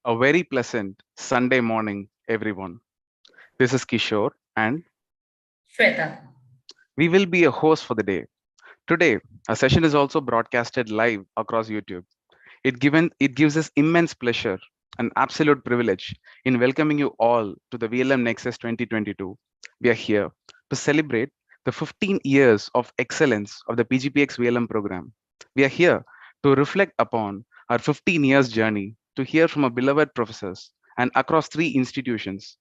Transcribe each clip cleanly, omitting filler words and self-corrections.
A very pleasant Sunday morning, everyone. This is Kishore, and Shweta. we will be a host for the day. Today, our session is also broadcasted live across YouTube. It gives us immense pleasure and absolute privilege in welcoming you all to the VLM Nexus 2022. We are here to celebrate the 15 years of excellence of the PGPEX VLM program. We are here to reflect upon our 15 years journey, to hear from our beloved professors and across three institutions,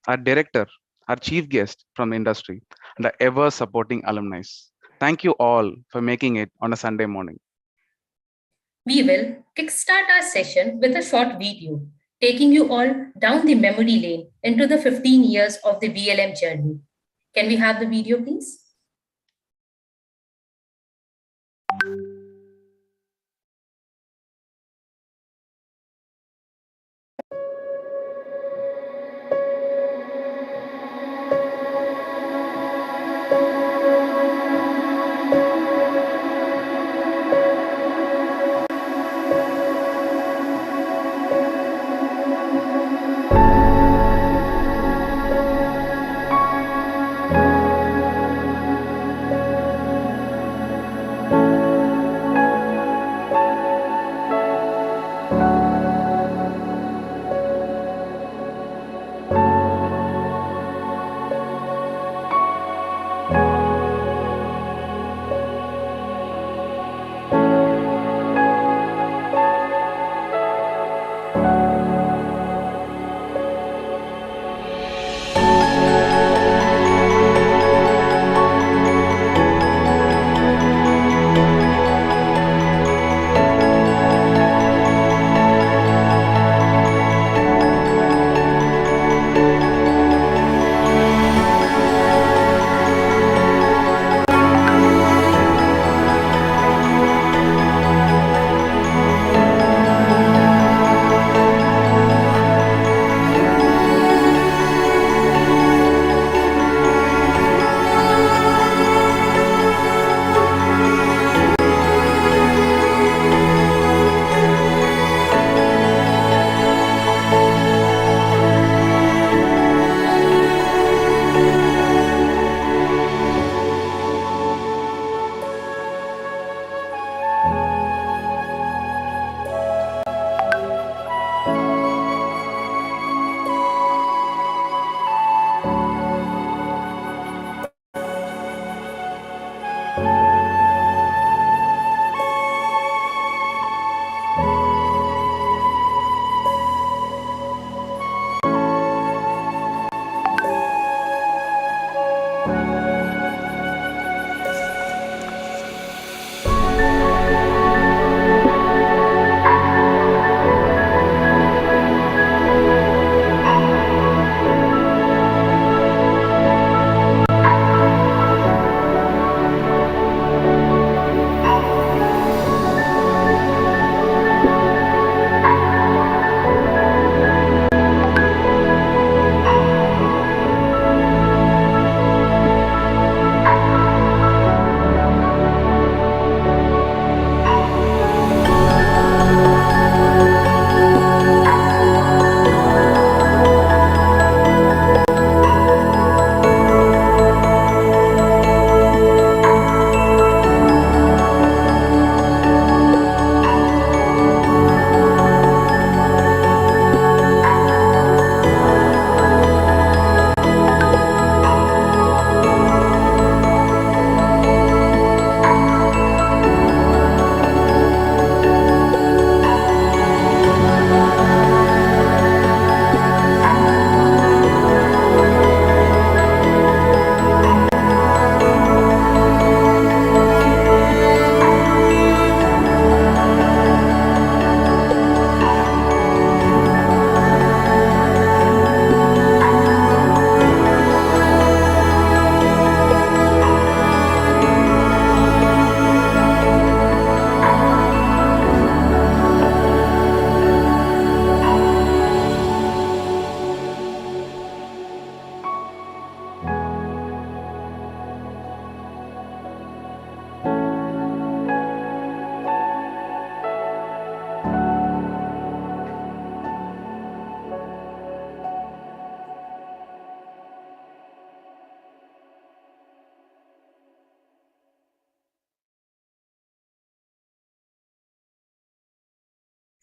our director, our chief guest from the industry, and our ever supporting alumni. Thank you all for making it on a Sunday morning. We will kickstart our session with a short video, taking you all down the memory lane into the 15 years of the VLM journey. Can we have the video, please?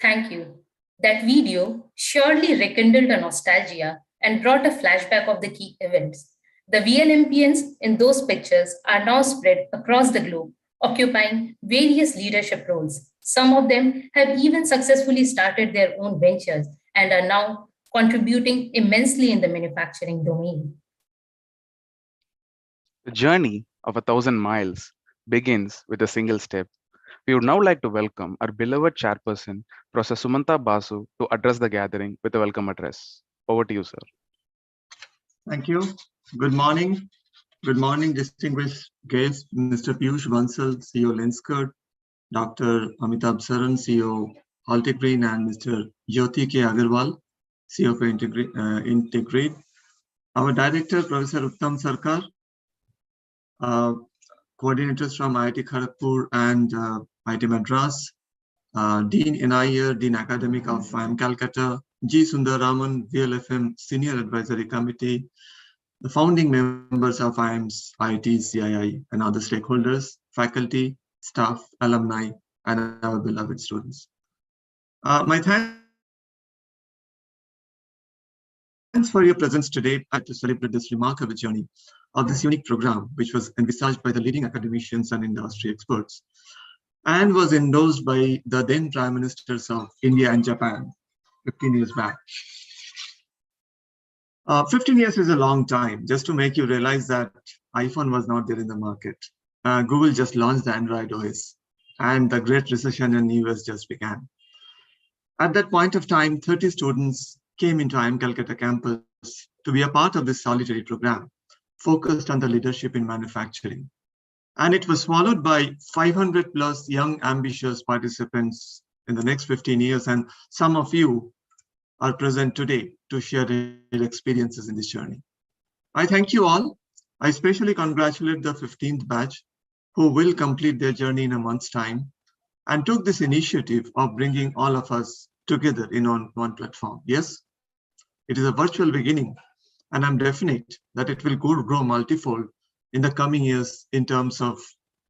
Thank you. That video surely rekindled a nostalgia and brought a flashback of the key events. The VLMPNs in those pictures are now spread across the globe, occupying various leadership roles. Some of them have even successfully started their own ventures and are now contributing immensely in the manufacturing domain. The journey of 1,000 miles begins with a single step. We would now like to welcome our beloved chairperson, Professor Sumanta Basu, to address the gathering with a welcome address. Over to you, sir. Thank you. Good morning. Good morning, distinguished guests, Mr. Piyush Bansal, CEO Lenskart, Dr. Amitabh Saran, CEO Altigreen, and Mr. Jyoti K. Agarwal, CEO for Integrate. Our director, Professor Uttam Sarkar, coordinators from IIT Kharagpur and IIT Madras, Dean NIR, Dean Academic of IIM Calcutta, G. Sundaraman, VLFM Senior Advisory Committee, the founding members of IIM's IIT, CII, and other stakeholders, faculty, staff, alumni, and our beloved students. My thanks for your presence today and to celebrate this remarkable journey of this unique program, which was envisaged by the leading academicians and industry experts, and was endorsed by the then Prime Ministers of India and Japan 15 years back. 15 years is a long time. Just to make you realize that iPhone was not there in the market. Google just launched the Android OS, and the Great Recession in the US just began. At that point of time, 30 students came into IIM Calcutta campus to be a part of this solitary program, focused on the leadership in manufacturing. And it was followed by 500 plus young, ambitious participants in the next 15 years. And some of you are present today to share their experiences in this journey. I thank you all. I especially congratulate the 15th batch who will complete their journey in a month's time and took this initiative of bringing all of us together in one platform. Yes, it is a virtual beginning, and I'm definite that it will grow multifold in the coming years in terms of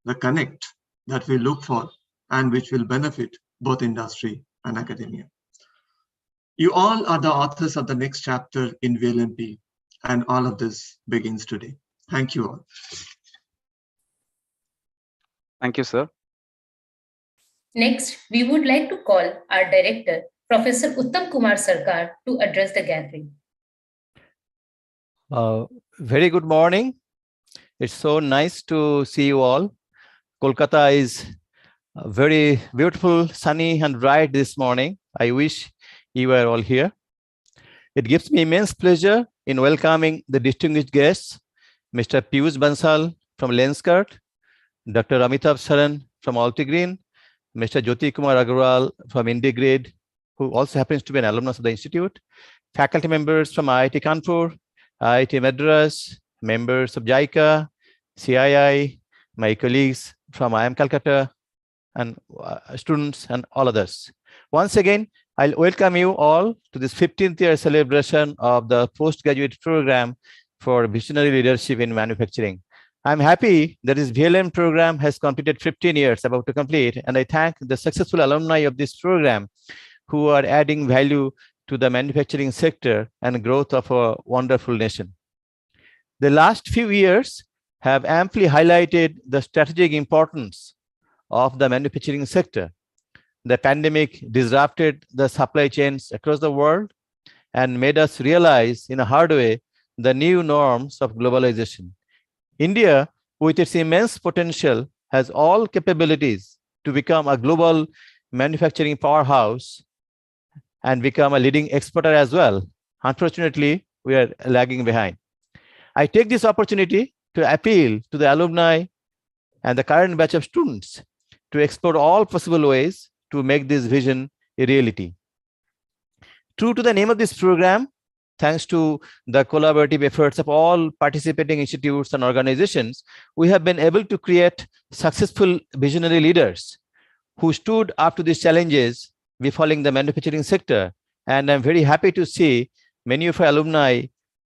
the connect that we look for and which will benefit both industry and academia. You all are the authors of the next chapter in VLMP, and all of this begins today. Thank you all. Thank you, sir. Next, we would like to call our director, Professor Uttam Kumar Sarkar, to address the gathering. Very good morning. It's so nice to see you all. Kolkata is very beautiful, sunny and bright this morning. I wish you were all here. It gives me immense pleasure in welcoming the distinguished guests, Mr. Piyush Bansal from Lenskart, Dr. Amitabh Saran from Altigreen, Mr. Jyoti Kumar Agarwal from Integrate, who also happens to be an alumnus of the institute, faculty members from IIT Kanpur, IIT Madras, members of JICA, CII, my colleagues from IIM Calcutta, and students and all others. Once again, I'll welcome you all to this 15th year celebration of the postgraduate program for visionary leadership in manufacturing. I'm happy that this VLM program has completed 15 years, about to complete, and I thank the successful alumni of this program who are adding value to the manufacturing sector and growth of a wonderful nation. The last few years have amply highlighted the strategic importance of the manufacturing sector. The pandemic disrupted the supply chains across the world and made us realize in a hard way the new norms of globalization. India, with its immense potential, has all capabilities to become a global manufacturing powerhouse and become a leading exporter as well. Unfortunately, we are lagging behind. I take this opportunity to appeal to the alumni and the current batch of students to explore all possible ways to make this vision a reality. True to the name of this program, thanks to the collaborative efforts of all participating institutes and organizations, we have been able to create successful visionary leaders who stood up to these challenges befalling the manufacturing sector. And I'm very happy to see many of our alumni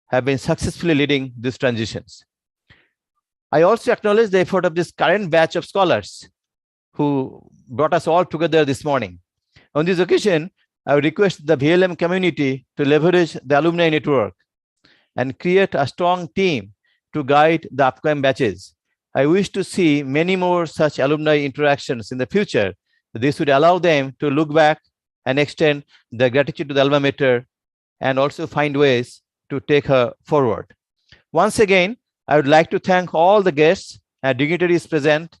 have been successfully leading these transitions. I also acknowledge the effort of this current batch of scholars who brought us all together this morning. On this occasion, I would request the VLM community to leverage the alumni network and create a strong team to guide the upcoming batches. I wish to see many more such alumni interactions in the future. This would allow them to look back and extend their gratitude to the alma mater and also find ways to take her forward. Once again, I would like to thank all the guests and dignitaries present,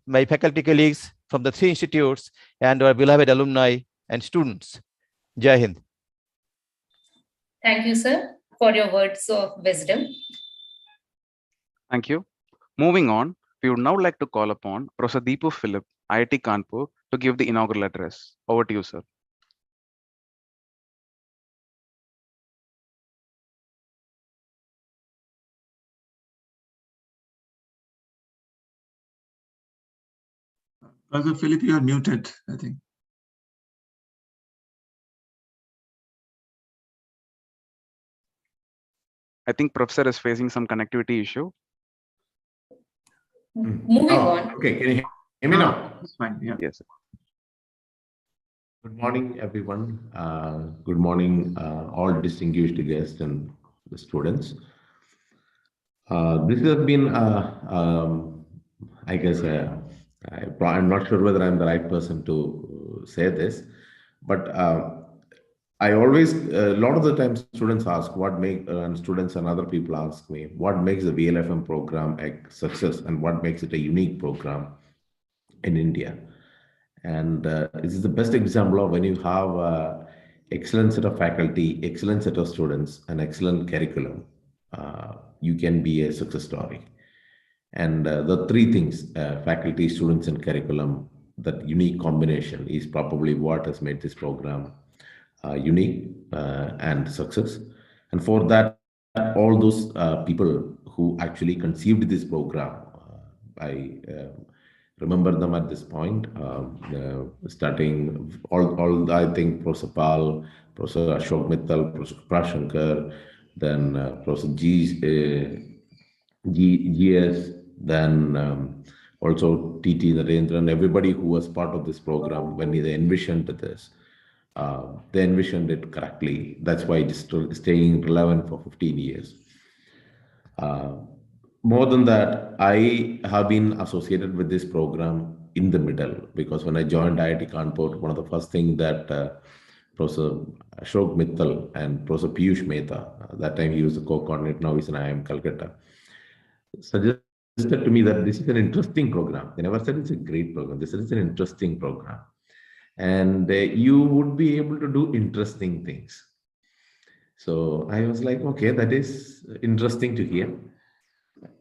my faculty colleagues from the 3 institutes, and our beloved alumni and students. Jai Hind. Thank you, sir, for your words of wisdom. Thank you. Moving on, we would now like to call upon Professor Deepu Philip, IIT Kanpur, to give the inaugural address. Over to you, sir. Professor Philip, you are muted, I think. I think Professor is facing some connectivity issue. Moving on. Okay, can you hear me now? It's fine, yeah. Yes, sir. Good morning, everyone. Good morning, all distinguished guests and the students. This has been, I guess, I'm not sure whether I'm the right person to say this, but I always, a lot of the time students ask and students and other people ask me, what makes the VLFM program a success and what makes it a unique program in India? And this is the best example of when you have excellent set of faculty, excellent set of students, and excellent curriculum, you can be a success story. And the 3 things, faculty, students, and curriculum, that unique combination is probably what has made this program unique and success. And for that, all those people who actually conceived this program, I remember them at this point, starting all I think Professor Pal, Professor Ashok Mittal, Professor Prashankar, then Professor GS, then also TT Narendran, everybody who was part of this program when they envisioned this. They envisioned it correctly. That's why it's still staying relevant for 15 years. More than that, I have been associated with this program in the middle, because when I joined IIT Kanpur, one of the first things that Professor Ashok Mittal and Professor Piyush Mehta, that time he was the co-coordinator, now he's in IIM Calcutta, suggested to me that this is an interesting program. They never said it's a great program. They said it's an interesting program. And you would be able to do interesting things. So I was like, okay, that is interesting to hear.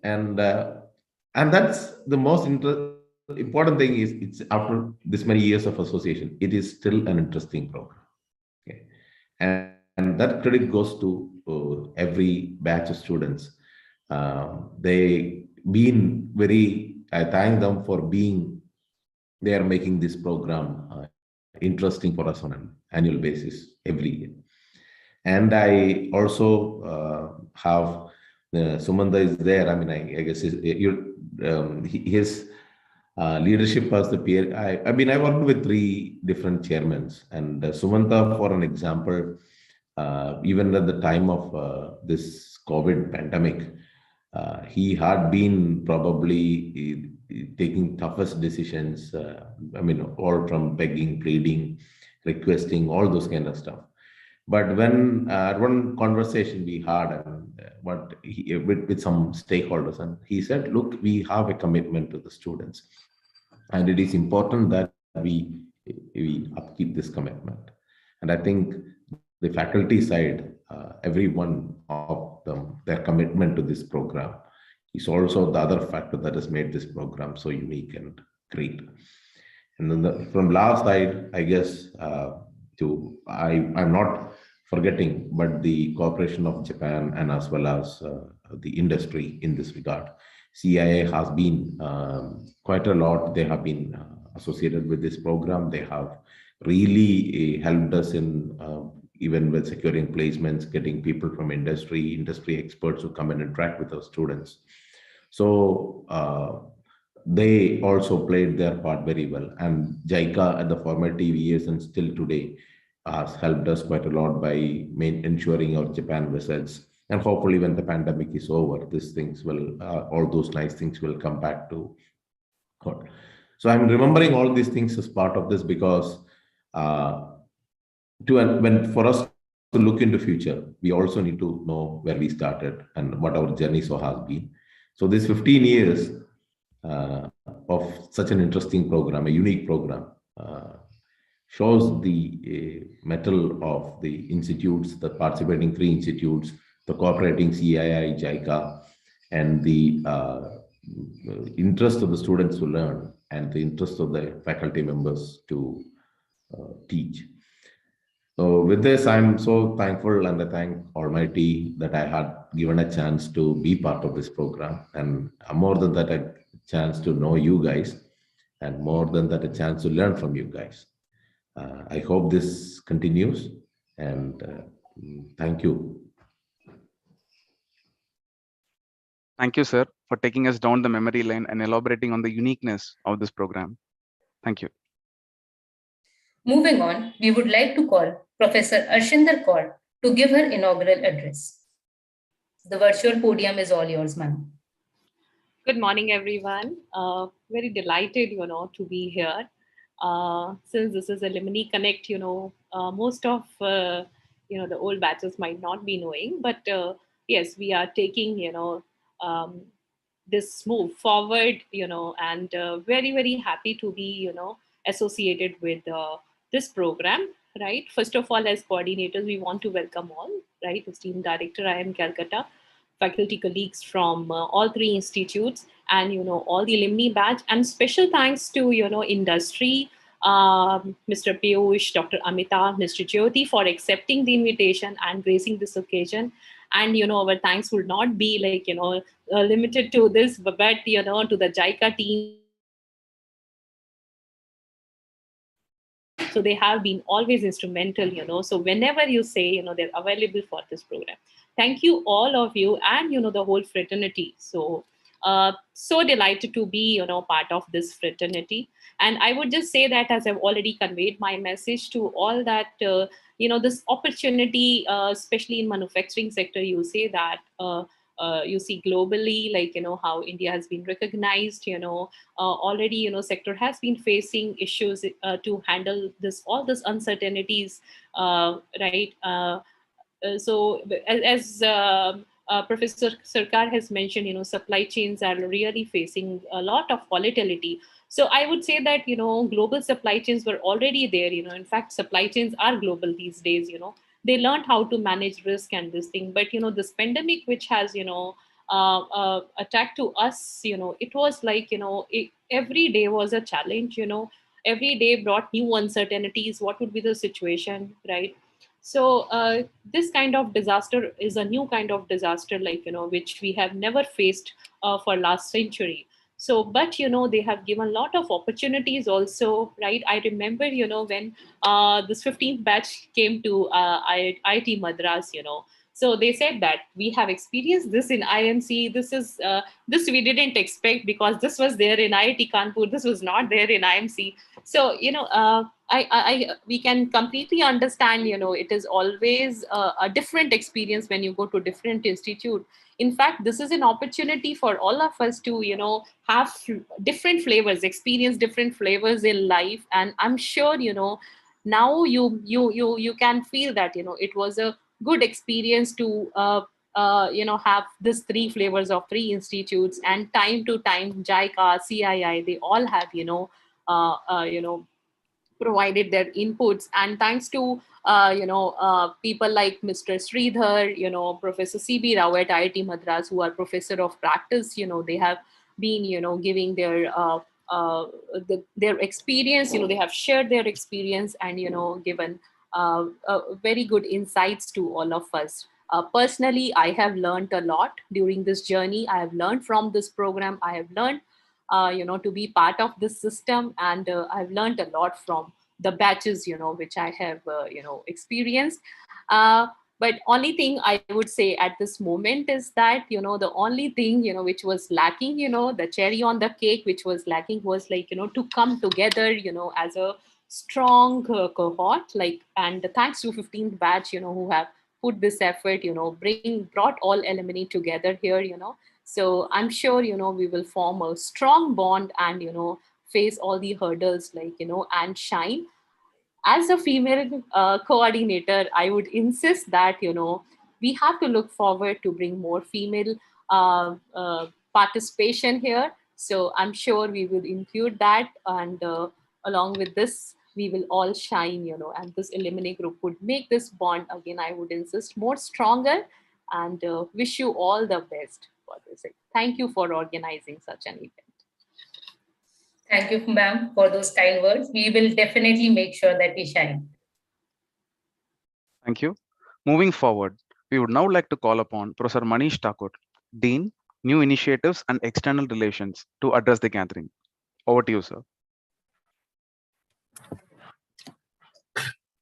And that's the most important thing is, it's after this many years of association, it is still an interesting program. Okay. And that credit goes to every batch of students. They been very, I thank them for being, they are making this program interesting for us on an annual basis every year. And I also have Sumanta is there. I mean, I guess his leadership as the peer. I mean, I worked with 3 different chairmen, and Sumanta, for an example, even at the time of this COVID pandemic, he had been probably taking toughest decisions. I mean, all from begging, pleading, requesting, all those kind of stuff. But when one conversation we had with some stakeholders, and he said, look, we have a commitment to the students, and it is important that we upkeep this commitment. And I think the faculty side, every one of them, their commitment to this program is also the other factor that has made this program so unique and great. And then from last side, I guess, I'm not forgetting, but the cooperation of Japan and as well as the industry in this regard. CIA has been quite a lot. They have been associated with this program. They have really helped us in even with securing placements, getting people from industry experts who come and interact with our students. So they also played their part very well. And JICA at the formative years and still today has helped us quite a lot by ensuring our Japan visits. And hopefully when the pandemic is over, these things will, all those nice things will come back to God. So I'm remembering all these things as part of this because when for us to look into future, we also need to know where we started and what our journey so has been. So this 15 years of such an interesting program, a unique program, shows the mettle of the institutes, the participating 3 institutes, the cooperating CII, JICA, and the interest of the students to learn and the interest of the faculty members to teach. So with this, I'm so thankful and I thank Almighty that I had given a chance to be part of this program, and more than that, a chance to know you guys, and more than that, a chance to learn from you guys. I hope this continues, and thank you. Thank you, sir, for taking us down the memory lane and elaborating on the uniqueness of this program. Thank you. Moving on, we would like to call Professor Arshinder Kaur to give her inaugural address. The virtual podium is all yours, ma'am. Good morning, everyone. Very delighted, to be here. Since this is Alumni Connect, most of, the old batches might not be knowing, but yes, we are taking, this move forward, and very, very happy to be, associated with this program, right? First of all, as coordinators, we want to welcome all, right? Esteemed Director, IIM Calcutta, faculty colleagues from all 3 institutes, and all the alumni batch, and special thanks to industry, Mr. Piyush, Dr. Amita, Mr. Jyoti for accepting the invitation and gracing this occasion. And our thanks would not be like limited to this, but to the JICA team. So they have been always instrumental, so whenever you say, they're available for this program. Thank you, all of you, and, the whole fraternity. So, so delighted to be, part of this fraternity. And I would just say that, as I've already conveyed my message to all, that, this opportunity, especially in manufacturing sector, you say that, you see globally, like, how India has been recognized, already, sector has been facing issues to handle all this uncertainties, right? So as Professor Sarkar has mentioned, supply chains are really facing a lot of volatility. So I would say that, global supply chains were already there, in fact, supply chains are global these days, they learned how to manage risk and this thing. But, this pandemic, which has, attacked to us, it was like, every day was a challenge, every day brought new uncertainties. What would be the situation, right? So this kind of disaster is a new kind of disaster, like, which we have never faced for last century. So, but, they have given a lot of opportunities also, right? I remember, when this 15th batch came to IIT Madras, so they said that we have experienced this in IIMC. This is this we didn't expect, because this was there in IIT Kanpur. This was not there in IIMC. So, we can completely understand, it is always a different experience when you go to different institute. In fact, this is an opportunity for all of us to, have different flavors, experience different flavors in life. And I'm sure, now you can feel that, it was a good experience to, have these 3 flavors of 3 institutes, and time to time, JICA, CII, they all have, provided their inputs. And thanks to people like Mr. Sridhar, Professor CB Rao at IIT Madras, who are professor of practice, they have been giving their their experience, they have shared their experience, and given very good insights to all of us. Personally, I have learned a lot during this journey. I have learned from this program. I have learned to be part of this system, and I've learned a lot from the batches, which I have, experienced. But only thing I would say at this moment is that, the only thing, which was lacking, the cherry on the cake, which was lacking was like, to come together, as a strong cohort, like, and thanks to 15th batch, who have put this effort, brought all alumni together here, So I'm sure, we will form a strong bond and, face all the hurdles, like, and shine. As a female coordinator, I would insist that, we have to look forward to bring more female participation here. So I'm sure we will include that. And along with this, we will all shine, and this alumni group would make this bond, again, I would insist, more stronger, and wish you all the best for this. Thank you for organizing such an event. Thank you, ma'am, for those kind words. We will definitely make sure that we shine. Thank you. Moving forward, we would now like to call upon Professor Manish Thakur, Dean, New Initiatives and External Relations, to address the gathering. Over to you, sir.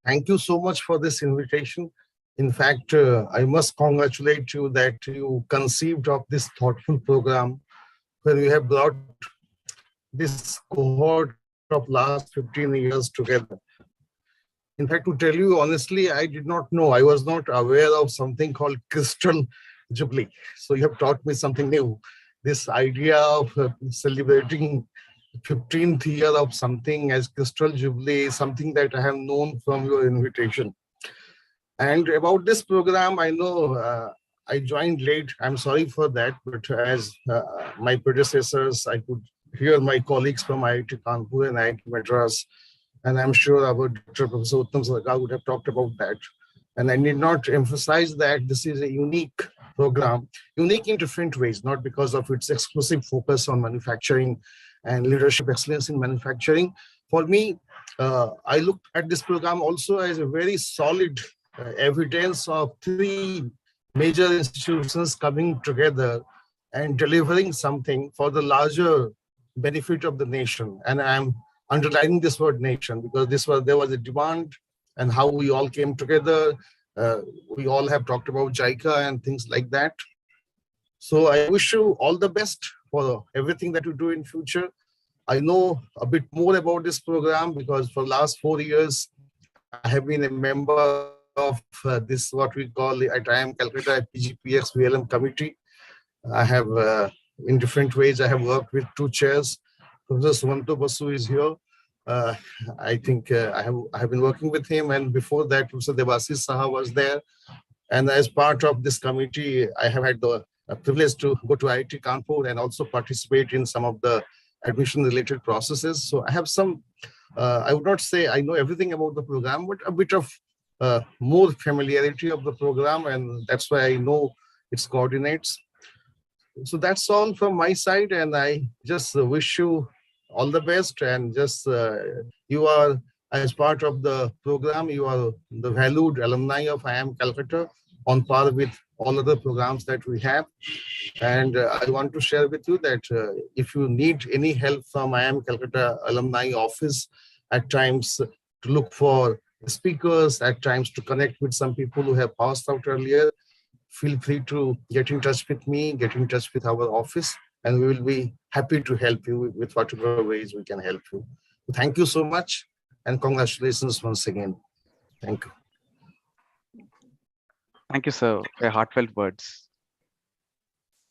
Thank you so much for this invitation. In fact, I must congratulate you that you conceived of this thoughtful program where you have brought this cohort of last 15 years together. In fact, to tell you honestly, I did not know. I was not aware of something called Crystal Jubilee. So you have taught me something new. This idea of celebrating 15th year of something as Crystal Jubilee is something that I have known from your invitation. And about this program, I know I joined late. I'm sorry for that. But as my predecessors, I could hear my colleagues from IIT Kanpur and IIT Madras, and I'm sure our Dr. Professor Uttam Sarkar would have talked about that. And I need not emphasize that this is a unique program, unique in different ways, not because of its exclusive focus on manufacturing and leadership excellence in manufacturing. For me, I looked at this program also as a very solid evidence of three major institutions coming together and delivering something for the larger benefit of the nation. And I'm underlining this word nation because there was a demand and how we all came together. We all have talked about JICA and things like that. So I wish you all the best for everything that you do in future. I know a bit more about this program because for the last 4 years, I have been a member of this, what we call at IIM Calcutta PGPEX VLM committee. I have, in different ways, I have worked with two chairs. Professor Sumanto Basu is here. I think I have been working with him, and before that, Professor Devassis Saha was there. And as part of this committee, I have had the privilege to go to IIT Kanpur and also participate in some of the admission-related processes. So I have some, I would not say I know everything about the program, but a bit of more familiarity of the program, and that's why I know its coordinates. So that's all from my side, and I just wish you all the best. And just you are, as part of the program, you are the valued alumni of IIM Calcutta on par with all other programs that we have. And I want to share with you that if you need any help from IIM Calcutta Alumni Office, at times to look for speakers, at times to connect with some people who have passed out earlier, feel free to get in touch with me, get in touch with our office, and we will be happy to help you with whatever ways we can help you. Thank you so much, and congratulations once again. Thank you. Thank you, sir, for your heartfelt words.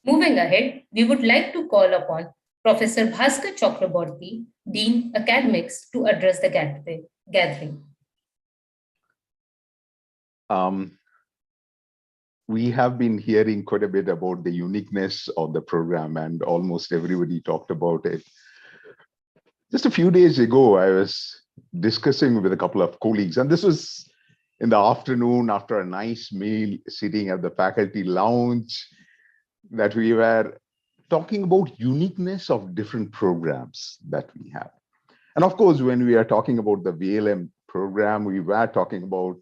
Moving ahead, we would like to call upon Professor Bhaskar Chakraborty, Dean Academics, to address the gathering. We have been hearing quite a bit about the uniqueness of the program, and almost everybody talked about it. Just a few days ago, I was discussing with a couple of colleagues, and this was in the afternoon after a nice meal, sitting at the faculty lounge, that we were talking about uniqueness of different programs that we have. And of course, when we are talking about the VLM program, we were talking about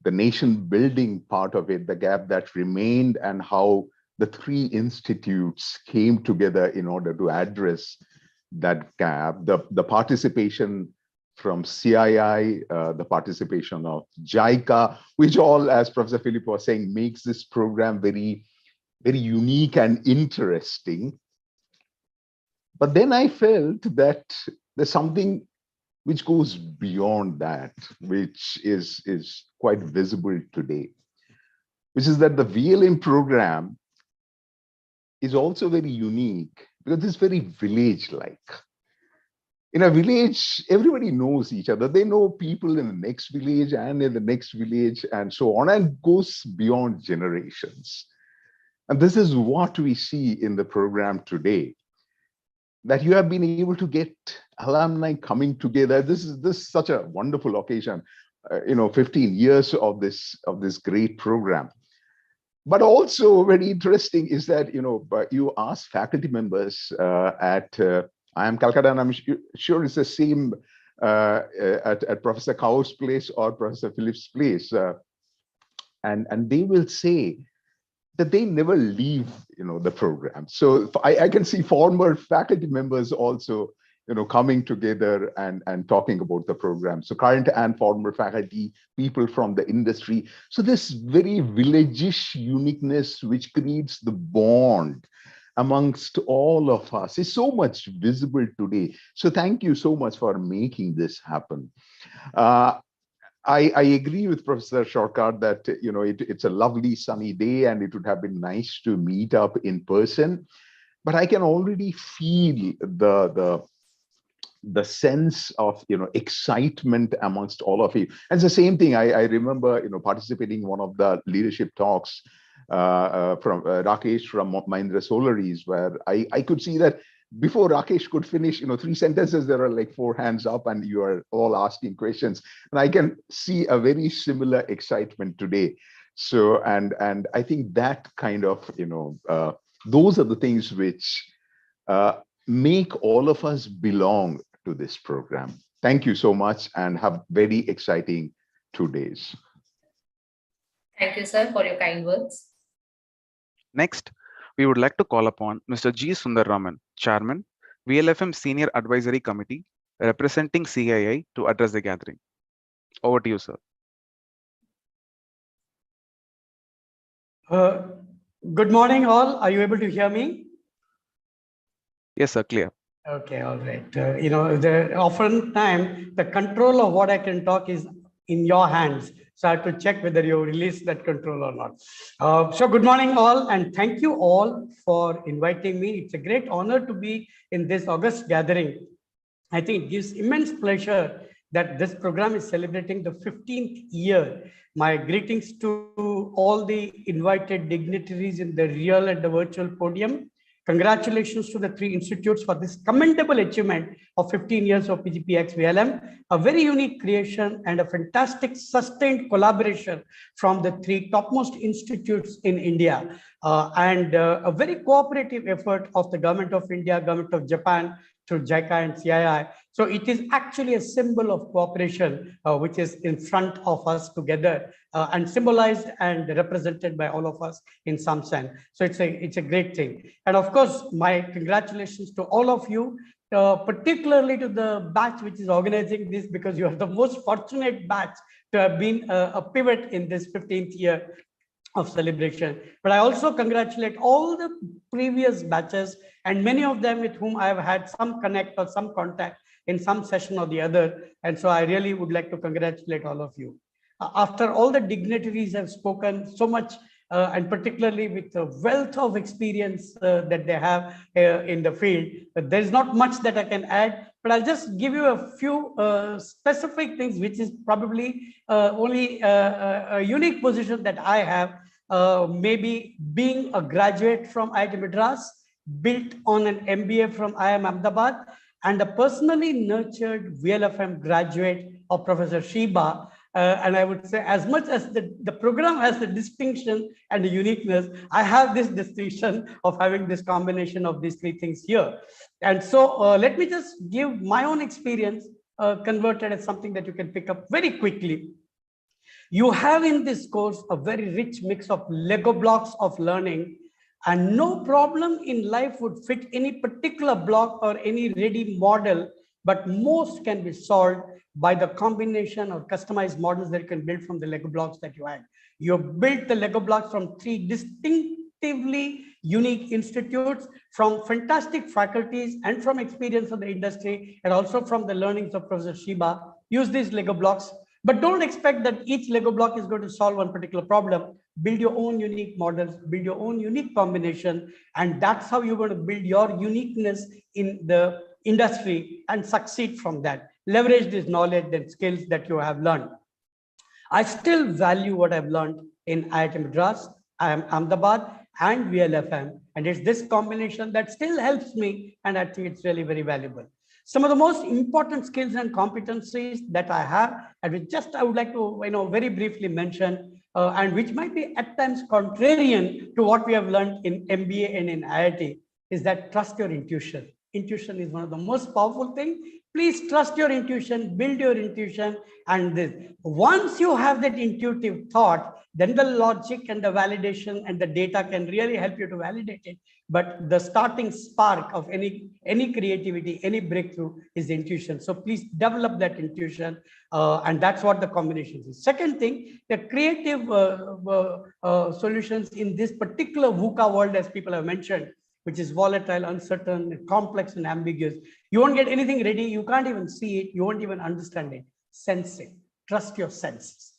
the nation building part of it, the gap that remained, and how the three institutes came together in order to address that gap. The participation from CII, the participation of JICA, which all, as Professor Philip was saying, makes this program very, very unique and interesting. But then I felt that there's something which goes beyond that, which is quite visible today, which is that the VLM program is also very unique because it's very village-like. In a village, everybody knows each other. They know people in the next village and in the next village and so on, and goes beyond generations. And this is what we see in the program today, that you have been able to get alumni coming together. This is such a wonderful occasion, 15 years of this great program. But also very interesting is that, you ask faculty members at IIM Calcutta, and I'm sure it's the same at Professor Kaur's place or Professor Philip's place. And they will say that they never leave, the program. So I can see former faculty members also, coming together and talking about the program. So current and former faculty, people from the industry. So this very village-ish uniqueness, which creates the bond amongst all of us, is so much visible today. So thank you so much for making this happen. I agree with Professor Shorkar that it's a lovely sunny day and it would have been nice to meet up in person, but I can already feel the sense of excitement amongst all of you. And it's the same thing. I remember participating in one of the leadership talks from Rakesh from Mahindra Solaries, where I could see that before Rakesh could finish, 3 sentences, there are like 4 hands up and you are all asking questions. And I can see a very similar excitement today. So, and I think that kind of, those are the things which make all of us belong to this program. Thank you so much and have very exciting 2 days. Thank you, sir, for your kind words. Next, we would like to call upon Mr. G. Sundararaman, Chairman, VLFM Senior Advisory Committee, representing CII, to address the gathering. Over to you, sir. Good morning, all. Are you able to hear me? Yes, sir, clear. Okay, all right. Oftentimes the control of what I can talk is in your hands. So I have to check whether you release that control or not. So good morning, all, and thank you all for inviting me. It's a great honor to be in this August gathering. I think it gives immense pleasure that this program is celebrating the 15th year. My greetings to all the invited dignitaries in the real and the virtual podium. Congratulations to the 3 institutes for this commendable achievement of 15 years of PGPEX VLM, a very unique creation and a fantastic sustained collaboration from the 3 topmost institutes in India, and a very cooperative effort of the Government of India, Government of Japan, through JICA and CII. So it is actually a symbol of cooperation, which is in front of us together and symbolized and represented by all of us in some sense. So it's a great thing. And of course, my congratulations to all of you, particularly to the batch which is organizing this, because you are the most fortunate batch to have been a pivot in this 15th year of celebration. But I also congratulate all the previous batches and many of them with whom I have had some connect or some contact in some session or the other. And so I really would like to congratulate all of you. After all the dignitaries have spoken so much, and particularly with the wealth of experience that they have in the field, there's not much that I can add, but I'll just give you a few specific things, which is probably only a unique position that I have, maybe being a graduate from IIT Madras, built on an MBA from IIM Ahmedabad, and a personally nurtured VLFM graduate of Professor Shiba. And I would say, as much as the program has the distinction and the uniqueness, I have this distinction of having this combination of these 3 things here. And so let me just give my own experience converted as something that you can pick up very quickly. You have in this course a very rich mix of Lego blocks of learning, and no problem in life would fit any particular block or any ready model, but most can be solved by the combination or customized models that you can build from the Lego blocks that you had. You built the Lego blocks from 3 distinctively unique institutes, from fantastic faculties and from experience of the industry, and also from the learnings of Professor Shiba. Use these Lego blocks, but don't expect that each Lego block is going to solve one particular problem. Build your own unique models, build your own unique combination, and that's how you're going to build your uniqueness in the industry and succeed from that. Leverage this knowledge and skills that you have learned. I still value what I've learned in IIT Madras, Ahmedabad, and VLFM, and it's this combination that still helps me, and I think it's really very valuable. Some of the most important skills and competencies that I have, and which just I would like to very briefly mention, and which might be at times contrarian to what we have learned in MBA and in IIT, is that trust your intuition. Intuition is one of the most powerful things. Please trust your intuition, build your intuition, and this. Once you have that intuitive thought, then the logic and the validation and the data can really help you to validate it. But the starting spark of any creativity, any breakthrough is intuition. So please develop that intuition, and that's what the combination is. Second thing, the creative solutions in this particular VUCA world, as people have mentioned, which is volatile, uncertain, complex, and ambiguous. You won't get anything ready. You can't even see it. You won't even understand it. Sense it. Trust your senses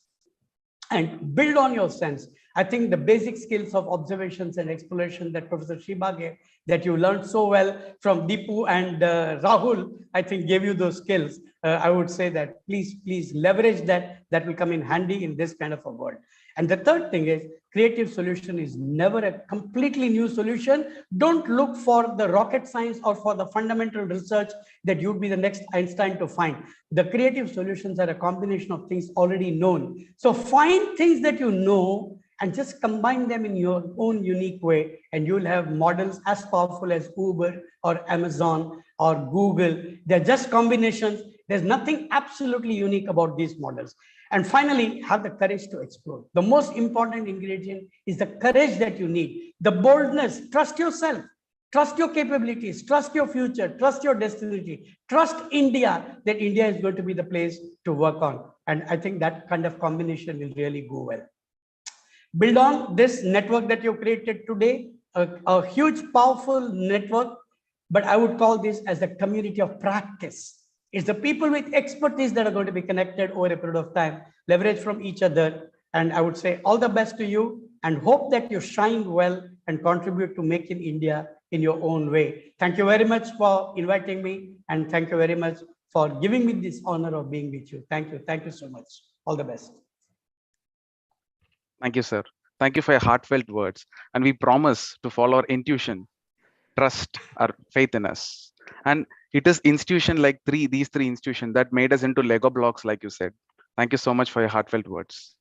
and build on your sense. I think the basic skills of observations and exploration that Professor Shiba gave, that you learned so well from Deepu and Rahul, I think gave you those skills. I would say that please leverage that. That will come in handy in this kind of a world. And the third thing is, creative solution is never a completely new solution. Don't look for the rocket science or for the fundamental research that you'd be the next Einstein to find. The creative solutions are a combination of things already known. So find things that you know and just combine them in your own unique way, and you'll have models as powerful as Uber or Amazon or Google. They're just combinations. There's nothing absolutely unique about these models. And finally, have the courage to explore. The most important ingredient is the courage that you need, the boldness. Trust yourself, trust your capabilities, trust your future, trust your destiny, trust India, that India is going to be the place to work on. And I think that kind of combination will really go well. Build on this network that you've created today, a huge, powerful network, but I would call this as a community of practice. It's the people with expertise that are going to be connected over a period of time, leverage from each other. And I would say all the best to you, and hope that you shine well and contribute to making India in your own way. Thank you very much for inviting me, and thank you very much for giving me this honor of being with you. Thank you. Thank you so much. All the best. Thank you, sir. Thank you for your heartfelt words. And we promise to follow our intuition, trust, our faith in us. And it is institution like these three institutions that made us into Lego blocks, like you said. Thank you so much for your heartfelt words.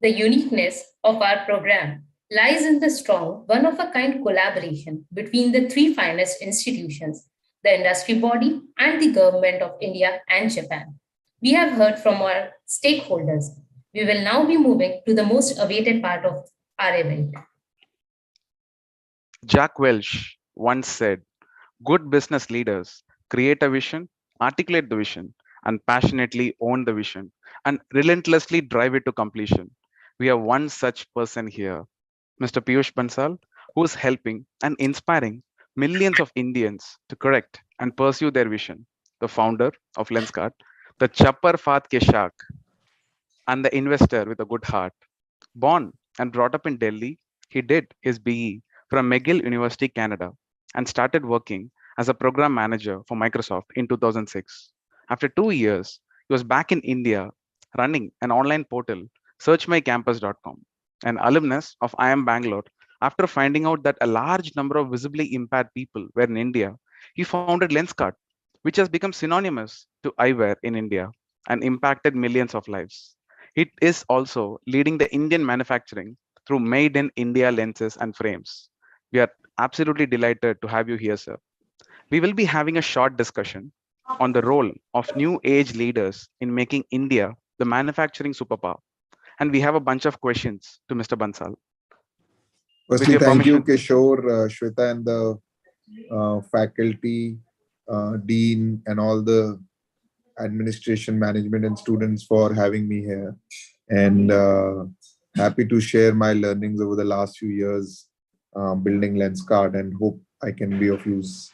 The uniqueness of our program lies in the strong, one-of-a-kind collaboration between the 3 finest institutions, the industry body, and the government of India and Japan. We have heard from our stakeholders. We will now be moving to the most awaited part of our event. Jack Welch once said, "Good business leaders create a vision, articulate the vision, and passionately own the vision, and relentlessly drive it to completion." We have one such person here, Mr. Piyush Bansal, who is helping and inspiring millions of Indians to correct and pursue their vision. The founder of Lenskart, the Chapar Faat Ke Shak, and the investor with a good heart. Born and brought up in Delhi, he did his BE from McGill University, Canada, and started working as a program manager for Microsoft in 2006. After 2 years, he was back in India running an online portal, searchmycampus.com, an alumnus of IIM Bangalore. After finding out that a large number of visibly impaired people were in India, he founded Lenskart, which has become synonymous to eyewear in India and impacted millions of lives. It is also leading the Indian manufacturing through Made in India lenses and frames. We are absolutely delighted to have you here, sir. We will be having a short discussion on the role of new age leaders in making India the manufacturing superpower. And we have a bunch of questions to Mr. Bansal. Firstly, thank you, Kishore, Shweta, and the faculty, dean, and all the administration, management, and students for having me here. And happy to share my learnings over the last few years building Lenskart, and hope I can be of use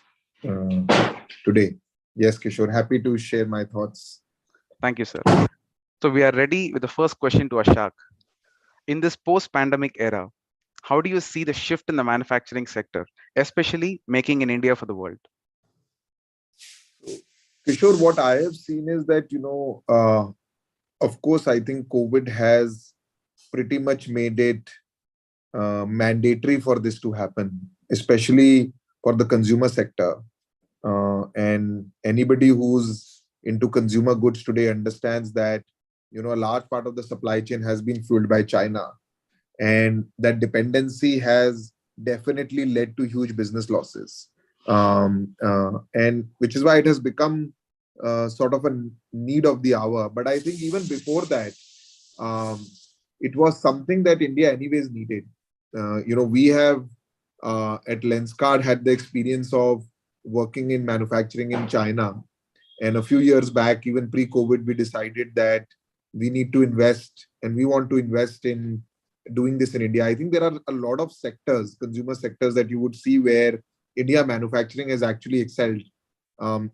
today. Yes, Kishore, happy to share my thoughts. Thank you, sir. So we are ready with the first question to Ashok. In this post-pandemic era, how do you see the shift in the manufacturing sector, especially making in India for the world? Kishore, what I have seen is that, of course, I think COVID has pretty much made it mandatory for this to happen, especially for the consumer sector. And anybody who's into consumer goods today understands that, a large part of the supply chain has been fueled by China. And that dependency has definitely led to huge business losses. And which is why it has become sort of a need of the hour. But I think even before that, it was something that India anyways needed. We have at Lenskart had the experience of working in manufacturing in China. And a few years back, even pre-COVID, we decided that we need to invest and we want to invest in doing this in India. I think there are a lot of sectors, consumer sectors, that you would see where India manufacturing has actually excelled.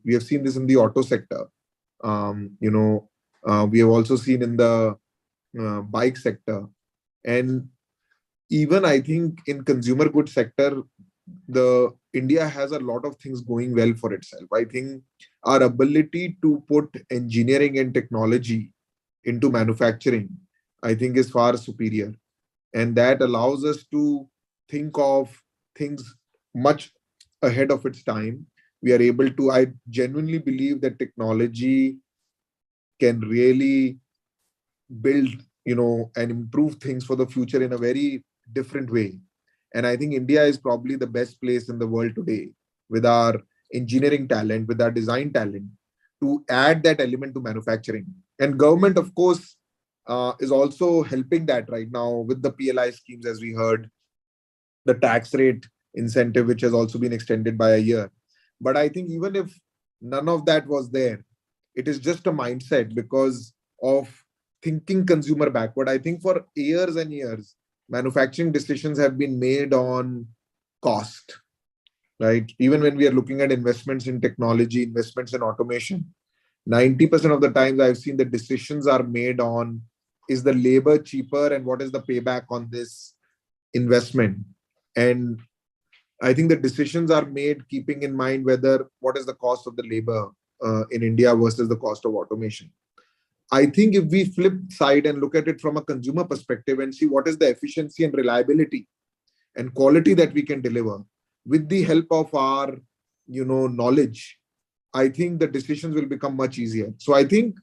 We have seen this in the auto sector. We have also seen in the bike sector. And even I think in consumer goods sector, India has a lot of things going well for itself. I think our ability to put engineering and technology into manufacturing, I think, is far superior. And that allows us to think of things much ahead of its time. We are able to, I genuinely believe that technology can really build, and improve things for the future in a very different way. And I think India is probably the best place in the world today with our engineering talent, with our design talent, to add that element to manufacturing. And government, of course, is also helping that right now with the PLI schemes, as we heard, the tax rate incentive, which has also been extended by a year. But I think even if none of that was there, it is just a mindset because of thinking consumer backward. I think for years and years, manufacturing decisions have been made on cost, right? Even when we are looking at investments in technology, investments in automation, 90% of the times I've seen the decisions are made on, is the labor cheaper and what is the payback on this investment? And I think the decisions are made keeping in mind what is the cost of the labor in India versus the cost of automation. I think if we flip side and look at it from a consumer perspective and see what is the efficiency and reliability and quality that we can deliver with the help of our, knowledge, I think the decisions will become much easier. So I think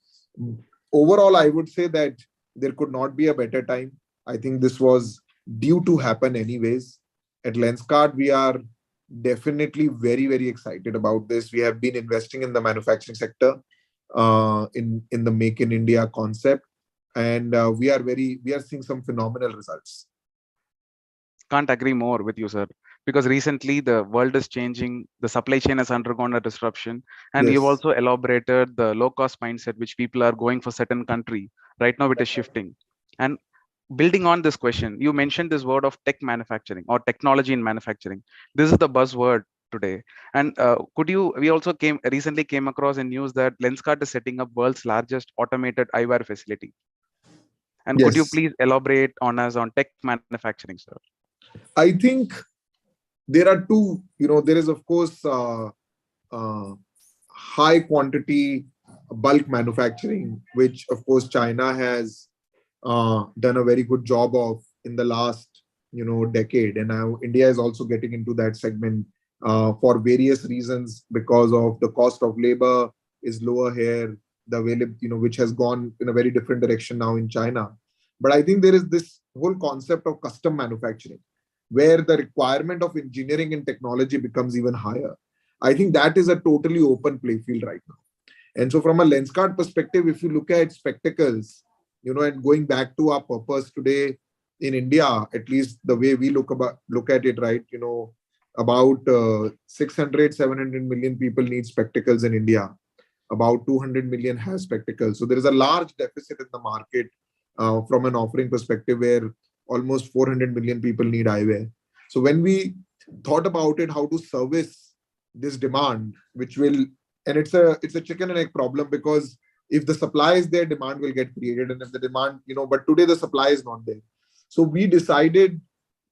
overall, I would say that there could not be a better time. I think this was due to happen anyways. At Lenskart, we are definitely very, very excited about this. We have been investing in the manufacturing sector, in the Make in India concept, and we are seeing some phenomenal results. Can't agree more with you, sir, because recently the world is changing, the supply chain has undergone a disruption, and Yes. you've also elaborated the low cost mindset which people are going for certain country. Right now it is shifting. And building on this question, you mentioned this word of tech manufacturing or technology in manufacturing. This is the buzzword today. And we also recently came across in news that Lenskart is setting up world's largest automated eyewear facility. And could you Yes. please elaborate on tech manufacturing, sir? I think there are two, there is of course high quantity bulk manufacturing, which of course China has done a very good job of in the last decade, and now India is also getting into that segment for various reasons, because of the cost of labor is lower here, the availability, which has gone in a very different direction now in China. But I think there is this whole concept of custom manufacturing, where the requirement of engineering and technology becomes even higher. I think that is a totally open play field right now. And so from a Lenskart perspective, if you look at spectacles, and going back to our purpose today in India, at least the way we look at it, right, about 600, 700 million people need spectacles in India. about 200 million has spectacles. So there is a large deficit in the market from an offering perspective, where almost 400 million people need eyewear. So when we thought about it, how to service this demand, which will, and it's a chicken and egg problem, because if the supply is there, demand will get created, and if the demand, but today the supply is not there. So we decided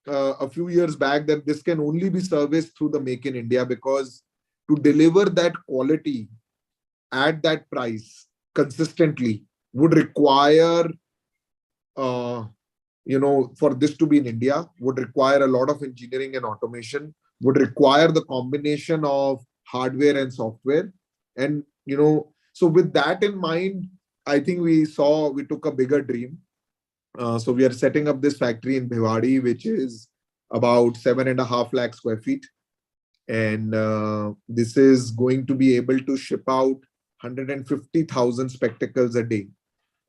a few years back that this can only be serviced through the Make in India, because to deliver that quality at that price consistently would require, for this to be in India, would require a lot of engineering and automation, would require the combination of hardware and software. And, so with that in mind, I think we took a bigger dream. So we are setting up this factory in Bhiwadi, which is about 7.5 lakh square feet. And this is going to be able to ship out 150,000 spectacles a day.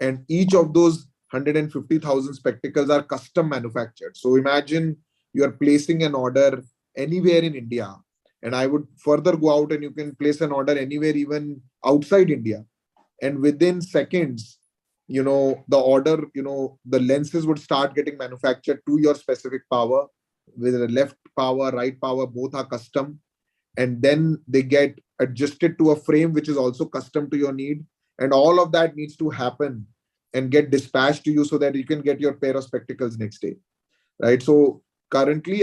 And each of those 150,000 spectacles are custom manufactured. So imagine you are placing an order anywhere in India. And I would further go out, and you can place an order anywhere, even outside India. And within seconds, the order, the lenses would start getting manufactured to your specific power, with the left power, right power, both are custom. And then they get adjusted to a frame which is also custom to your need. And all of that needs to happen and get dispatched to you so that you can get your pair of spectacles next day, right? So currently,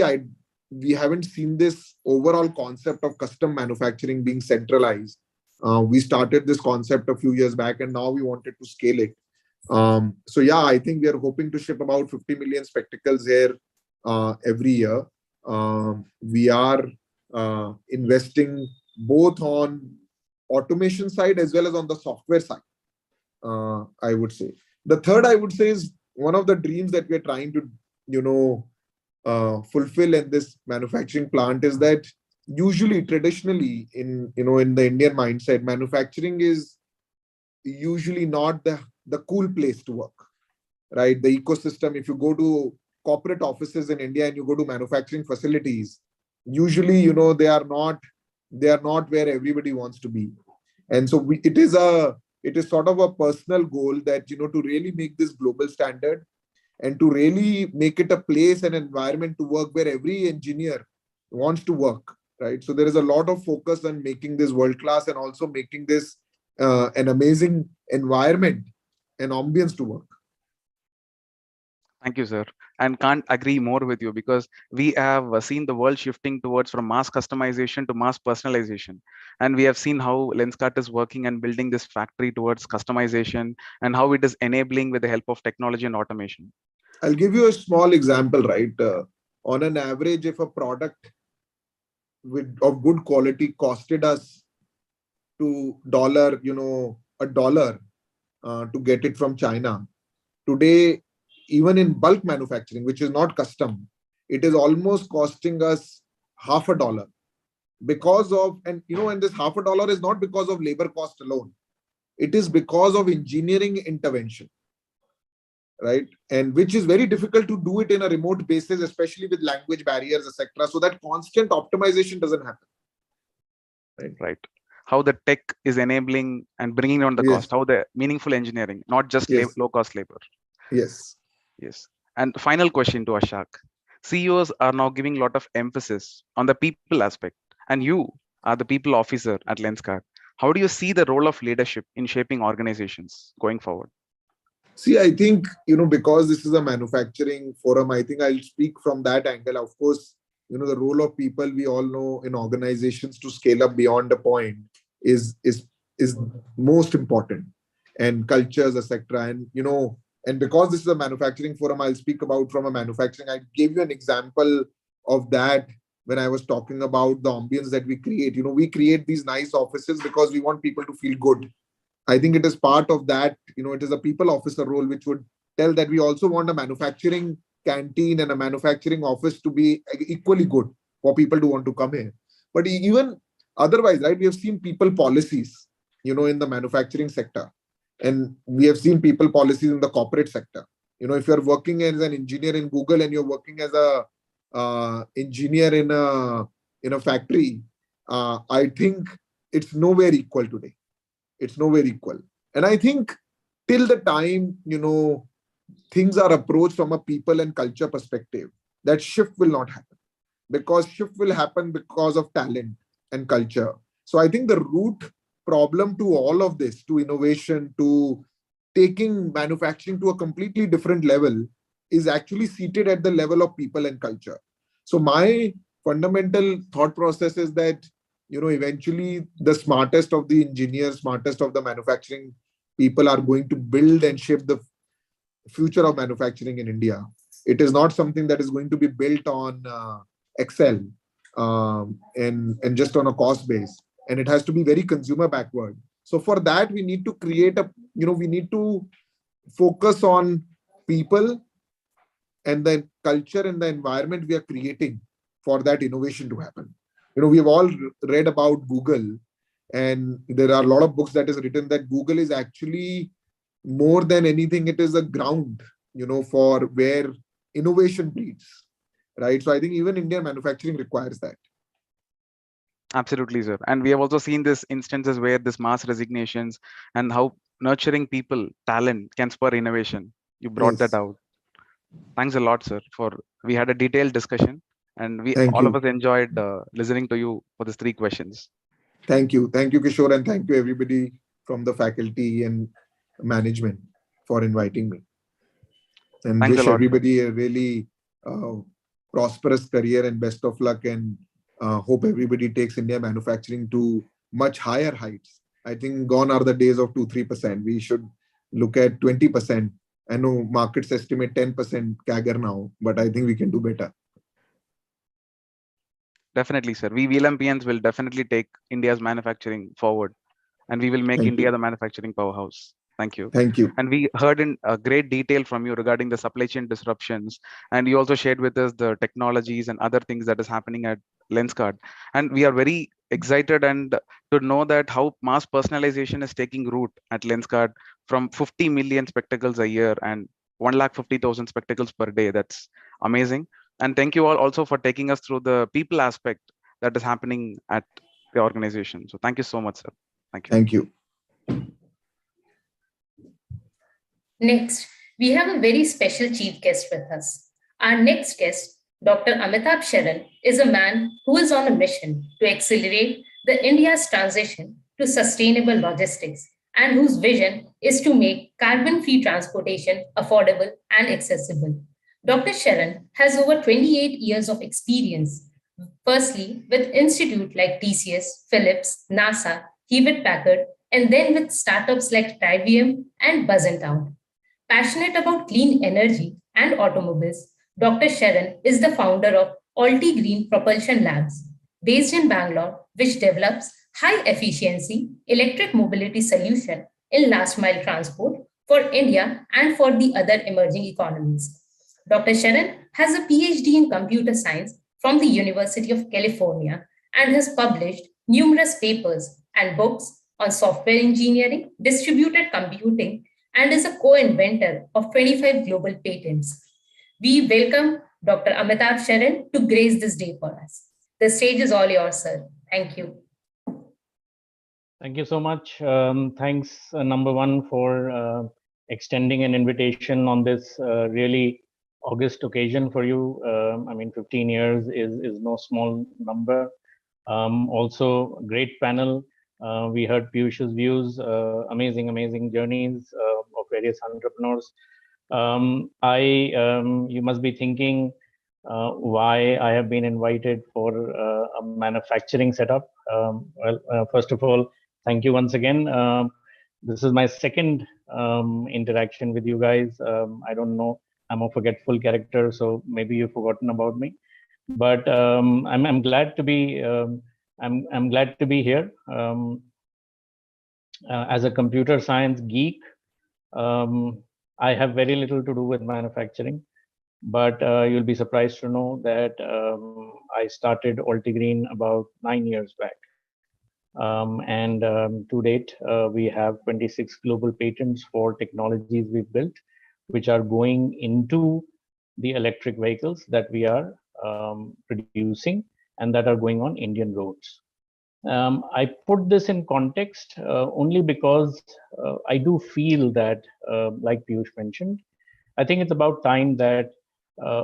we haven't seen this overall concept of custom manufacturing being centralized. We started this concept a few years back, and now we wanted to scale it. So yeah, I think we are hoping to ship about 50 million spectacles here every year. We are investing both on automation side as well as on the software side. I would say the third, I would say, is one of the dreams that we're trying to fulfill in this manufacturing plant, is that usually, traditionally, in the Indian mindset, manufacturing is usually not the cool place to work, right? The ecosystem, if you go to corporate offices in India and you go to manufacturing facilities, usually, they are not where everybody wants to be. And so it is sort of a personal goal that, to really make this global standard, and to really make it a place and environment to work where every engineer wants to work, right? So there is a lot of focus on making this world-class, and also making this an amazing environment and ambience to work. Thank you, sir. And can't agree more with you, because we have seen the world shifting towards from mass customization to mass personalization. And we have seen how Lenskart is working and building this factory towards customization, and how it is enabling with the help of technology and automation. I'll give you a small example, right? On an average, if a product of good quality costed us $1 to get it from China, today, even in bulk manufacturing, which is not custom, it is almost costing us $0.50, because of, and this $0.50 is not because of labor cost alone. It is because of engineering intervention, right? And which is very difficult to do it in a remote basis, especially with language barriers, etc. So that constant optimization doesn't happen. Right. How the tech is enabling and bringing down the cost, how the meaningful engineering, not just low cost labor. Yes. And final question to Ashok. CEOs are now giving a lot of emphasis on the people aspect, and you are the people officer at Lenskart. How do you see the role of leadership in shaping organizations going forward? See, I think, because this is a manufacturing forum, I think I'll speak from that angle. Of course, the role of people, we all know, in organizations to scale up beyond a point is most important, and cultures, etc. And, and because this is a manufacturing forum, I'll speak about from a manufacturing. I gave you an example of that when I was talking about the ambience that we create. We create these nice offices because we want people to feel good. I think it is part of that, it is a people officer role, which would tell that we also want a manufacturing canteen and a manufacturing office to be equally good for people to want to come here. But even otherwise, right, we have seen people policies, in the manufacturing sector. And we have seen people policies in the corporate sector. If you're working as an engineer in Google and you're working as a engineer in a factory, I think it's nowhere equal today. It's nowhere equal. And I think till the time, things are approached from a people and culture perspective, that shift will not happen, because shift will happen because of talent and culture. So I think the root problem to all of this, to innovation, to taking manufacturing to a completely different level, is actually seated at the level of people and culture. So my fundamental thought process is that, eventually the smartest of the engineers, smartest of the manufacturing people are going to build and shape the future of manufacturing in India. It is not something that is going to be built on Excel, and just on a cost base. And it has to be very consumer backward. So for that, we need to create we need to focus on people and the culture and the environment we are creating for that innovation to happen. We have all read about Google, and there are a lot of books that is written that Google is actually, more than anything, it is a ground, for where innovation breeds, right? So I think even Indian manufacturing requires that. Absolutely, sir. And we have also seen this instances where this mass resignations and how nurturing people, talent can spur innovation. You brought that Yes. out. Thanks a lot, sir. We had a detailed discussion, and we Thank all of you. us enjoyed listening to you for these 3 questions. Thank you, Kishore, and thank you everybody from the faculty and management for inviting me. And Thanks a wish lot, sir. everybody a really prosperous career and best of luck, and hope everybody takes India manufacturing to much higher heights. I think gone are the days of 2-3%. We should look at 20%. I know markets estimate 10% CAGR now, but I think we can do better. Definitely, sir. We VLMPNs will definitely take India's manufacturing forward, and we will make Thank India you. the manufacturing powerhouse. Thank you. Thank you. And we heard in great detail from you regarding the supply chain disruptions, and you also shared with us the technologies and other things that is happening at Lenskart. And we are very excited and to know that how mass personalization is taking root at Lenskart, from 50 million spectacles a year and 150,000 spectacles per day. That's amazing. And thank you all also for taking us through the people aspect that is happening at the organization. So thank you so much, sir. Thank you. Thank you. Next, we have a very special chief guest with us. Our next guest, Dr. Amitabh Sharan, is a man who is on a mission to accelerate the India's transition to sustainable logistics, and whose vision is to make carbon-free transportation affordable and accessible. Dr. Sharan has over 28 years of experience, firstly with institutes like TCS, Philips, NASA, Hewlett Packard, and then with startups like Trivium and Buzzin'. Passionate about clean energy and automobiles, Dr. Sharan is the founder of Alti Green Propulsion Labs, based in Bangalore, which develops high efficiency electric mobility solution in last mile transport for India and for the other emerging economies. Dr. Sharan has a PhD in computer science from the University of California and has published numerous papers and books on software engineering, distributed computing, and is a co-inventor of 25 global patents. We welcome Dr. Amitabh Sharan to grace this day for us. The stage is all yours, sir. Thank you. Thank you so much. Thanks, number one, for extending an invitation on this really august occasion for you. I mean, 15 years is no small number. Also, great panel. We heard Piyush's views, amazing journeys of various entrepreneurs. You must be thinking why I have been invited for a manufacturing setup. First of all, thank you once again. This is my second interaction with you guys. I don't know, I'm a forgetful character, so maybe you've forgotten about me. But I'm glad to be I'm glad to be here. As a computer science geek, I have very little to do with manufacturing, but you'll be surprised to know that I started Altigreen about 9 years back. To date, we have 26 global patents for technologies we've built, which are going into the electric vehicles that we are producing and that are going on Indian roads. I put this in context only because I do feel that, like Piyush mentioned, I think it's about time that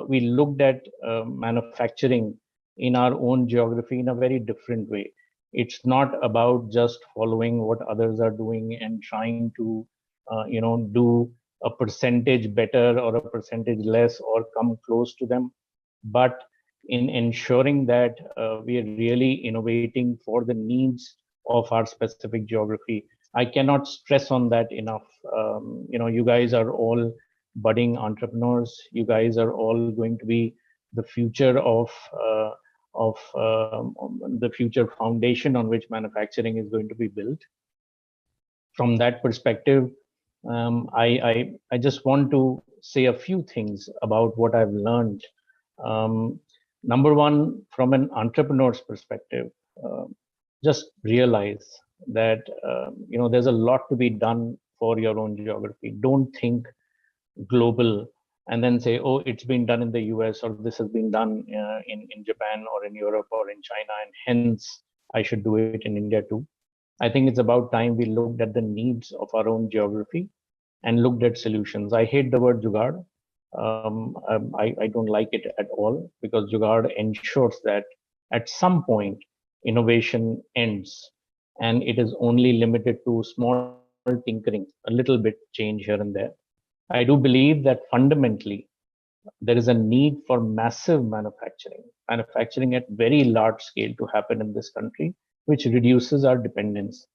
we looked at manufacturing in our own geography in a very different way. It's not about just following what others are doing and trying to, do a percentage better or a percentage less or come close to them, but in ensuring that we are really innovating for the needs of our specific geography. I cannot stress on that enough. You guys are all budding entrepreneurs. You guys are all going to be the future of the future foundation on which manufacturing is going to be built. From that perspective, I just want to say a few things about what I've learned. Number one, from an entrepreneur's perspective, just realize that there's a lot to be done for your own geography. Don't think global and then say, oh, it's been done in the US or this has been done in Japan or in Europe or in China, and hence I should do it in India too. I think it's about time we looked at the needs of our own geography and looked at solutions. I hate the word jugaad. I don't like it at all, because jugaad ensures that at some point innovation ends and it is only limited to small tinkering, a little bit change here and there. I do believe that fundamentally there is a need for massive manufacturing at very large scale to happen in this country, which reduces our dependence.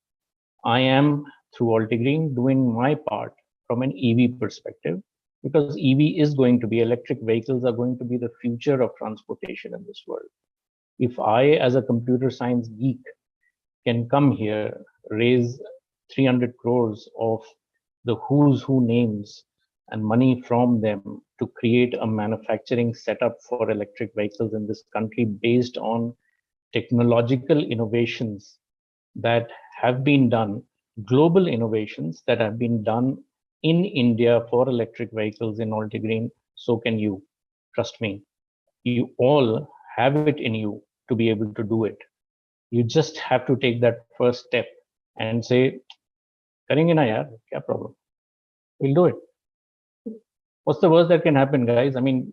I am, through Altigreen, doing my part from an EV perspective, because EV is going to be, electric vehicles are going to be the future of transportation in this world. If I, as a computer science geek, can come here, raise 300 crores of the who's who names and money from them to create a manufacturing setup for electric vehicles in this country based on technological innovations that have been done, global innovations that have been done in India for electric vehicles in Altigreen, so can you. Trust me. You all have it in you to be able to do it. You just have to take that first step and say, karenge na yaar, kya problem? We'll do it. What's the worst that can happen, guys? I mean,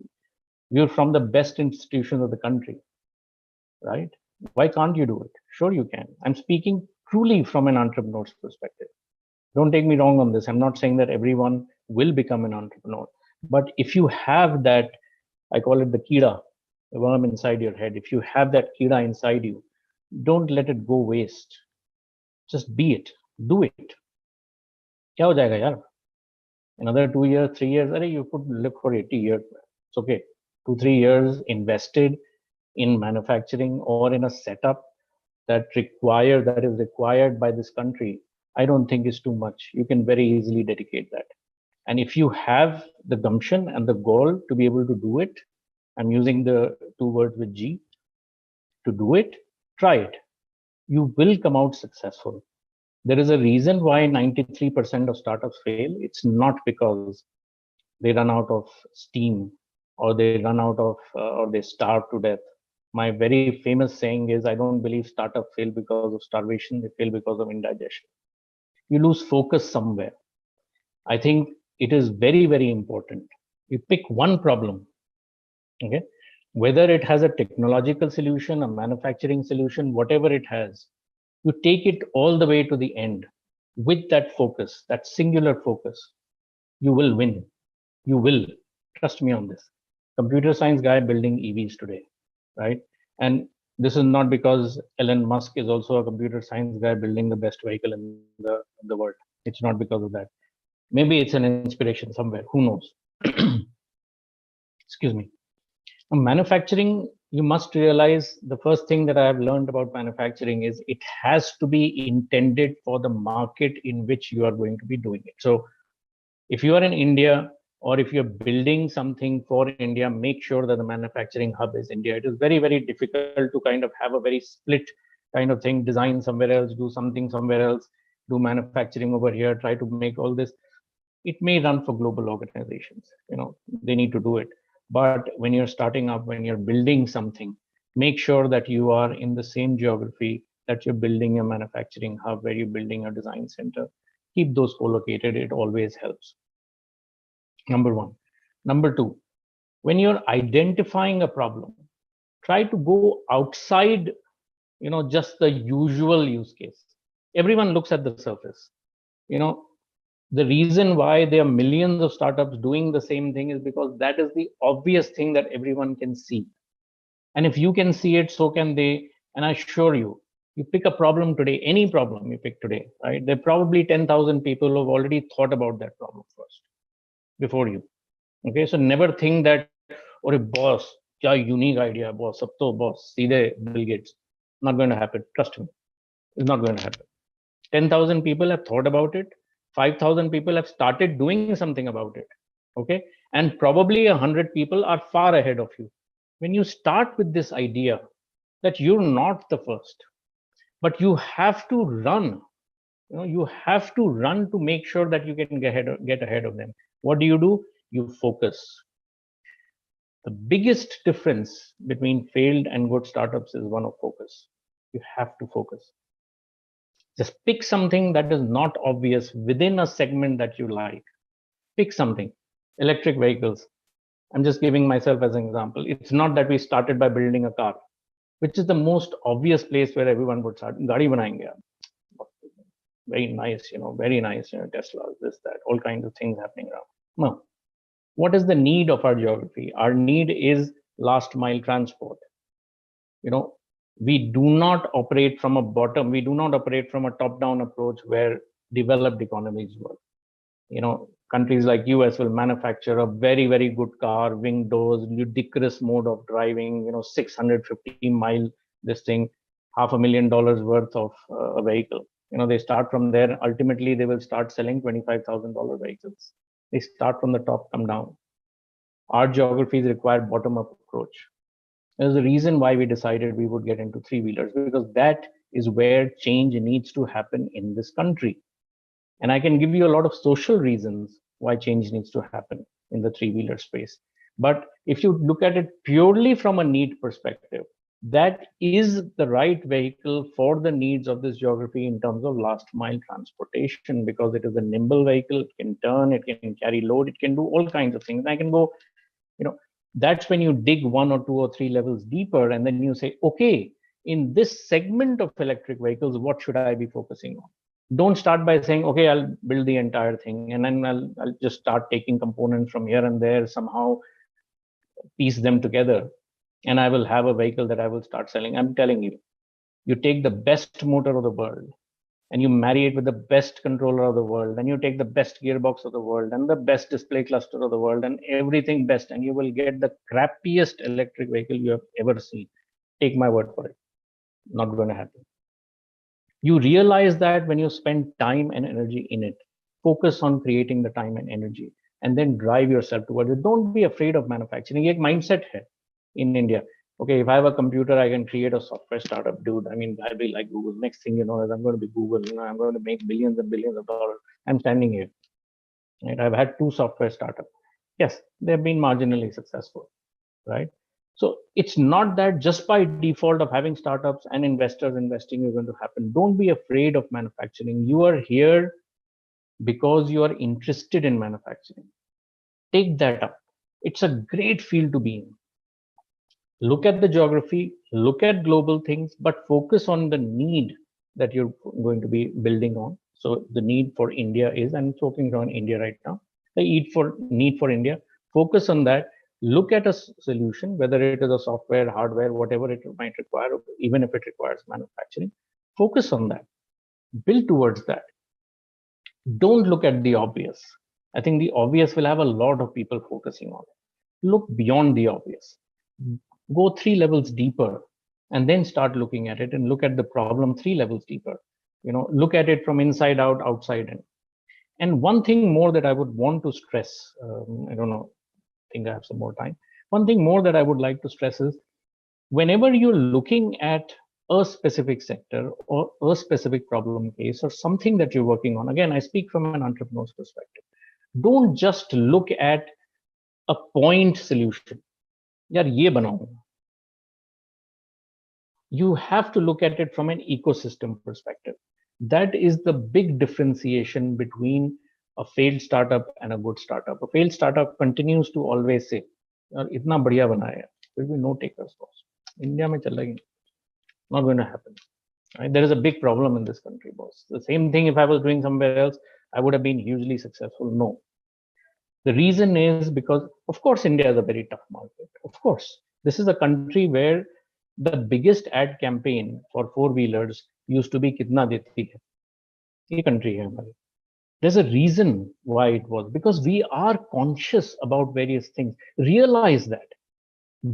you're from the best institutions of the country, right? Why can't you do it? Sure, you can. I'm speaking truly from an entrepreneur's perspective. Don't take me wrong on this. I'm not saying that everyone will become an entrepreneur. But if you have that, I call it the kida, the worm inside your head, if you have that kida inside you, don't let it go waste. Just be it. Do it. Kya ho jayega yaar? Another 2 years, 3 years, you could live for 80 years. It's okay. 2-3 years invested in manufacturing or in a setup that is required by this country, I don't think is too much. You can very easily dedicate that. And if you have the gumption and the goal to be able to do it, I'm using the 2 words with G, to do it, try it. You will come out successful. There is a reason why 93% of startups fail. It's not because they run out of steam or they run out of, or they starve to death. My very famous saying is, I don't believe startups fail because of starvation, they fail because of indigestion. You lose focus somewhere. I think it is very, very important. You pick one problem, okay? Whether it has a technological solution, a manufacturing solution, whatever it has, you take it all the way to the end with that focus, that singular focus. You will win. You will. Trust me on this. Computer science guy building EVs today, right? And this is not because Elon Musk is also a computer science guy building the best vehicle in the world. It's not because of that. Maybe it's an inspiration somewhere. Who knows? Excuse me. Manufacturing, you must realize the first thing that I have learned about manufacturing is it has to be intended for the market in which you are going to be doing it. So if you are in India, or if you're building something for India, make sure that the manufacturing hub is India. It is very, very difficult to kind of have a very split kind of thing, design somewhere else, do something somewhere else, do manufacturing over here, try to make all this. It may run for global organizations, they need to do it. But when you're starting up, when you're building something, make sure that you are in the same geography that you're building your manufacturing hub, where you're building a design center. Keep those co-located. It always helps. Number one. Number two, when you're identifying a problem, try to go outside, just the usual use case. Everyone looks at the surface. The reason why there are millions of startups doing the same thing is because that is the obvious thing that everyone can see. And if you can see it, so can they. And I assure you, you pick a problem today, any problem you pick today, right? There are probably 10,000 people who have already thought about that problem first before you. Okay, so never think that, or a boss, kya unique idea, boss, sab to boss, seedhe Bill Gates. Not going to happen. Trust me, it's not going to happen. 10,000 people have thought about it. 5,000 people have started doing something about it. Okay, and probably 100 people are far ahead of you. When you start with this idea that you're not the first, but you have to run, you have to run to make sure that you can get ahead of them. What do? You focus. The biggest difference between failed and good startups is one of focus. You have to focus. Just pick something that is not obvious within a segment that you like. Pick something. Electric vehicles. I'm just giving myself as an example. It's not that we started by building a car, which is the most obvious place where everyone would start. Gaadi banayenge. Very nice, very nice. Tesla, this, that, all kinds of things happening around. No. What is the need of our geography? Our need is last mile transport. We do not operate from a bottom. We do not operate from a top-down approach where developed economies work. Countries like US will manufacture a very, very good car, wing doors, ludicrous mode of driving, 650-mile, this thing, $500,000 worth of a vehicle. They start from there. Ultimately, they will start selling $25,000 vehicles. They start from the top, come down. Our geographies require bottom-up approach. There's a reason why we decided we would get into three-wheelers, because that is where change needs to happen in this country. And I can give you a lot of social reasons why change needs to happen in the three-wheeler space. But if you look at it purely from a need perspective, that is the right vehicle for the needs of this geography in terms of last mile transportation, because it is a nimble vehicle. It can turn, it can carry load, it can do all kinds of things. I can go, that's when you dig 1 or 2 or 3 levels deeper, and then you say, okay, in this segment of electric vehicles, what should I be focusing on? Don't start by saying, okay, I'll build the entire thing, and then I'll just start taking components from here and there, somehow piece them together, and I will have a vehicle that I will start selling. I'm telling you, you take the best motor of the world and you marry it with the best controller of the world, and you take the best gearbox of the world and the best display cluster of the world and everything best, and you will get the crappiest electric vehicle you have ever seen. Take my word for it. Not going to happen. You realize that when you spend time and energy in it. Focus on creating the time and energy, and then drive yourself towards it. Don't be afraid of manufacturing. Ek mindset hai in India. Okay, if I have a computer, I can create a software startup, dude. I mean, I'll be like Google. Next thing you know is I'm going to be Google. I'm going to make billions and billions of dollars. I'm standing here. Right? I've had 2 software startups. Yes, they've been marginally successful, right? So it's not that just by default of having startups and investors investing is going to happen. Don't be afraid of manufacturing. You are here because you are interested in manufacturing. Take that up. It's a great field to be in. Look at the geography, look at global things, but focus on the need that you're going to be building on. So the need for India is, I'm talking on India right now, the need for India, focus on that. Look at a solution, whether it is a software, hardware, whatever it might require, even if it requires manufacturing, focus on that, build towards that. Don't look at the obvious. I think the obvious will have a lot of people focusing on it. Look beyond the obvious. Go 3 levels deeper and then start looking at it and look at the problem 3 levels deeper. Look at it from inside out, outside in. And one thing more that I would want to stress, I don't know, I think I have some more time. One thing more that I would like to stress is whenever you're looking at a specific sector or a specific problem case or something that you're working on, again, I speak from an entrepreneur's perspective. Don't just look at a point solution. Yaar, ye banao. You have to look at it from an ecosystem perspective. That is the big differentiation between a failed startup and a good startup. A failed startup continues to always say, "इतना बढ़िया बनाया, there will be no takers boss. India में चलेगा, not going to happen." Right? There is a big problem in this country, boss. The same thing if I was doing somewhere else, I would have been hugely successful. No. The reason is because, of course, India is a very tough market. Of course, this is a country where the biggest ad campaign for four-wheelers used to be "Kitna deti hai." ये country hai हमारी. There's a reason why it was, because we are conscious about various things. Realize that.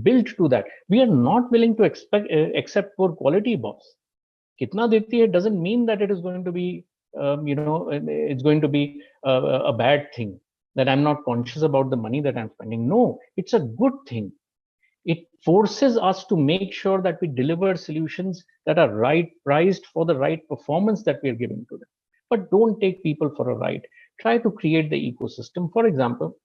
Built to that. We are not willing to accept poor quality, boss. Kitna deti hai doesn't mean that it is going to be, it's going to be a bad thing, that I'm not conscious about the money that I'm spending. No, it's a good thing. It forces us to make sure that we deliver solutions that are right priced for the right performance that we are giving to them. But don't take people for a ride. Try to create the ecosystem. For example,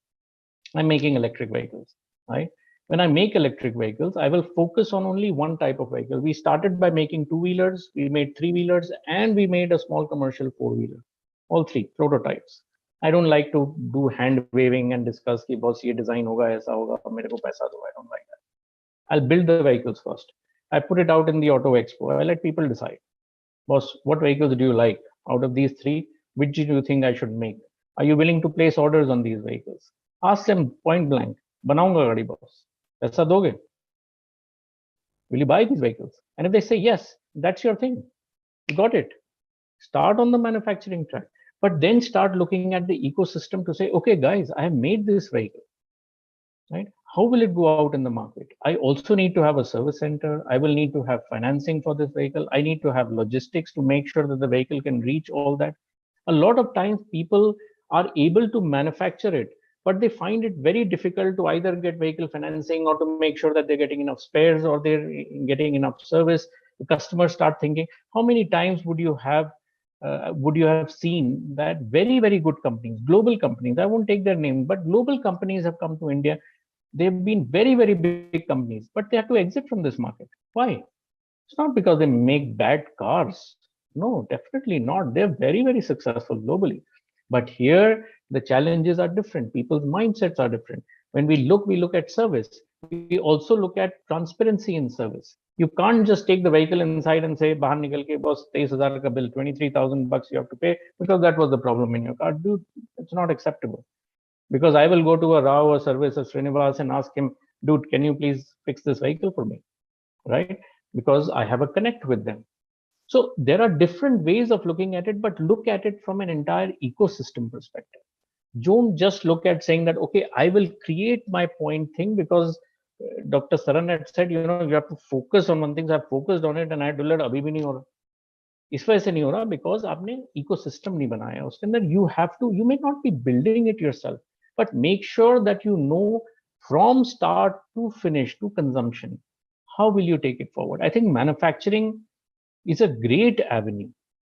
I'm making electric vehicles, right? When I make electric vehicles, I will focus on only one type of vehicle. We started by making two-wheelers, we made three-wheelers, and we made a small commercial four-wheeler. All three prototypes. I don't like to do hand waving and discuss कि boss ये design होगा ऐसा होगा मेरे को पैसा दो. I don't like that. I'll build the vehicles first. I put it out in the Auto Expo. I let people decide. Boss, what vehicles do you like? Out of these three, which do you think I should make? Are you willing to place orders on these vehicles? Ask them point blank. बनाऊंगा गाड़ी boss. पैसा दोगे? Will you buy these vehicles? And if they say yes, that's your thing. You got it. Start on the manufacturing track, but then start looking at the ecosystem to say, okay, guys, I have made this vehicle, right? How will it go out in the market? I also need to have a service center. I will need to have financing for this vehicle. I need to have logistics to make sure that the vehicle can reach all that. A lot of times people are able to manufacture it, but they find it very difficult to either get vehicle financing or to make sure that they're getting enough spares or they're getting enough service. The customers start thinking, how many times would you have seen that very, very good companies, global companies, I won't take their name, but global companies have come to India. They've been very, very big companies, but they have to exit from this market. Why? It's not because they make bad cars. No, definitely not. They're very, very successful globally. But here, the challenges are different. People's mindsets are different. When we look at service. We also look at transparency in service. You can't just take the vehicle inside and say, "Bahar nikal ke boss, 23,000 ka bill, 23,000 bucks you have to pay because that was the problem in your car." Dude, it's not acceptable. Because I will go to a Rao or service or Srinivas and ask him, "Dude, can you please fix this vehicle for me?" Right? Because I have a connect with them. So there are different ways of looking at it, but look at it from an entire ecosystem perspective. Don't just look at saying that, okay, I will create my point thing because Dr. Saran had said, you have to focus on one thing. So I focused on it and I delivered abhi bhi nahi ho raha. इस वजह से नहीं हो रहा because आपने ecosystem नहीं बनाया उसके अंदर. You may not be building it yourself, but make sure that you know from start to finish to consumption, how will you take it forward? I think manufacturing is a great avenue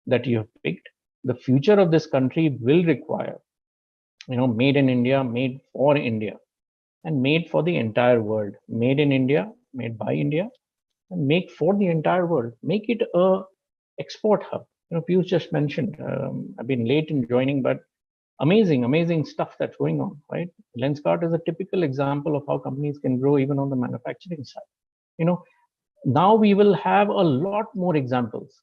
that you have picked. The future of this country will require, made in India, made for India, and made for the entire world. Made in India, made by India, and make for the entire world. Make it a export hub. Piyush just mentioned, I've been late in joining, but amazing stuff that's going on, right? Lenskart is a typical example of how companies can grow even on the manufacturing side. Now we will have a lot more examples.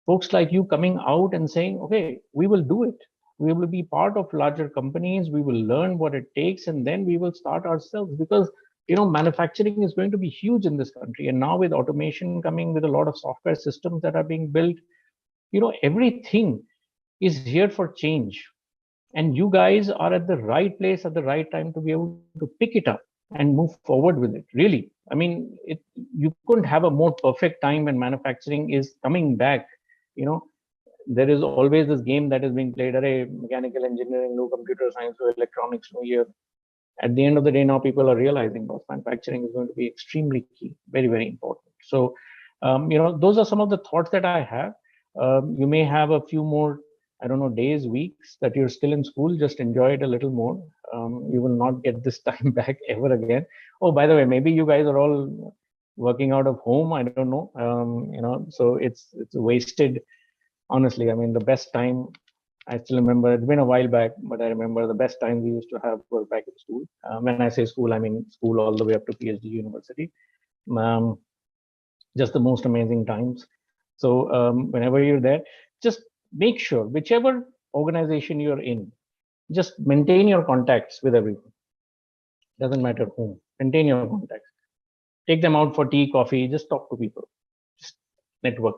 Folks like you coming out and saying, okay, we will do it. We will be part of larger companies. We will learn what it takes, and then we will start ourselves because manufacturing is going to be huge in this country. And now with automation coming, with a lot of software systems that are being built, everything is here for change. And you guys are at the right place at the right time to be able to pick it up and move forward with it. Really, I mean, you couldn't have a more perfect time when manufacturing is coming back. There is always this game that is being played. Arey, mechanical engineering, no computer science, no electronics, no year. At the end of the day, now people are realizing that manufacturing is going to be extremely key, very, very important. So, those are some of the thoughts that I have. You may have a few more, I don't know, days, weeks that you're still in school. Just enjoy it a little more. You will not get this time back ever again. Oh, by the way, maybe you guys are all working out of home. I don't know, so it's wasted. Honestly, I mean, the best time, I still remember, it's been a while back, but I remember the best time we used to have was back at school. When I say school, I mean school all the way up to PhD university. Just the most amazing times. So whenever you're there, just make sure, whichever organization you're in, just maintain your contacts with everyone. Doesn't matter whom, maintain your contacts. Take them out for tea, coffee, just talk to people, just network.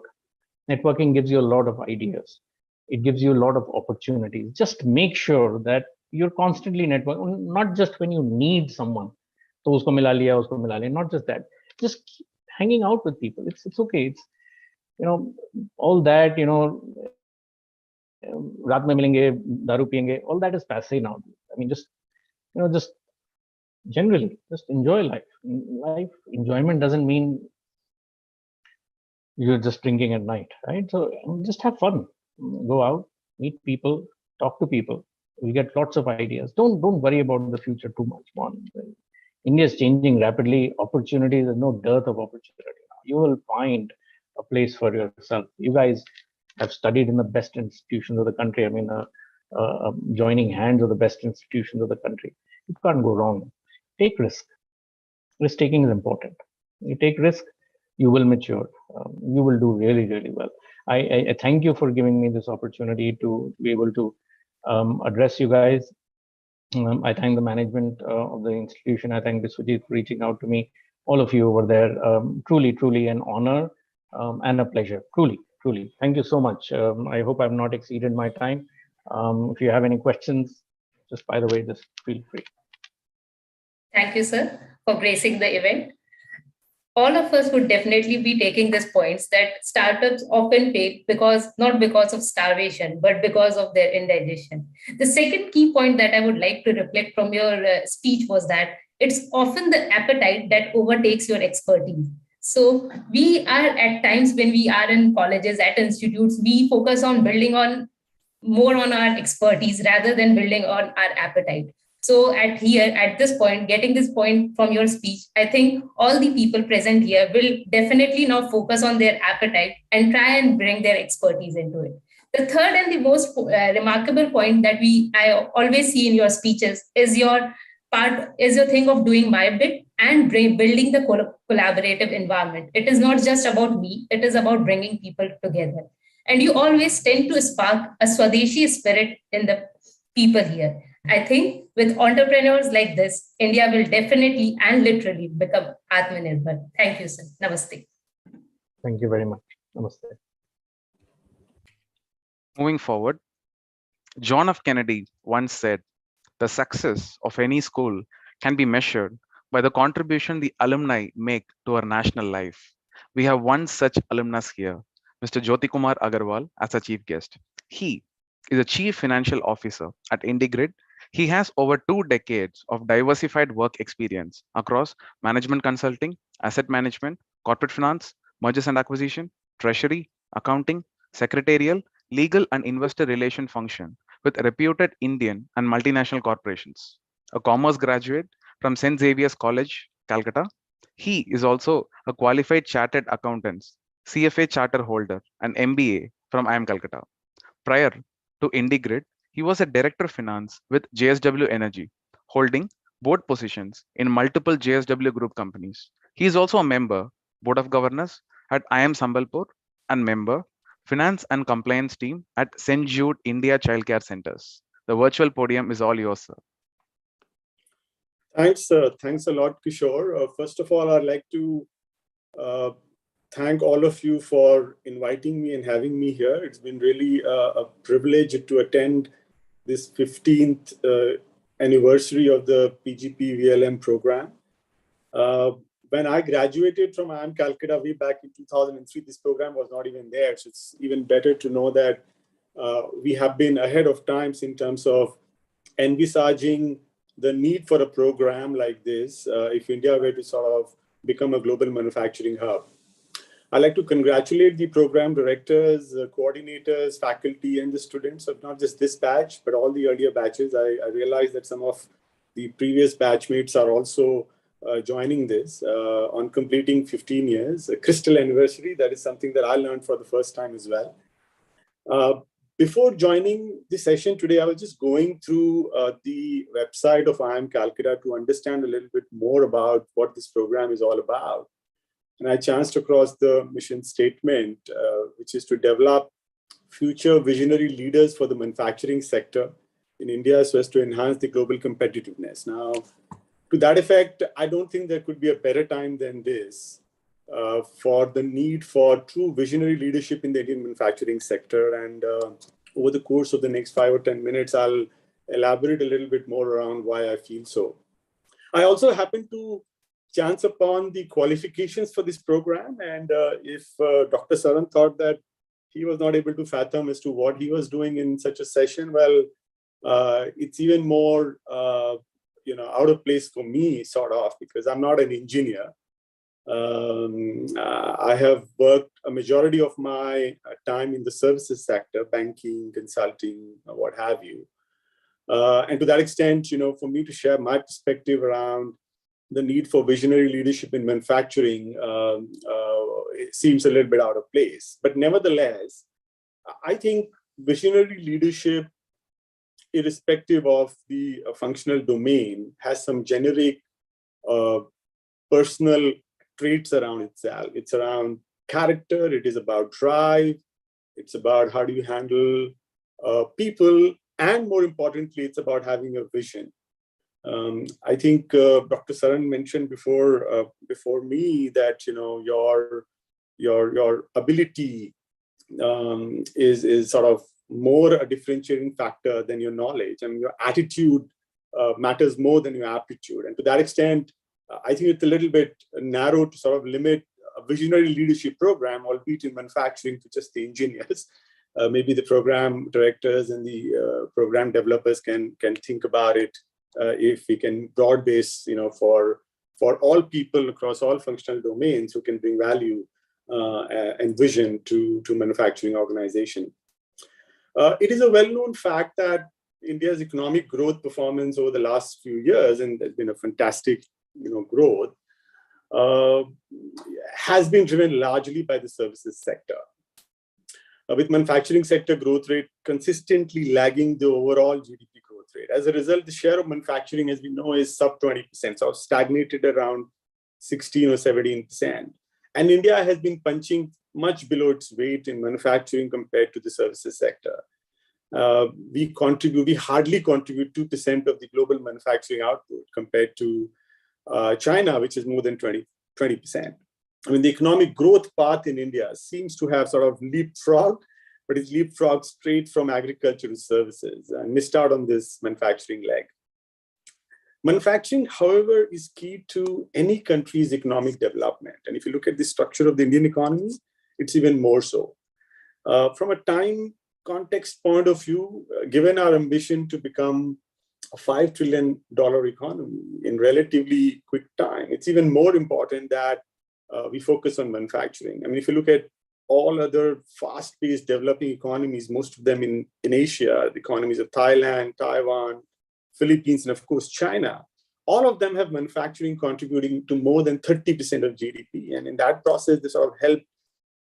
Networking gives you a lot of ideas. It gives you a lot of opportunities. Just make sure that you're constantly networking, not just when you need someone. To usko mila liya, usko mila liya. Not just that. Just keep hanging out with people. It's okay. It's, all that, raat mein milenge, daru piyenge, all that is passe now. I mean, just generally, just enjoy life. Life enjoyment doesn't mean you're just drinking at night, right? So just have fun. Go out, meet people, talk to people. You get lots of ideas. Don't worry about the future too much. India is changing rapidly. Opportunities, there's no dearth of opportunity. You will find a place for yourself. You guys have studied in the best institutions of the country. I mean, joining hands of the best institutions of the country. You can't go wrong. Take risk. Risk taking is important. You take risk, you will mature. You will do really, really well. I thank you for giving me this opportunity to be able to address you guys. I thank the management of the institution. I thank Biswajit for reaching out to me. All of you over there. Truly, truly an honor and a pleasure. Truly, truly. Thank you so much. I hope I've not exceeded my time. If you have any questions, just by the way, just feel free. Thank you, sir, for gracing the event. All of us would definitely be taking these points that startups often fail not because of starvation, but because of their indigestion. The second key point that I would like to reflect from your speech was that it's often the appetite that overtakes your expertise. So we are at times when we are in colleges, at institutes, we focus on building on more on our expertise rather than building on our appetite. So at this point, getting this point from your speech, I think all the people present here will definitely now focus on their appetite and try and bring their expertise into it. The third and the most remarkable point that I always see in your speeches is your thing of doing my bit and building the collaborative environment. It is not just about me, it is about bringing people together. And you always tend to spark a Swadeshi spirit in the people here. I think with entrepreneurs like this, India will definitely and literally become Atmanirbhar. Thank you, sir. Namaste. Thank you very much. Namaste. Moving forward, John F. Kennedy once said, the success of any school can be measured by the contribution the alumni make to our national life. We have one such alumnus here, Mr. Jyoti Kumar Agarwal, as a chief guest. He is a chief financial officer at IndiGrid. He has over 2 decades of diversified work experience across management consulting, asset management, corporate finance, mergers and acquisition, treasury, accounting, secretarial, legal and investor relation function with reputed Indian and multinational corporations. A commerce graduate from St. Xavier's College, Calcutta, he is also a qualified chartered accountant, CFA charter holder, and MBA from IIM Calcutta. Prior to IndiGrid, he was a director of finance with JSW Energy, holding board positions in multiple JSW group companies. He is also a member, board of governors at IIM Sambalpur and member, finance and compliance team at St. Jude India Childcare Centers. The virtual podium is all yours, sir. Thanks. Thanks a lot, Kishore. First of all, I'd like to thank all of you for inviting me and having me here. It's been really a privilege to attend this 15th anniversary of the PGP VLM program. When I graduated from IIM Calcutta way back in 2003, this program was not even there. So it's even better to know that we have been ahead of times in terms of envisaging the need for a program like this if India were to sort of become a global manufacturing hub. I'd like to congratulate the program directors, coordinators, faculty, and the students of not just this batch, but all the earlier batches. I realize that some of the previous batchmates are also joining this on completing 15 years, a crystal anniversary. That is something that I learned for the first time as well. Before joining the session today, I was just going through the website of IIM Calcutta to understand a little bit more about what this program is all about. And I chanced across the mission statement, which is to develop future visionary leaders for the manufacturing sector in India so as to enhance the global competitiveness. Now, to that effect, I don't think there could be a better time than this for the need for true visionary leadership in the Indian manufacturing sector. And over the course of the next 5 or 10 minutes, I'll elaborate a little bit more around why I feel so. I also happen to chance upon the qualifications for this program. And if Dr. Saran thought that he was not able to fathom as to what he was doing in such a session, well, it's even more out of place for me, sort of, because I'm not an engineer. I have worked a majority of my time in the services sector, banking, consulting, what have you. And to that extent, for me to share my perspective around the need for visionary leadership in manufacturing, it seems a little bit out of place. But nevertheless, I think visionary leadership, irrespective of the functional domain, has some generic personal traits around itself. It's around character, it is about drive, it's about how do you handle people, and more importantly, it's about having a vision. I think Dr. Saran mentioned before me that your ability is sort of more a differentiating factor than your knowledge. I mean, your attitude matters more than your aptitude. And to that extent, I think it's a little bit narrow to sort of limit a visionary leadership program, albeit in manufacturing, to just the engineers. Maybe the program directors and the program developers can think about it if we can broad base, for all people across all functional domains who can bring value and vision to manufacturing organization. It is a well-known fact that India's economic growth performance over the last few years, and there's been a fantastic growth, has been driven largely by the services sector. With manufacturing sector growth rate consistently lagging the overall GDP growth rate. As a result, the share of manufacturing, as we know, is sub 20%, so stagnated around 16 or 17%. And India has been punching much below its weight in manufacturing compared to the services sector. We hardly contribute 2% of the global manufacturing output compared to China, which is more than 20%. I mean, the economic growth path in India seems to have sort of leapfrogged, but it's leapfrogged straight from agriculture to services and missed out on this manufacturing leg. Manufacturing, however, is key to any country's economic development. And if you look at the structure of the Indian economy, it's even more so. From a time context point of view, given our ambition to become a $5 trillion economy in relatively quick time, it's even more important that we focus on manufacturing. I mean, if you look at all other fast-paced developing economies, most of them in Asia, the economies of Thailand, Taiwan, Philippines, and of course, China, all of them have manufacturing contributing to more than 30% of GDP. And in that process, they sort of help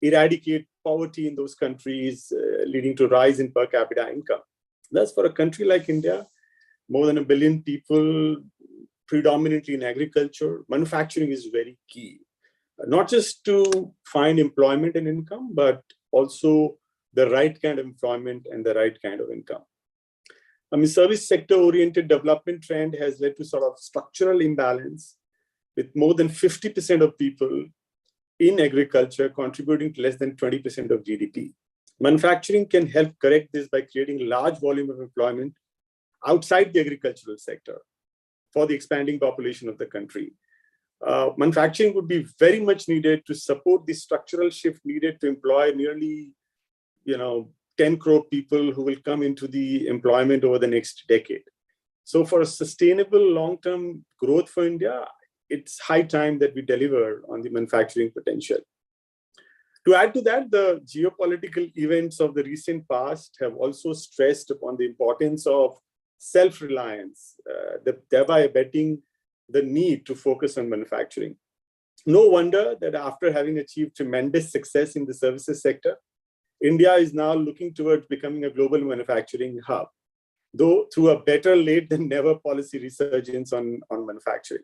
eradicate poverty in those countries, leading to a rise in per capita income. Thus, for a country like India, more than 1 billion people, predominantly in agriculture, manufacturing is very key. Not just to find employment and income, but also the right kind of employment and the right kind of income. I mean, service sector-oriented development trend has led to sort of structural imbalance, with more than 50% of people in agriculture contributing to less than 20% of GDP. Manufacturing can help correct this by creating large volume of employment outside the agricultural sector for the expanding population of the country. Manufacturing would be very much needed to support the structural shift needed to employ nearly, 10 crore people who will come into the employment over the next decade. So for a sustainable long-term growth for India, it's high time that we deliver on the manufacturing potential. To add to that, the geopolitical events of the recent past have also stressed upon the importance of self-reliance, thereby abetting the need to focus on manufacturing. No wonder that after having achieved tremendous success in the services sector, India is now looking towards becoming a global manufacturing hub, though through a better late than never policy resurgence on manufacturing.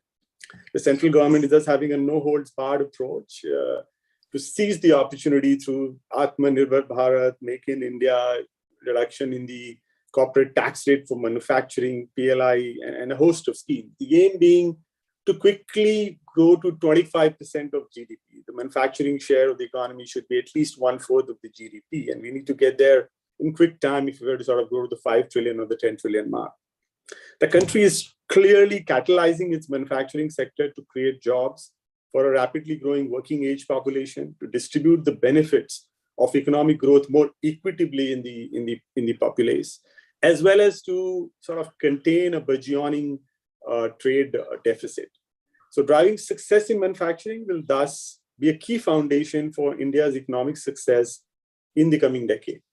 The central government is thus having a no-holds-barred approach to seize the opportunity through Atmanirbhar Bharat, Make in India, reduction in the corporate tax rate for manufacturing, PLI, and a host of schemes. The aim being to quickly grow to 25% of GDP. The manufacturing share of the economy should be at least 1/4 of the GDP, and we need to get there in quick time if we were to sort of go to the 5 trillion or the 10 trillion mark. The country is clearly catalyzing its manufacturing sector to create jobs for a rapidly growing working age population, to distribute the benefits of economic growth more equitably in the populace, as well as to sort of contain a burgeoning trade deficit. So driving success in manufacturing will thus be a key foundation for India's economic success in the coming decade.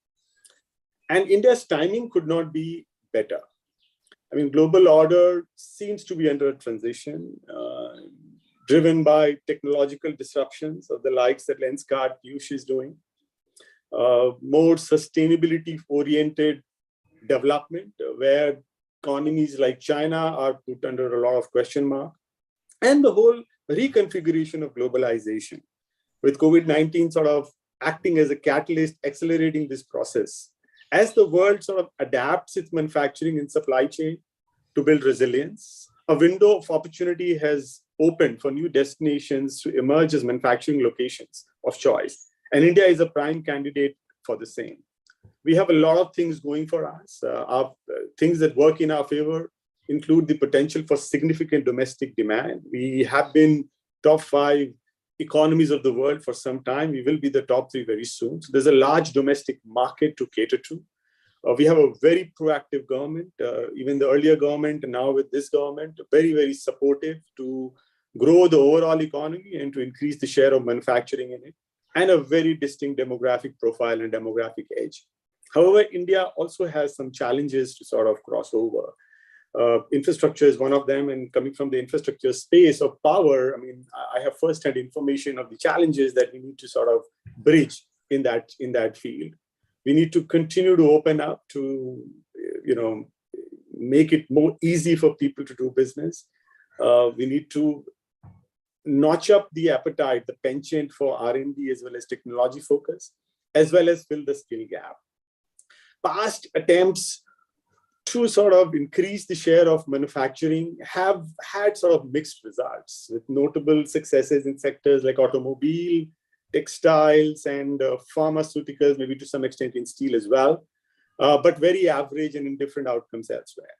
And India's timing could not be better. I mean, global order seems to be under a transition, driven by technological disruptions of the likes that Lenskart Piyush is doing, more sustainability-oriented development, where economies like China are put under a lot of question mark, and the whole reconfiguration of globalization, with COVID-19 sort of acting as a catalyst, accelerating this process. As the world sort of adapts its manufacturing and supply chain to build resilience, a window of opportunity has opened for new destinations to emerge as manufacturing locations of choice. And India is a prime candidate for the same. We have a lot of things going for us. Things that work in our favor include the potential for significant domestic demand. We have been top 5 economies of the world for some time. We will be the top 3 very soon. So there's a large domestic market to cater to. We have a very proactive government, even the earlier government, and now with this government, very, very supportive to grow the overall economy and to increase the share of manufacturing in it, and a very distinct demographic profile and demographic edge. However, India also has some challenges to sort of cross over. Infrastructure is one of them, and coming from the infrastructure space of power, I mean, I have first-hand information of the challenges that we need to sort of bridge in that field. We need to continue to open up to, make it more easy for people to do business. We need to notch up the appetite, the penchant for R&D as well as technology focus, as well as fill the skill gap. Past attempts to sort of increase the share of manufacturing have had sort of mixed results, with notable successes in sectors like automobile, textiles, and pharmaceuticals, maybe to some extent in steel as well, but very average and indifferent outcomes elsewhere.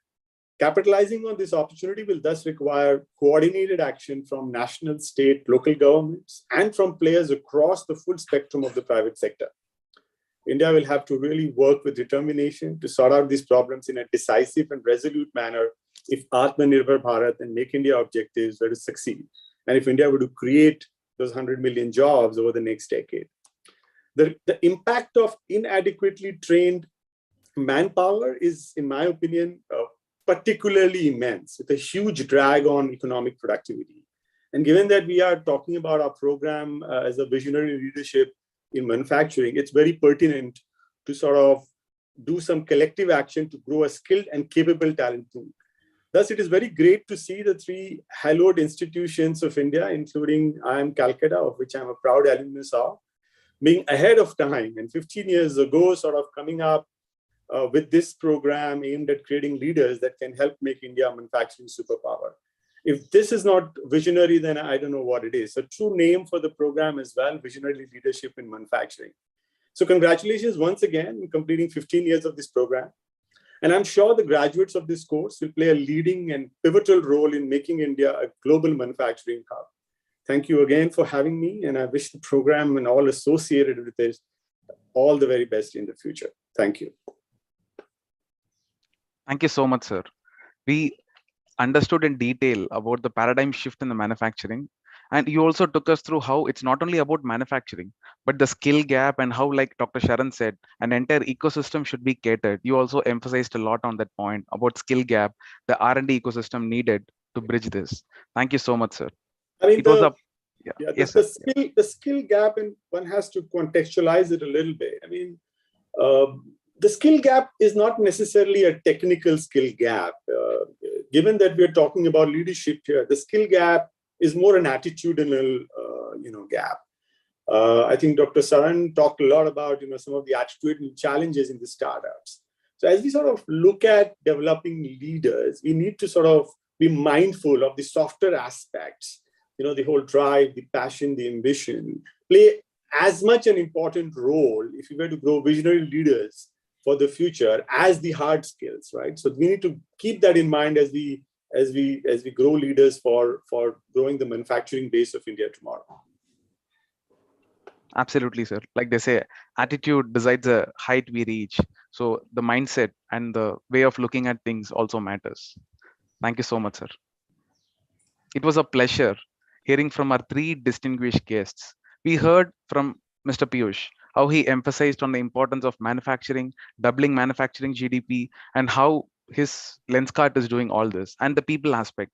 Capitalizing on this opportunity will thus require coordinated action from national, state, local governments, and from players across the full spectrum of the private sector. India will have to really work with determination to sort out these problems in a decisive and resolute manner if Atmanirbhar Bharat and Make India objectives were to succeed, and if India were to create those 100 million jobs over the next decade. The impact of inadequately trained manpower is, in my opinion, particularly immense, with a huge drag on economic productivity. And given that we are talking about our program as a visionary leadership in manufacturing, it's very pertinent to sort of do some collective action to grow a skilled and capable talent pool. Thus, it is very great to see the 3 hallowed institutions of India, including IIM Calcutta, of which I'm a proud alumnus of, being ahead of time and 15 years ago sort of coming up with this program aimed at creating leaders that can help make India a manufacturing superpower. If this is not visionary, then I don't know what it is. A true name for the program as well, Visionary Leadership in Manufacturing. So congratulations once again in completing 15 years of this program. And I'm sure the graduates of this course will play a leading and pivotal role in making India a global manufacturing hub. Thank you again for having me, and I wish the program and all associated with it all the very best in the future. Thank you. Thank you so much, sir. We understood in detail about the paradigm shift in the manufacturing, and you also took us through how it's not only about manufacturing, but the skill gap, and how, like Dr. Sharan said, an entire ecosystem should be catered. You also emphasized a lot on that point about skill gap, the R&D ecosystem needed to bridge this. Thank you so much, sir. I mean, It was a yes, sir. the skill gap, and one has to contextualize it a little bit. I mean, the skill gap is not necessarily a technical skill gap. Given that we're talking about leadership here, the skill gap is more an attitudinal, gap. I think Dr. Saran talked a lot about, some of the attitudinal challenges in the startups. So as we sort of look at developing leaders, we need to sort of be mindful of the softer aspects, the whole drive, the passion, the ambition, play as much an important role if we were to grow visionary leaders for the future as the hard skills, right? So we need to keep that in mind as we grow leaders for growing the manufacturing base of India tomorrow. Absolutely, sir. Like they say, attitude decides the height we reach. So the mindset and the way of looking at things also matters. Thank you so much, sir. It was a pleasure hearing from our three distinguished guests. We heard from Mr. Piyush how he emphasized on the importance of manufacturing, doubling manufacturing GDP, and how his Lenskart is doing all this, and the people aspect.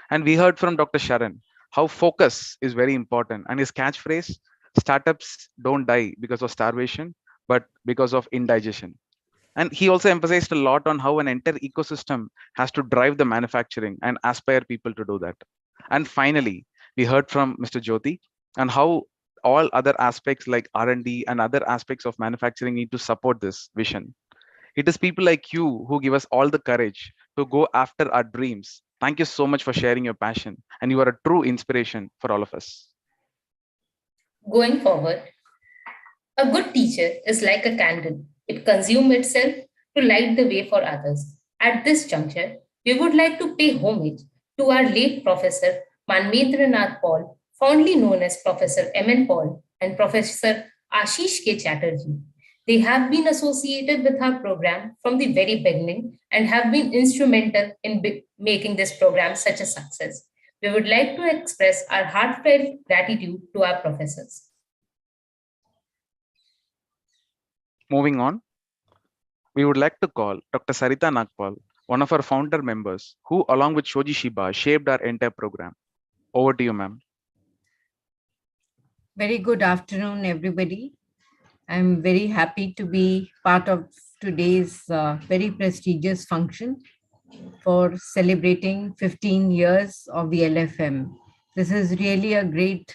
And we heard from Dr. Sharan how focus is very important, and his catchphrase, startups don't die because of starvation, but because of indigestion. And he also emphasized a lot on how an entire ecosystem has to drive the manufacturing and aspire people to do that. And finally, we heard from Mr. Jyoti and how all other aspects like R&D and other aspects of manufacturing need to support this vision. It is people like you who give us all the courage to go after our dreams. Thank you so much for sharing your passion, and you are a true inspiration for all of us. Going forward, a good teacher is like a candle. It consumes itself to light the way for others. At this juncture, we would like to pay homage to our late Professor Manvendranath Paul, fondly known as Professor M.N. Paul, and Professor Ashish K. Chatterjee. They have been associated with our program from the very beginning and have been instrumental in making this program such a success. We would like to express our heartfelt gratitude to our professors. Moving on, we would like to call Dr. Sarita Nagpal, one of our founder members, who along with Shoji Shiba shaped our entire program. Over to you, ma'am. Very good afternoon, everybody. I'm very happy to be part of today's very prestigious function for celebrating 15 years of the LFM. This is really a great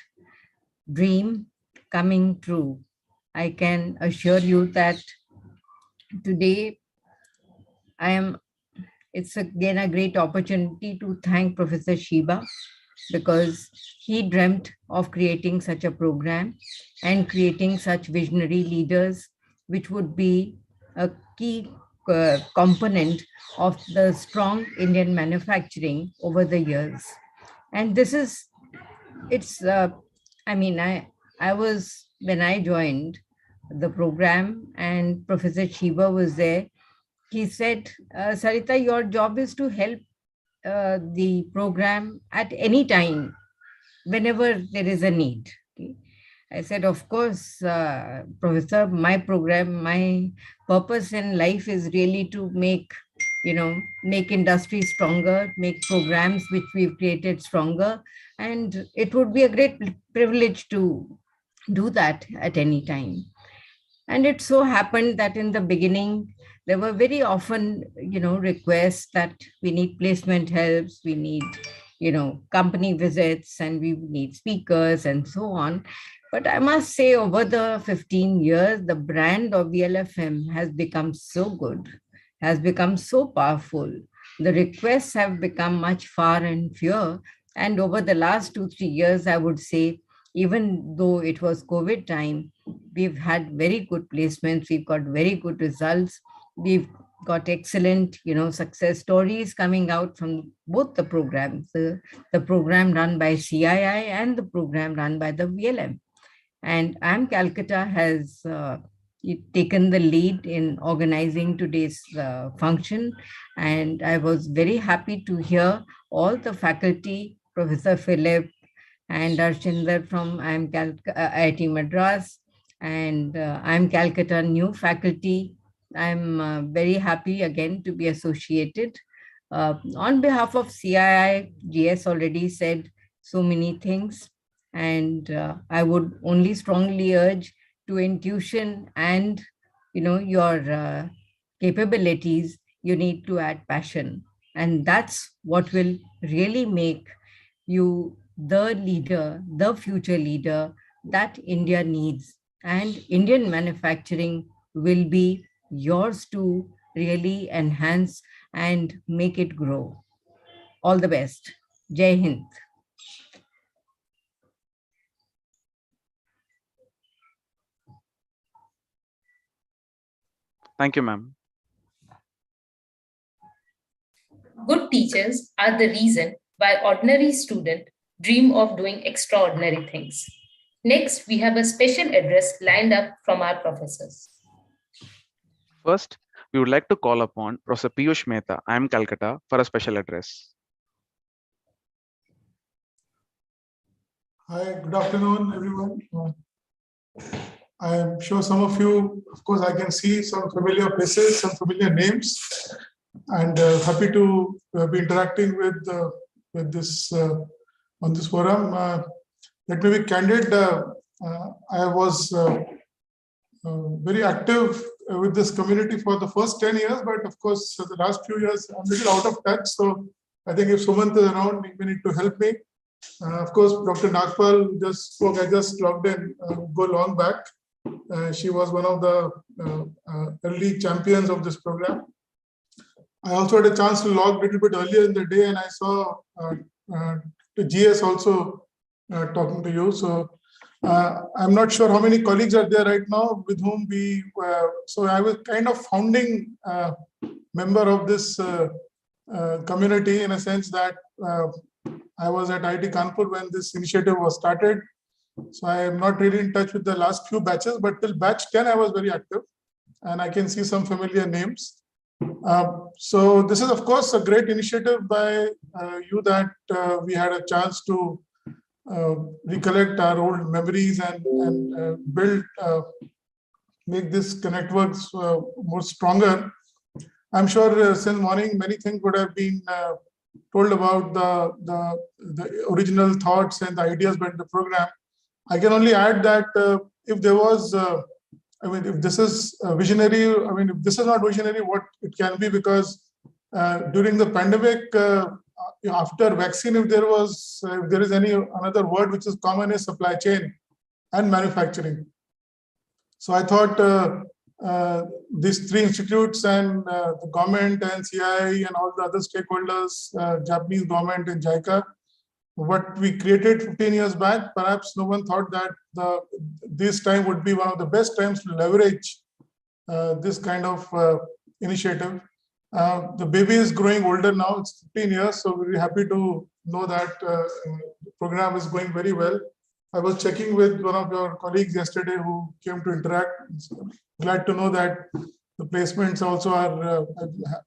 dream coming true. I can assure you that today it's again a great opportunity to thank Professor Shiba, because he dreamt of creating such a program and creating such visionary leaders, which would be a key component of the strong Indian manufacturing over the years. And this is, I was, when I joined the program and Professor Shiba was there, he said, Sarita, your job is to help the program at any time, whenever there is a need. Okay? I said, of course, Professor, my program, my purpose in life is really to make industry stronger, make programs which we've created stronger. And it would be a great privilege to do that at any time. And it so happened that in the beginning, there were very often, requests that we need placement helps, we need, company visits, and we need speakers and so on. But I must say, over the 15 years, the brand of VLFM has become so good, has become so powerful. The requests have become much far and fewer. And over the last 2-3 years, I would say, even though it was COVID time, we've had very good placements, we've got very good results, we've got excellent, success stories coming out from both the programs, the program run by CII and the program run by the VLM. And IIM Calcutta has taken the lead in organizing today's function. And I was very happy to hear all the faculty, Professor Philip and Arshinder from IIT Madras and IIM Calcutta new faculty. I'm very happy again to be associated On behalf of CII, GS already said so many things, and I would only strongly urge to intuition and your capabilities. You need to add passion, and that's what will really make you the leader, the future leader that India needs. And Indian manufacturing will be yours to really enhance and make it grow. All the best. Jai Hind. Thank you, ma'am. Good teachers are the reason why ordinary students dream of doing extraordinary things. Next, we have a special address lined up from our professors. First, we would like to call upon Professor Piyush Mehta, IIM Calcutta, for a special address. Hi, good afternoon, everyone. I am sure some of you, of course, I can see some familiar faces, some familiar names, and happy to be interacting with this on this forum. Let me be candid. I was very active with this community for the first 10 years, but of course, the last few years I'm a little out of touch. So I think if Sumant is around, he need to help me. Of course, Dr. Nagpal just spoke. I just logged in, go long back. She was one of the early champions of this program. I also had a chance to log a little bit earlier in the day, and I saw the GS also talking to you. So I'm not sure how many colleagues are there right now with whom we. So I was kind of founding member of this community in a sense that I was at IIT Kanpur when this initiative was started. So I am not really in touch with the last few batches, but till batch 10, I was very active, and I can see some familiar names. So this is, of course, a great initiative by you that we had a chance to recollect our old memories and build, make this ConnectWorks more stronger. I'm sure since morning, many things would have been told about the original thoughts and the ideas behind the program. I can only add that if there was, I mean, if this is visionary, I mean, if this is not visionary, what it can be, because during the pandemic, after vaccine, if there is any another word which is common is supply chain and manufacturing. So I thought these three institutes and the government and CII and all the other stakeholders, Japanese government and JICA, what we created 15 years back, perhaps no one thought that this time would be one of the best times to leverage this kind of initiative. The baby is growing older now, it's 15 years, so we're happy to know that the program is going very well. I was checking with one of your colleagues yesterday who came to interact. Glad to know that the placements also are,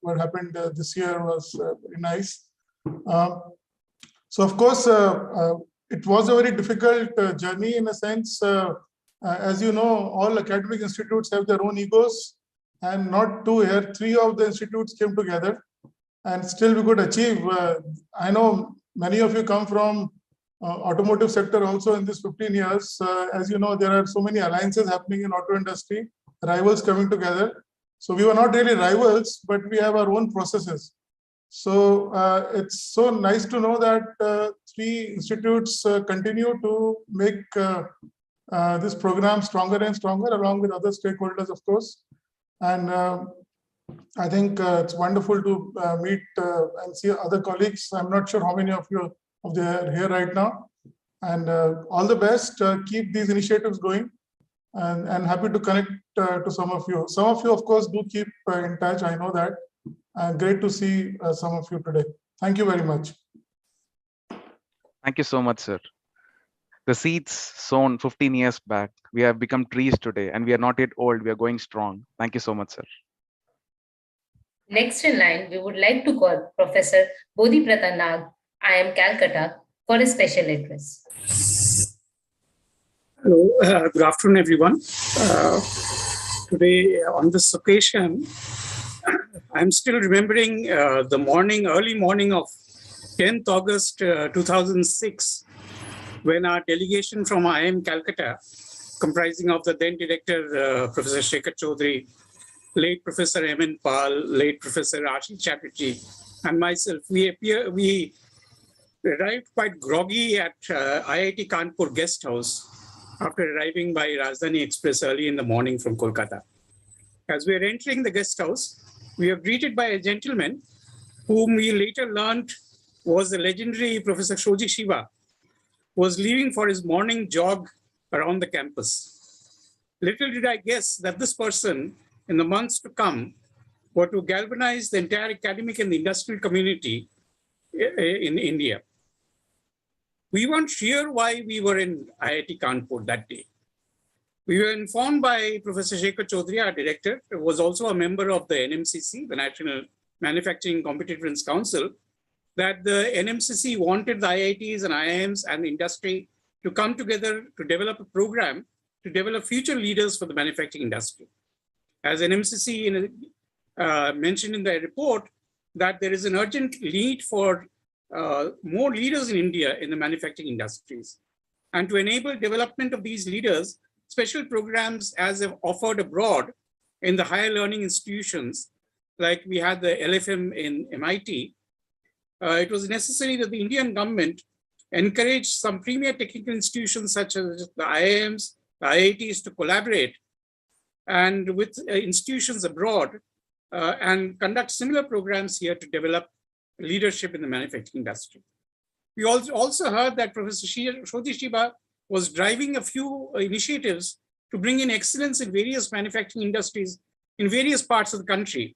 what happened this year was very nice. So of course, it was a very difficult journey in a sense. As you know, all academic institutes have their own egos, and not two here, three of the institutes came together, and still we could achieve. I know many of you come from automotive sector also in this 15 years. As you know, there are so many alliances happening in auto industry, rivals coming together. So we were not really rivals, but we have our own processes. So it's so nice to know that three institutes continue to make this program stronger and stronger, along with other stakeholders, of course. And I think it's wonderful to meet and see other colleagues. I'm not sure how many of you are here right now. And all the best. Keep these initiatives going. And happy to connect to some of you. Some of you, of course, do keep in touch. I know that. Great to see some of you today. Thank you very much. Thank you so much, sir. The seeds sown 15 years back, we have become trees today, and we are not yet old. We are going strong. Thank you so much, sir. Next in line, we would like to call Professor Bodhiprata Nag, IIM Calcutta, for a special address. Hello, good afternoon, everyone. Today, on this occasion, I'm still remembering the morning, early morning of 10th August 2006, when our delegation from IIM Calcutta, comprising of the then director, Professor Shekhar Chaudhary, late Professor M.N. Pal, late Professor Ashish Chatterjee, and myself, we arrived quite groggy at IIT Kanpur guest house after arriving by Rajdhani Express early in the morning from Kolkata. As we were entering the guest house, we were greeted by a gentleman whom we later learned was the legendary Professor Shoji Shiba, who was leaving for his morning jog around the campus. Little did I guess that this person, in the months to come, were to galvanize the entire academic and the industrial community in India. We weren't sure why we were in IIT Kanpur that day. We were informed by Professor Shekhar Chaudhary, our director, who was also a member of the NMCC, the National Manufacturing Competitiveness Council, that the NMCC wanted the IITs and IIMs and the industry to come together to develop a program to develop future leaders for the manufacturing industry. As NMCC mentioned in the report, that there is an urgent need for more leaders in India in the manufacturing industries. And to enable development of these leaders, special programs as offered abroad in the higher learning institutions, like we had the LFM in MIT, it was necessary that the Indian government encourage some premier technical institutions such as the IIMs, the IITs to collaborate and with institutions abroad and conduct similar programs here to develop leadership in the manufacturing industry. We also heard that Professor Shoji Shiba was driving a few initiatives to bring in excellence in various manufacturing industries in various parts of the country,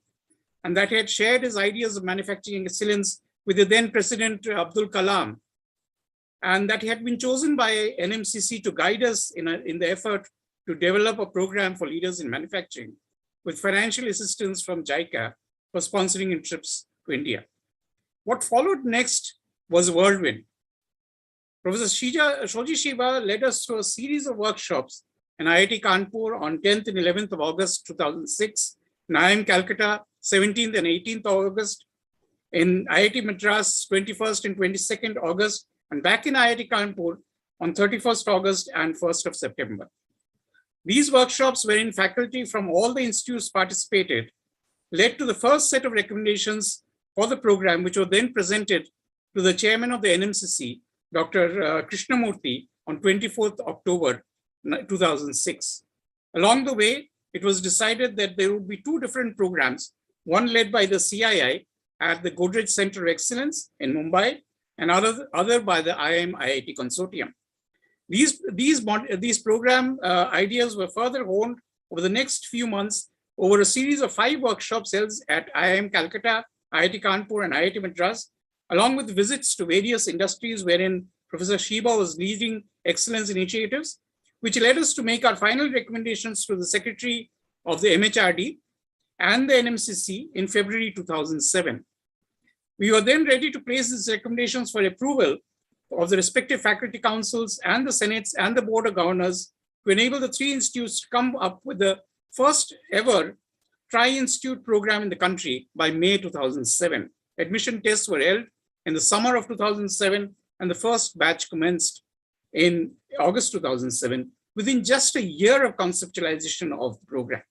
and that he had shared his ideas of manufacturing excellence with the then President Abdul Kalam, and that he had been chosen by NMCC to guide us in the effort to develop a program for leaders in manufacturing with financial assistance from JICA for sponsoring trips to India. What followed next was a whirlwind. Professor Shoji Shiba led us through a series of workshops in IIT Kanpur on 10th and 11th of August 2006, in IIM Calcutta 17th and 18th of August, in IIT Madras 21st and 22nd August, and back in IIT Kanpur on 31st August and 1st of September. These workshops, wherein faculty from all the institutes participated, led to the first set of recommendations for the program, which were then presented to the chairman of the NMCC, Dr. Krishnamurthy, on 24th October 2006. Along the way, it was decided that there would be two different programs, one led by the CII at the Godrej Center of Excellence in Mumbai, and other by the IIM-IIT Consortium. These program ideas were further honed over the next few months over a series of 5 workshops held at IIM Calcutta, IIT Kanpur, and IIT Madras, along with visits to various industries wherein Professor Shiba was leading excellence initiatives, which led us to make our final recommendations to the Secretary of the MHRD and the NMCC in February 2007. We were then ready to place these recommendations for approval of the respective faculty councils and the senates and the board of governors to enable the 3 institutes to come up with the first ever tri-institute program in the country by May 2007. Admission tests were held in the summer of 2007, and the first batch commenced in August 2007, within just a year of conceptualization of the program.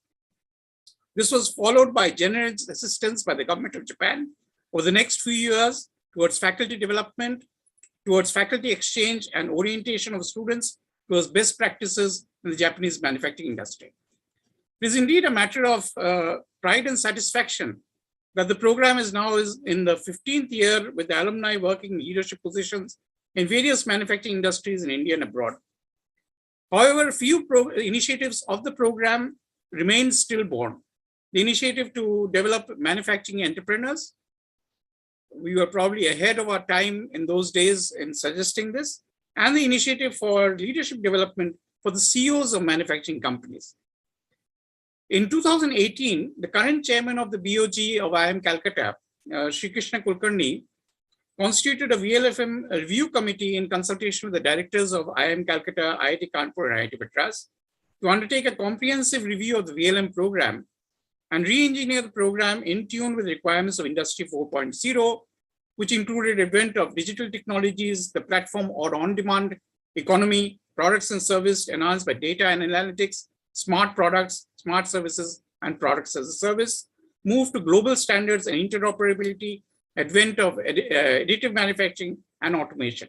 This was followed by generous assistance by the government of Japan over the next few years towards faculty development, towards faculty exchange and orientation of students towards best practices in the Japanese manufacturing industry. It is indeed a matter of pride and satisfaction that the program is now in the 15th year with the alumni working in leadership positions in various manufacturing industries in India and abroad. However, few initiatives of the program remain stillborn. The initiative to develop manufacturing entrepreneurs, we were probably ahead of our time in those days in suggesting this, and the initiative for leadership development for the CEOs of manufacturing companies. In 2018, the current chairman of the BOG of IIM Calcutta, Sri Krishna Kulkarni, constituted a VLFM review committee in consultation with the directors of IIM Calcutta, IIT Kanpur, and IIT Madras to undertake a comprehensive review of the VLM program and re-engineer the program in tune with the requirements of Industry 4.0, which included advent of digital technologies, the platform or on-demand economy, products and services enhanced by data and analytics, smart products, smart services, and products as a service, move to global standards and interoperability, advent of additive manufacturing and automation.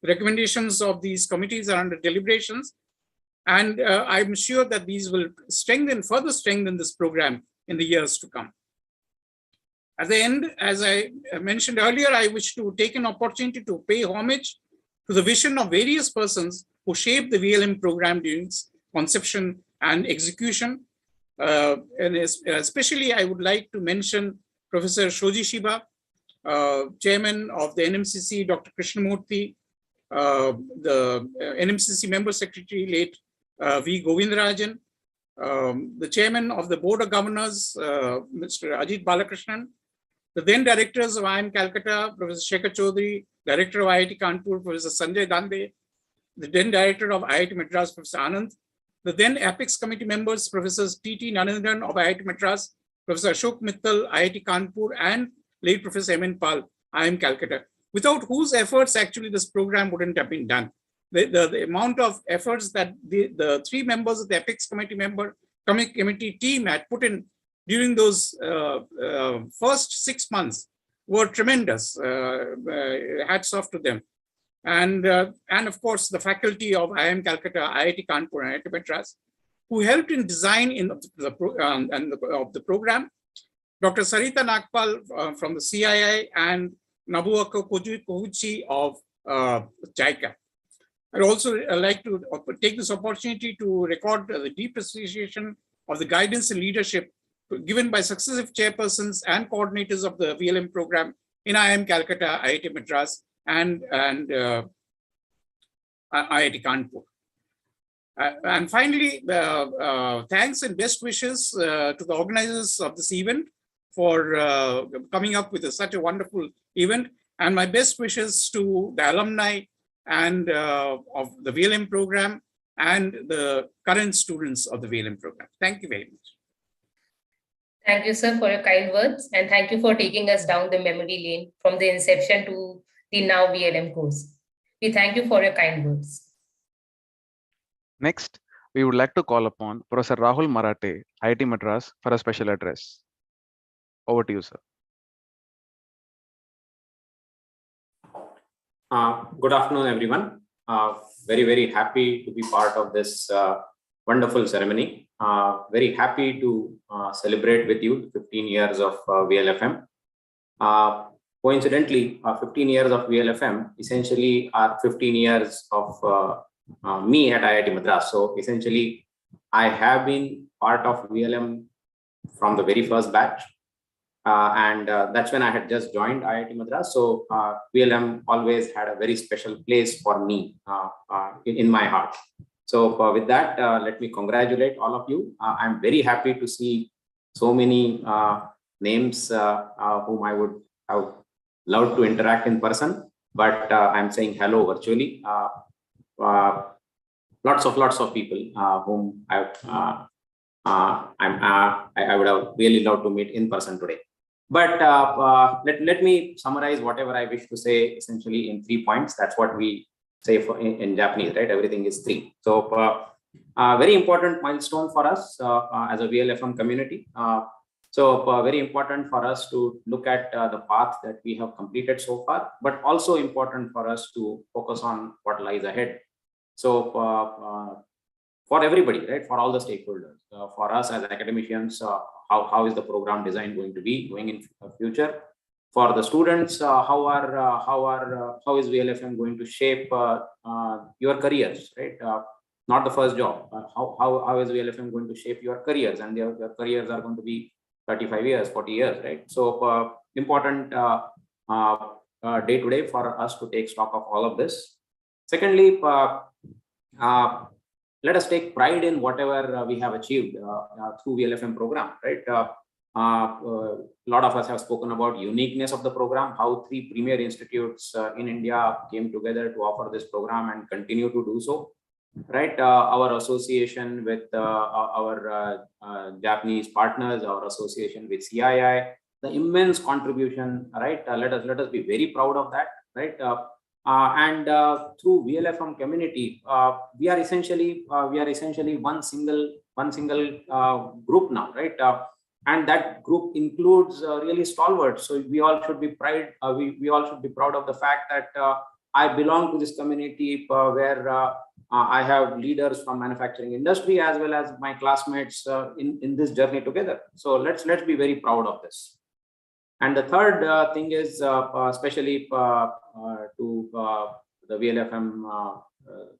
The recommendations of these committees are under deliberations, and I'm sure that these will further strengthen this program in the years to come. At the end, as I mentioned earlier, I wish to take an opportunity to pay homage to the vision of various persons who shaped the VLM program during its conception and execution. And especially, I would like to mention Professor Shoji Shiba, Chairman of the NMCC, Dr. Krishnamurthy, the NMCC Member Secretary, late V. Govindarajan, the Chairman of the Board of Governors, Mr. Ajit Balakrishnan, the then Directors of IIM Calcutta, Professor Shekhar Chaudhary, Director of IIT Kanpur, Professor Sanjay Dande, the then Director of IIT Madras, Professor Anand, the then Apex Committee members, Professors T.T. Nanandan of IIT Madras, Professor Ashok Mittal, IIT Kanpur, and late Professor M.N. Pal, IIM Calcutta, without whose efforts actually this program wouldn't have been done. The amount of efforts that the three members of the Apex Committee team had put in during those first 6 months were tremendous. Hats off to them. And of course, the faculty of IIM Calcutta, IIT Kanpur, and IIT Madras, who helped in design of the program. Dr. Sarita Nagpal from the CII and Nobuoka Koguchi of JICA. I'd also like to take this opportunity to record the deep appreciation of the guidance and leadership given by successive chairpersons and coordinators of the VLM program in IIM Calcutta, IIT Madras, and IIT Kanpur. And finally, thanks and best wishes to the organizers of this event for coming up with such a wonderful event, and my best wishes to the alumni and of the VLM program and the current students of the VLM program. Thank you very much. Thank you, sir, for your kind words, and thank you for taking us down the memory lane from the inception to the now VLM course. We thank you for your kind words. Next, we would like to call upon Professor Rahul Marathe, IIT Madras, for a special address. Over to you, sir. Good afternoon, everyone. Very, very happy to be part of this wonderful ceremony. Very happy to celebrate with you 15 years of VLFM. Coincidentally, 15 years of VLFM essentially are 15 years of me at IIT Madras. So essentially, I have been part of VLM from the very first batch. And that's when I had just joined IIT Madras. So VLM always had a very special place for me in my heart. So with that, let me congratulate all of you. I'm very happy to see so many names whom I would have loved to interact in person, but I'm saying hello virtually. Lots of people whom I would have really loved to meet in person today. But let me summarize whatever I wish to say essentially in 3 points. That's what we say in Japanese, right? Everything is 3. So very important milestone for us as a VLFM community. So very important for us to look at the path that we have completed so far, but also important for us to focus on what lies ahead. So for everybody, right? For all the stakeholders, for us as academicians, how is the program design going to be going in the future? For the students, how is VLFM going to shape your careers, right? Not the first job. How is VLFM going to shape your careers? And your careers are going to be 35 years, 40 years, right? So important day to day for us to take stock of all of this. Secondly, let us take pride in whatever we have achieved through VLFM program, right? A lot of us have spoken about uniqueness of the program, how 3 premier institutes in India came together to offer this program and continue to do so. right? Our association with our Japanese partners, our association with CII, the immense contribution, right? Let us be very proud of that, right? And through VLFM community, we are essentially one single group now, right? And that group includes really stalwarts. So we all should be we all should be proud of the fact that I belong to this community where I have leaders from manufacturing industry as well as my classmates in this journey together. So let's be very proud of this. And the third thing is especially to the VLFM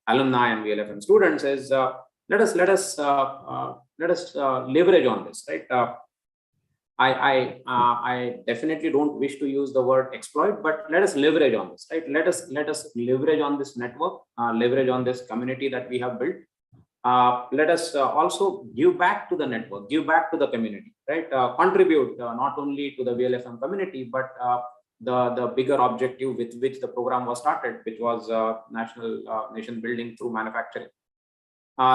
alumni and VLFM students is let us leverage on this, right? I definitely don't wish to use the word exploit, but let us leverage on this, right? Let us leverage on this network, leverage on this community that we have built. Let us also give back to the network, give back to the community, right? Contribute not only to the VLFM community, but the bigger objective with which the program was started, which was nation building through manufacturing.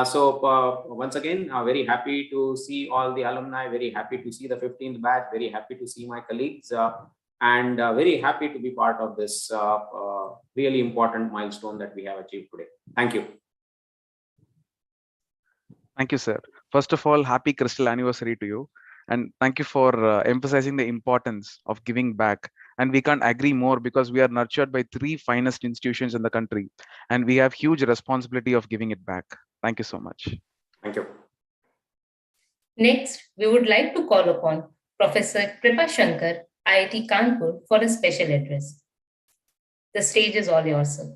So once again, very happy to see all the alumni, very happy to see the 15th batch, very happy to see my colleagues, and very happy to be part of this really important milestone that we have achieved today. Thank you. Thank you, sir. First of all, happy Crystal anniversary to you. And thank you for emphasizing the importance of giving back. And we can't agree more because we are nurtured by 3 finest institutions in the country. And we have huge responsibility of giving it back. Thank you so much. Thank you. Next, we would like to call upon Professor Kripa Shankar, IIT Kanpur, for a special address. The stage is all yours, sir.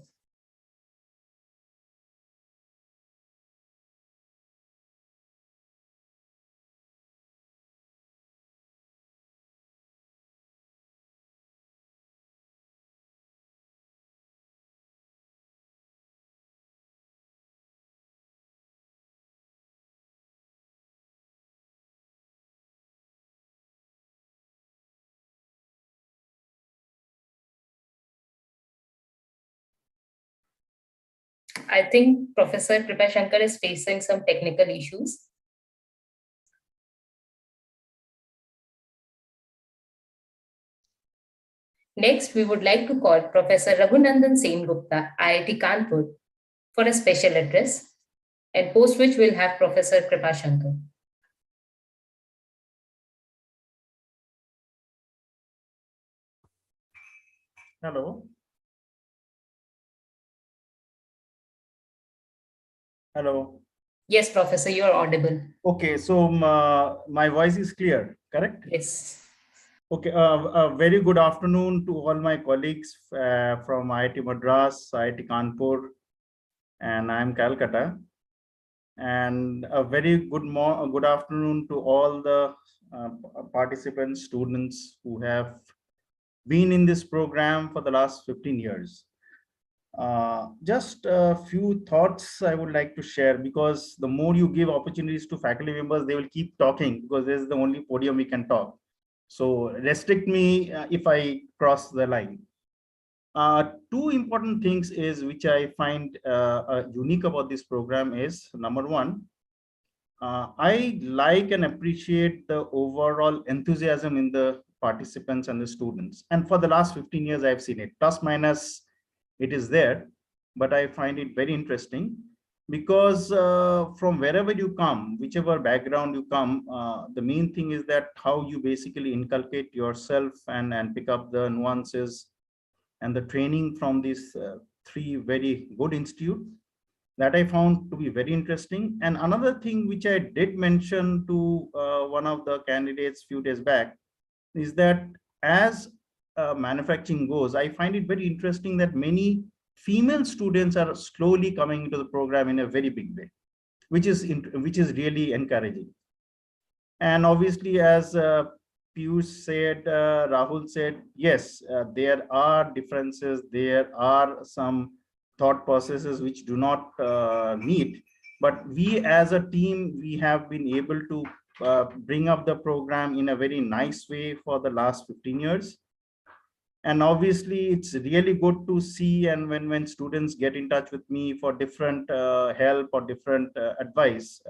I think Professor Kripa Shankar is facing some technical issues. Next, we would like to call Professor Raghunandan Sengupta, IIT Kanpur, for a special address, and post which we'll have Professor Kripa Shankar. Hello. Hello. Yes, Professor, you are audible. Okay, so my voice is clear, correct? Yes. Okay, a very good afternoon to all my colleagues from IIT Madras, IIT Kanpur, and I'm Calcutta. And a very good afternoon to all the participants, students who have been in this program for the last 15 years. Just a few thoughts I would like to share, because the more you give opportunities to faculty members, they will keep talking because this is the only podium we can talk. So restrict me if I cross the line. Two important things is which I find unique about this program is, number one, I like and appreciate the overall enthusiasm in the participants and the students. And for the last 15 years, I've seen it, plus minus, it is there, but I find it very interesting because from wherever you come, whichever background you come, the main thing is that how you basically inculcate yourself and pick up the nuances and the training from these 3 very good institutes that I found to be very interesting. And another thing which I did mention to one of the candidates few days back is that as manufacturing goes, I find it very interesting that many female students are slowly coming into the program in a very big way, which is really encouraging. And obviously, as Piyush said, Rahul said, yes, there are differences, there are some thought processes which do not meet, but we as a team, we have been able to bring up the program in a very nice way for the last 15 years. And obviously, it's really good to see, and when students get in touch with me for different help or different advice,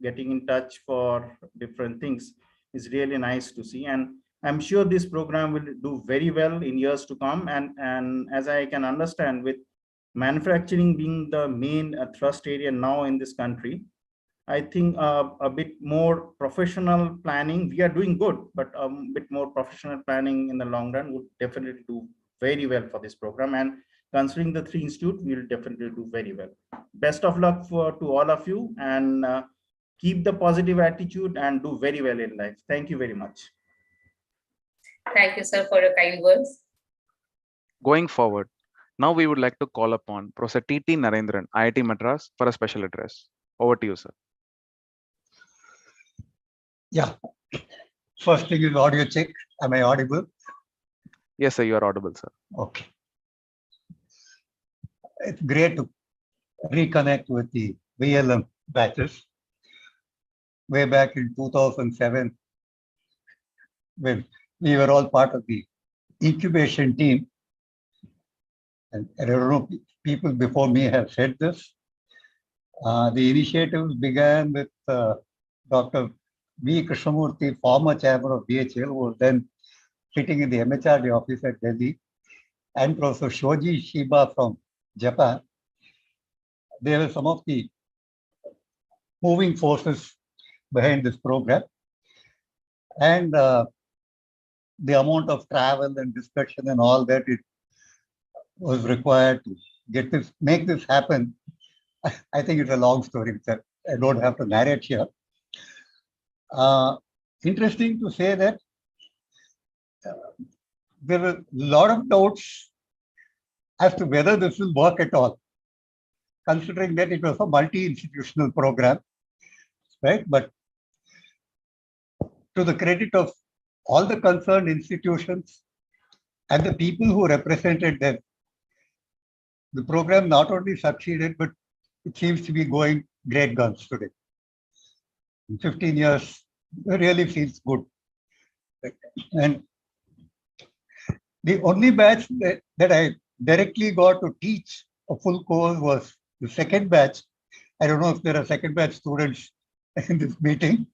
getting in touch for different things is really nice to see. And I'm sure this program will do very well in years to come. And as I can understand, with manufacturing being the main thrust area now in this country, I think a bit more professional planning, we are doing good, but a bit more professional planning in the long run would definitely do very well for this program. And considering the 3 institutes, we will definitely do very well. Best of luck to all of you, and keep the positive attitude and do very well in life. Thank you very much. Thank you, sir, for your kind words. Going forward, now we would like to call upon Professor T.T. Narendran, IIT Madras, for a special address. Over to you, sir. Yeah. First thing is audio check. Am I audible? Yes, sir, you are audible, sir. Okay. It's great to reconnect with the VLM batches. Way back in 2007, when we were all part of the incubation team. And I don't know, people before me have said this. The initiatives began with Dr. V. Krishnamurthy, former chairman of BHL, who was then sitting in the MHRD office at Delhi, and Professor Shoji Shiba from Japan. They were some of the moving forces behind this program. And the amount of travel and discussion and all that it was required to get this, make this happen. I think it's a long story that I don't have to narrate here. Interesting to say that there were a lot of doubts as to whether this will work at all, considering that it was a multi-institutional program, right? But to the credit of all the concerned institutions and the people who represented them, the program not only succeeded, but it seems to be going great guns today. In 15 years, it really feels good. And the only batch that I directly got to teach a full course was the second batch. I don't know if there are second batch students in this meeting.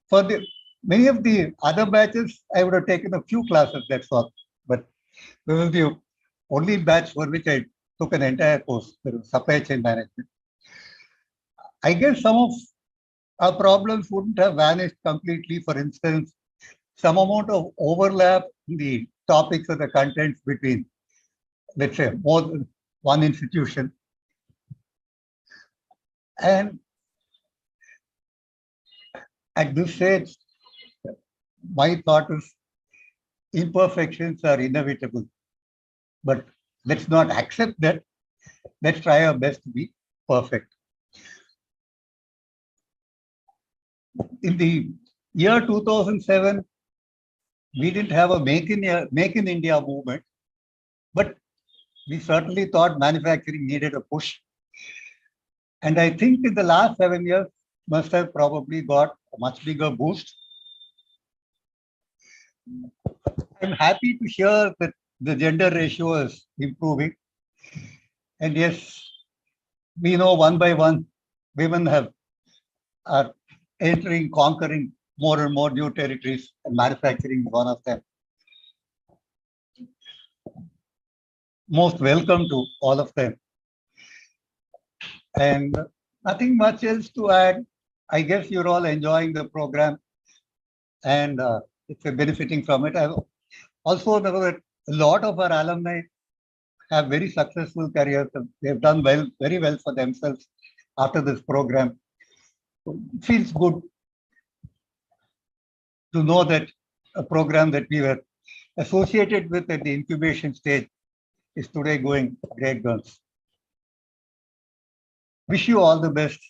For the many of the other batches, I would have taken a few classes, that's all. But this was the only batch for which I took an entire course, supply chain management. I guess some of our problems wouldn't have vanished completely. For instance, some amount of overlap in the topics or the contents between, let's say, more than one institution. And at this stage, my thought is imperfections are inevitable, but let's not accept that. Let's try our best to be perfect. In the year 2007, we didn't have a Make in India movement, but we certainly thought manufacturing needed a push. And I think in the last 7 years, must have probably got a much bigger boost. I'm happy to hear that the gender ratio is improving. And yes, we know one by one, women are entering, conquering more and more new territories, and manufacturing is one of them. Most welcome to all of them. And nothing much else to add. I guess you're all enjoying the program and it's benefiting from it. I also know that a lot of our alumni have very successful careers. They've done well, very well for themselves after this program. It feels good to know that a program that we were associated with at the incubation stage is today going great guns. Wish you all the best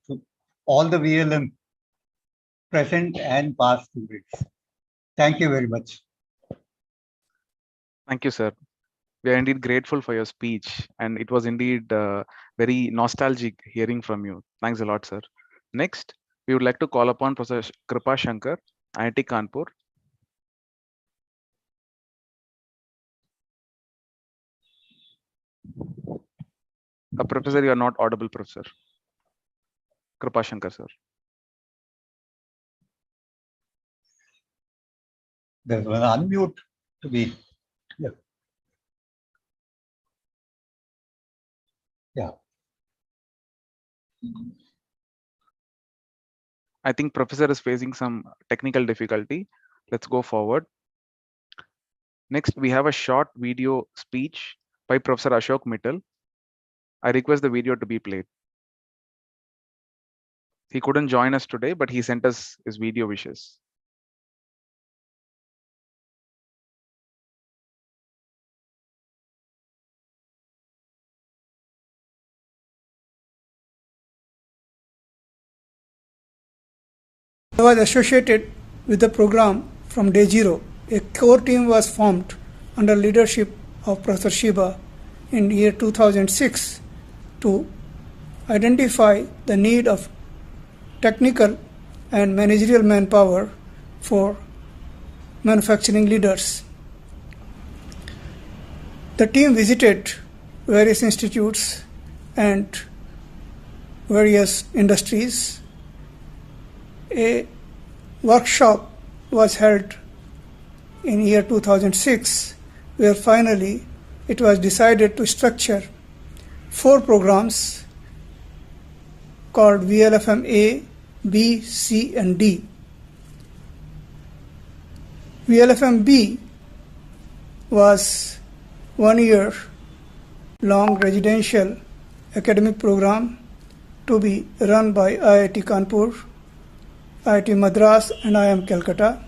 to all the VLM present and past students. Thank you very much. Thank you, sir. We are indeed grateful for your speech, and it was indeed very nostalgic hearing from you. Thanks a lot, sir. Next, we would like to call upon Professor Kripa Shankar, IIT Kanpur. Professor, you are not audible, Professor. Krupashankar, sir. There's an unmute to be. Yeah. Yeah. I think Professor is facing some technical difficulty. Let's go forward. Next, we have a short video speech by Professor Ashok Mittal. I request the video to be played. He couldn't join us today, but he sent us his video wishes. I was associated with the program from day zero. A core team was formed under leadership of Professor Shiba in year 2006 to identify the need of technical and managerial manpower for manufacturing leaders. The team visited various institutes and various industries. A workshop was held in year 2006, where finally it was decided to structure 4 programs called VLFM A, B, C, and D. VLFM B was 1 year long residential academic program to be run by IIT Kanpur, IIT Madras, and IIM Calcutta,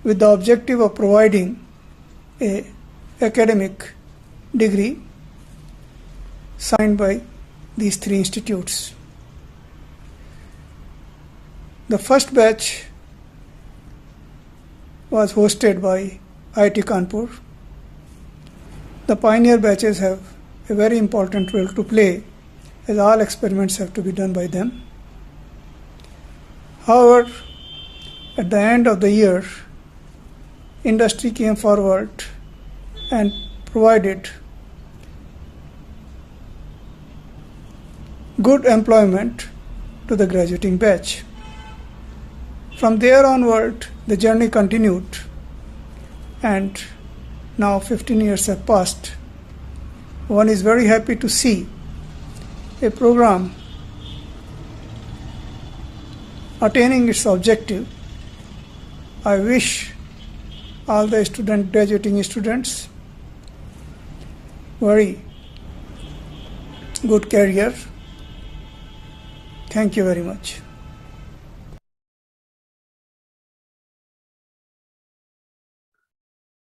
with the objective of providing a academic degree signed by these 3 institutes. The first batch was hosted by IIT Kanpur. The pioneer batches have a very important role to play, as all experiments have to be done by them. However, at the end of the year, industry came forward and provided good employment to the graduating batch. From there onward, the journey continued, and now 15 years have passed. One is very happy to see a program attaining its objective. I wish all the graduating students very good career. Thank you very much.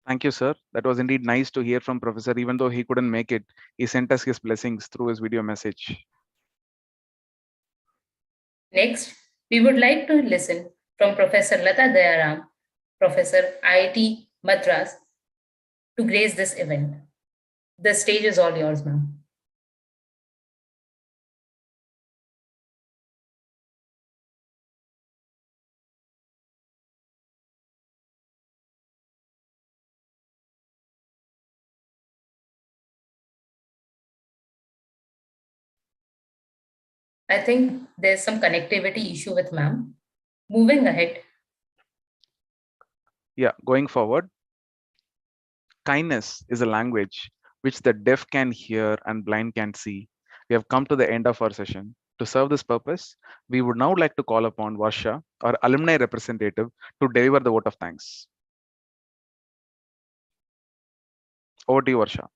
Thank you, sir. That was indeed nice to hear from Professor. Even though he couldn't make it, he sent us his blessings through his video message. Next, we would like to listen from Professor Lata Dayaram, Professor IIT Madras, to grace this event. The stage is all yours, ma'am. I think there's some connectivity issue with ma'am. Moving ahead. Yeah, going forward. Kindness is a language which the deaf can hear and blind can see. We have come to the end of our session. To serve this purpose, we would now like to call upon Varsha, our alumni representative, to deliver the vote of thanks. Over to you, Varsha.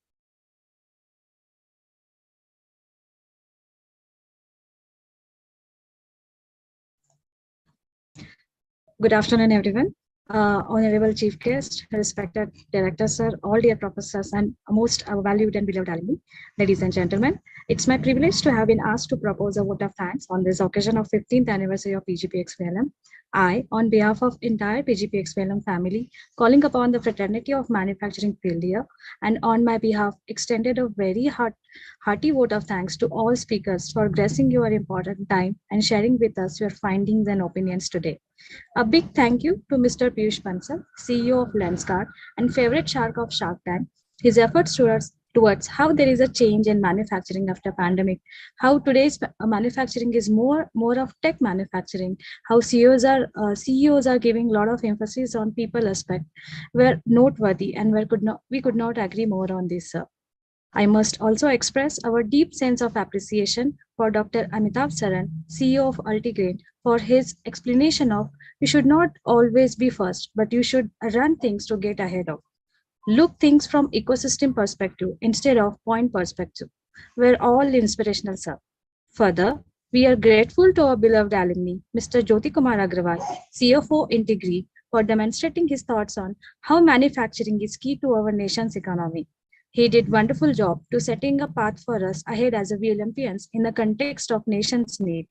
Good afternoon, everyone. Honorable Chief Guest, respected Director, Sir, all dear professors, and most valued and beloved alumni, ladies and gentlemen, it's my privilege to have been asked to propose a vote of thanks on this occasion of 15th anniversary of PGPEX VLM. I, on behalf of entire PGPEX VLM family, calling upon the fraternity of manufacturing field here, and on my behalf, extended a very hearty vote of thanks to all speakers for gracing your important time and sharing with us your findings and opinions today. A big thank you to Mr. Piyush Bansal, CEO of Lenscard and favorite shark of Shark Tank. His efforts towards towards how there is a change in manufacturing after pandemic, how today's manufacturing is more of tech manufacturing, how CEOs are giving a lot of emphasis on people aspect, were noteworthy, and we could not agree more on this, sir. I must also express our deep sense of appreciation for Dr. Amitav Saran, CEO of Ultigrade, for his explanation of you should not always be first, but you should run things to get ahead of. Look things from ecosystem perspective instead of point perspective. We're all inspirational, sir. Further, we are grateful to our beloved alumni, Mr. Jyoti Kumar Agrawal, CFO Integrity, for demonstrating his thoughts on how manufacturing is key to our nation's economy. He did wonderful job to setting a path for us ahead as a VLMPians in the context of nation's need.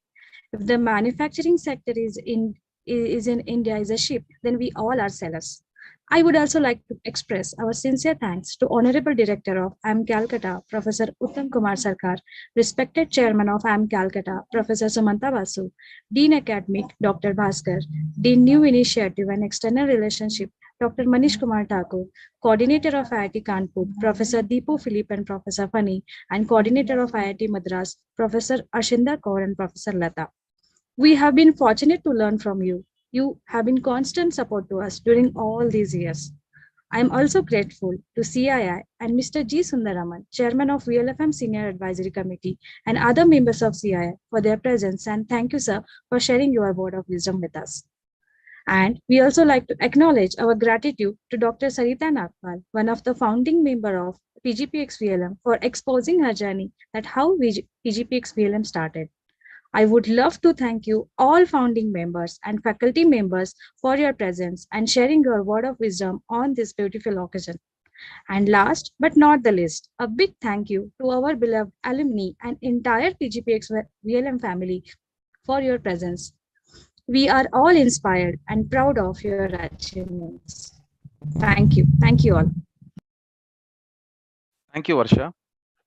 If the manufacturing sector is in India is a ship, then we all are sailors. I would also like to express our sincere thanks to Honorable Director of IIM Calcutta, Professor Uttam Kumar Sarkar, respected Chairman of IIM Calcutta, Professor Sumanta Basu, Dean Academic, Dr. Bhaskar, Dean New Initiative and External Relationship, Dr. Manish Kumar Thakur, Coordinator of IIT Kanpur, Professor Deepu Philip and Professor Fani, and Coordinator of IIT Madras, Professor Ashinder Kaur and Professor Lata. We have been fortunate to learn from you. You have been constant support to us during all these years. I am also grateful to CII and Mr. G. Sundaraman, Chairman of VLFM Senior Advisory Committee, and other members of CII for their presence, and thank you, sir, for sharing your word of wisdom with us. And we also like to acknowledge our gratitude to Dr. Sarita Nagpal, one of the founding member of PGPEX VLM, for exposing her journey that how PGPEX VLM started. I would love to thank you all founding members and faculty members for your presence and sharing your word of wisdom on this beautiful occasion. And last but not the least, a big thank you to our beloved alumni and entire PGPEX VLM family for your presence. We are all inspired and proud of your achievements. Thank you. Thank you all. Thank you, Varsha.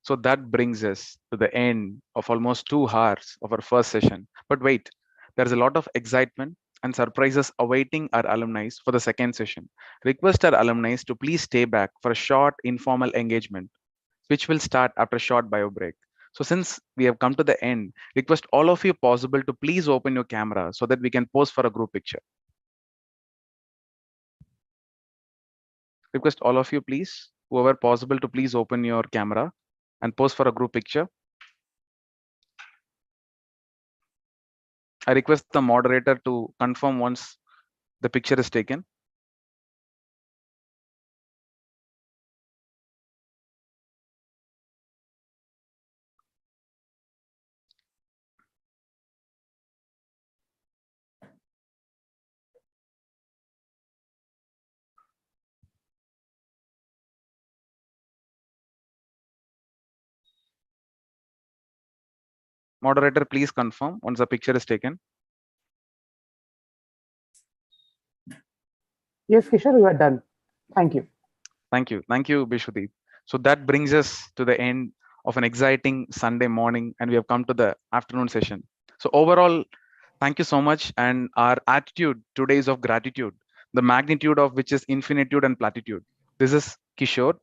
So that brings us to the end of almost 2 hours of our first session. But wait, there's a lot of excitement and surprises awaiting our alumni for the second session. Request our alumni to please stay back for a short informal engagement, which will start after a short bio break. So since we have come to the end, request all of you possible to please open your camera so that we can pose for a group picture. Request all of you, please, whoever possible, to please open your camera and pose for a group picture. I request the moderator to confirm once the picture is taken. Moderator, please confirm once the picture is taken. Yes, Kishore, you are done. Thank you. Thank you. Thank you, Bishwadeep. So that brings us to the end of an exciting Sunday morning, and we have come to the afternoon session. So overall, thank you so much. And our attitude today is of gratitude, the magnitude of which is infinitude and platitude. This is Kishore.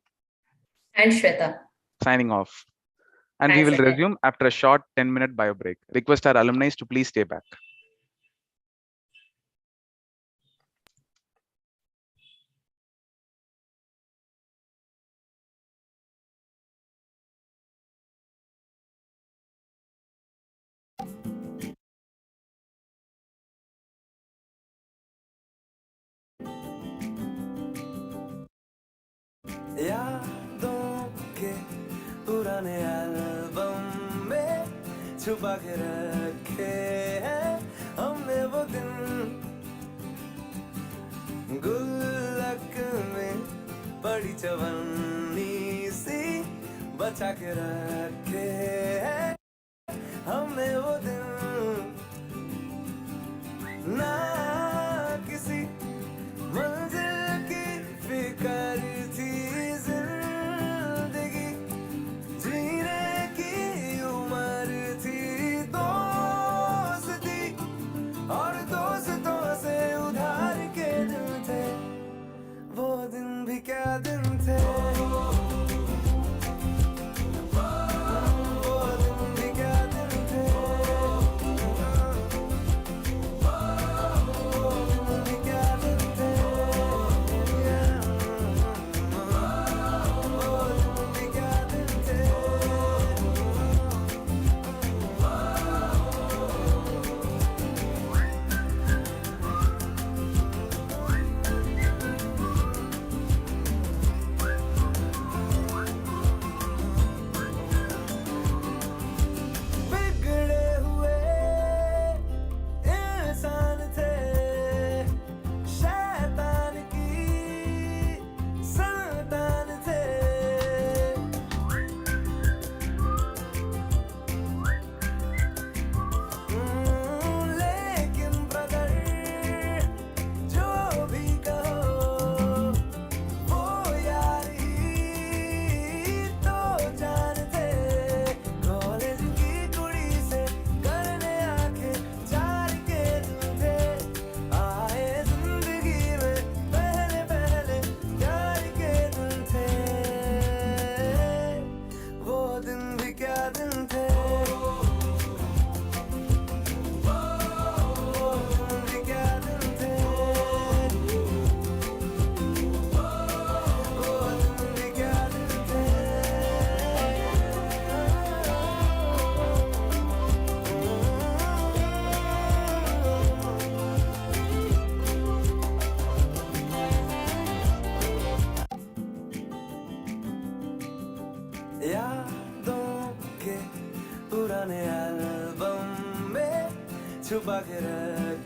And Shweta. Signing off. And we will resume after a short 10-minute bio break. Request our alumni to please stay back. यादों के पुराने album में छुपा के रखे हैं हमने वो दिन, गुल्लक में बड़ी चवन्नी सी बचा के रखे हैं हमने वो दिन, ना किसी मंजिल की फिकर थी, जिंदगी जीने की उम्र थी, दोस्ती और दोस्तों से उधार के दिन थे, वो दिन भी क्या दिन थे। यादों के पुराने एल्बम में छुपा के रख,